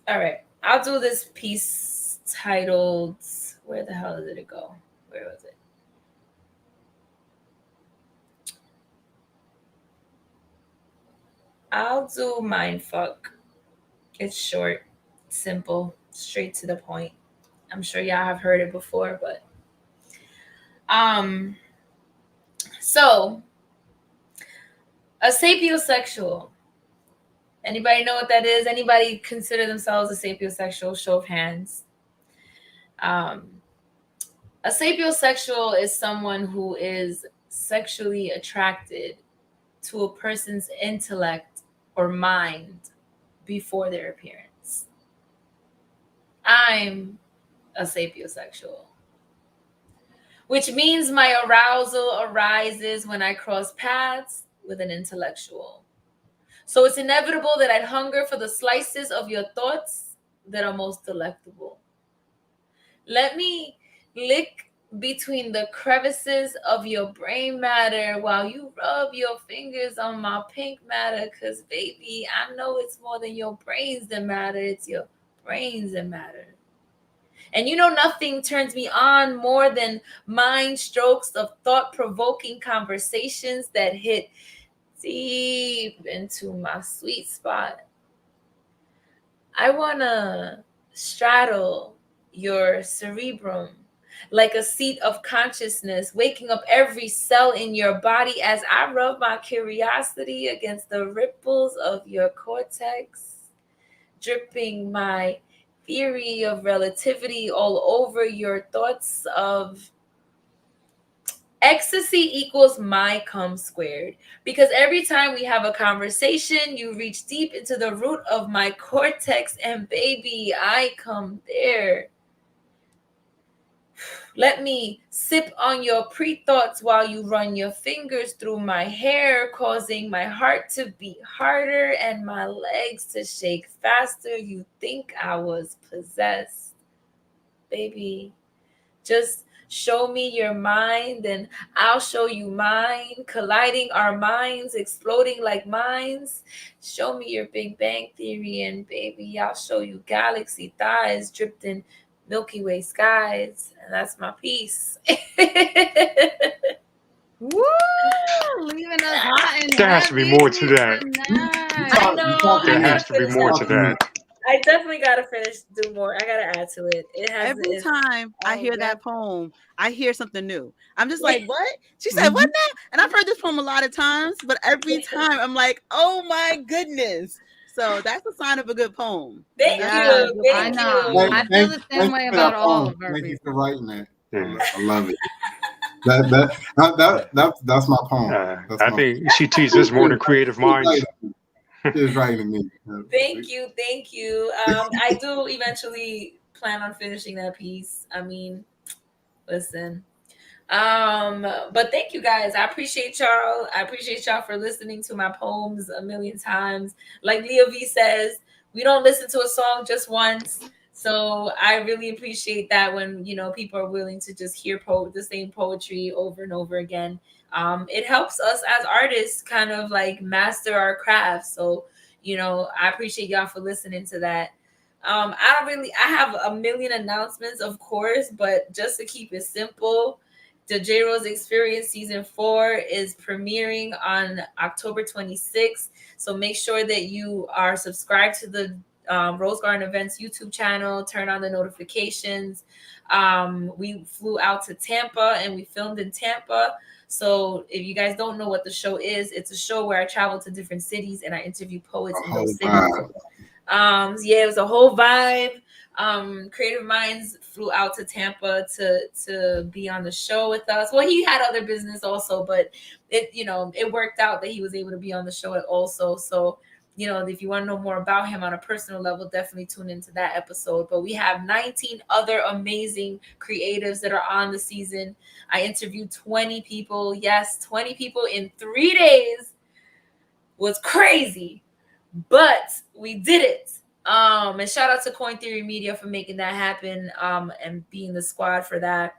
All right. I'll do this piece titled, where the hell did it go? Where was it? I'll do Mindfuck. It's short, simple, straight to the point. I'm sure y'all have heard it before, but so a sapiosexual. Anybody know what that is? Anybody consider themselves a sapiosexual? Show of hands. A sapiosexual is someone who is sexually attracted to a person's intellect or mind before their appearance. I'm a sapiosexual, which means my arousal arises when I cross paths with an intellectual. So it's inevitable that I'd hunger for the slices of your thoughts that are most delectable. Let me lick between the crevices of your brain matter while you rub your fingers on my pink matter, because, baby, I know it's more than your brains that matter. It's your brains that matter. And nothing turns me on more than mind strokes of thought-provoking conversations that hit deep into my sweet spot. I want to straddle your cerebrum like a seat of consciousness, waking up every cell in your body as I rub my curiosity against the ripples of your cortex, dripping my theory of relativity all over your thoughts of ecstasy equals my cum squared. Because every time we have a conversation, you reach deep into the root of my cortex, and baby, I come there. Let me sip on your pre-thoughts while you run your fingers through my hair, causing my heart to beat harder and my legs to shake faster. You think I was possessed, baby. Just show me your mind and I'll show you mine, colliding our minds, exploding like mines. Show me your Big Bang Theory and baby, I'll show you galaxy thighs dripped in Milky Way skies. And that's my piece. Woo! Leaving us hot and There has to be heavy more to that. tonight. I know. There has to be more to that. I definitely gotta do more. I gotta add to it. It has Every time I Oh, hear yeah. that poem, I hear something new. I'm just like, what? She said, what now? And I've heard this poem a lot of times, but every time I'm like, oh my goodness. So that's a sign of a good poem. Thank Yeah, you. I Thank know. you. I feel the same way for that about all poem. of our Thank you people. for writing that. Yeah. I love it. That's my poem. That's I my think she teases more than creative minds. She was writing to me. Thank you. Thank you. I do eventually plan on finishing that piece. I mean, listen. But thank you guys. I appreciate y'all. I appreciate y'all for listening to my poems a million times. Like Leah V says, we don't listen to a song just once. So I really appreciate that when, you know, people are willing to just hear the same poetry over and over again. It helps us as artists kind of like master our craft. So, you know, I appreciate y'all for listening to that. I have a million announcements, of course, but just to keep it simple, the J Rose Experience Season 4 is premiering on October 26th. So make sure that you are subscribed to the Rose Garden Events YouTube channel. Turn on the notifications. We flew out to Tampa and we filmed in Tampa. So if you guys don't know what the show is, it's a show where I travel to different cities and I interview poets in those cities. Yeah, it was a whole vibe. Creative Minds flew out to Tampa to be on the show with us. Well, he had other business also, but it worked out that he was able to be on the show also. So, you know, if you want to know more about him on a personal level, definitely tune into that episode. But we have 19 other amazing creatives that are on the season. I interviewed 20 people. Yes, 20 people in 3 days was crazy, but we did it. And shout out to Coin Theory Media for making that happen, and being the squad for that.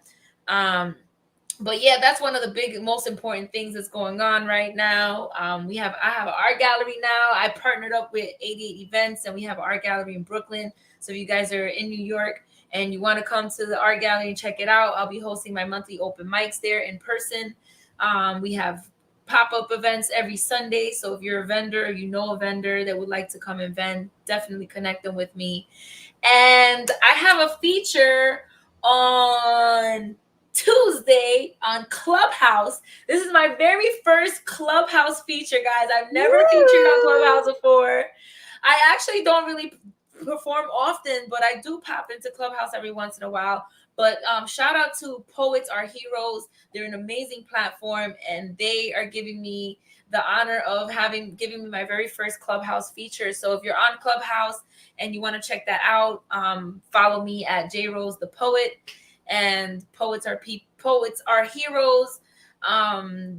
But yeah, that's one of the most important things that's going on right now. I have an art gallery now. I partnered up with 88 Events, and we have an art gallery in Brooklyn. So if you guys are in New York and you want to come to the art gallery and check it out, I'll be hosting my monthly open mics there in person. We have pop-up events every Sunday. So if you're a vendor, you know a vendor that would like to come and vend, definitely connect them with me. And I have a feature on Tuesday on Clubhouse. This is my very first Clubhouse feature, guys. I've never featured on Clubhouse before. I actually don't really perform often, but I do pop into Clubhouse every once in a while. But shout out to Poets Are Heroes. They're an amazing platform, and they are giving me the honor of giving me my very first Clubhouse feature. So if you're on Clubhouse and you want to check that out, follow me at J Rose the Poet, and Poets Are Heroes.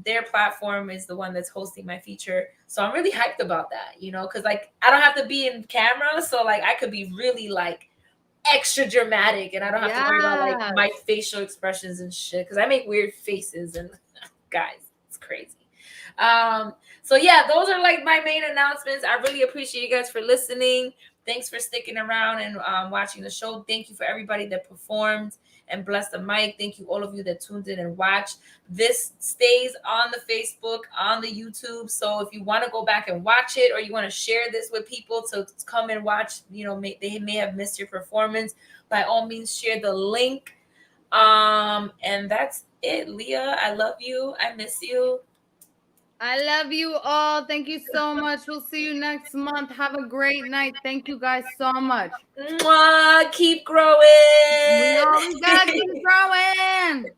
Their platform is the one that's hosting my feature. So I'm really hyped about that, you know, because like I don't have to be in camera, so like I could be really like extra dramatic, and I don't have to worry about like my facial expressions and shit, because I make weird faces, and guys, it's crazy. So yeah, those are like my main announcements. I really appreciate you guys for listening. Thanks for sticking around and watching the show. Thank you for everybody that performed and blessed the mic. Thank you all of you that tuned in and watched. This stays on the Facebook, on the YouTube. So if you want to go back and watch it, or you want to share this with people to come and watch, you know, they may have missed your performance, by all means share the link. And that's it. Leah, I love you. I miss you. I love you all. Thank you so much. We'll see you next month. Have a great night. Thank you guys so much. Mwah, keep growing. We gotta keep growing.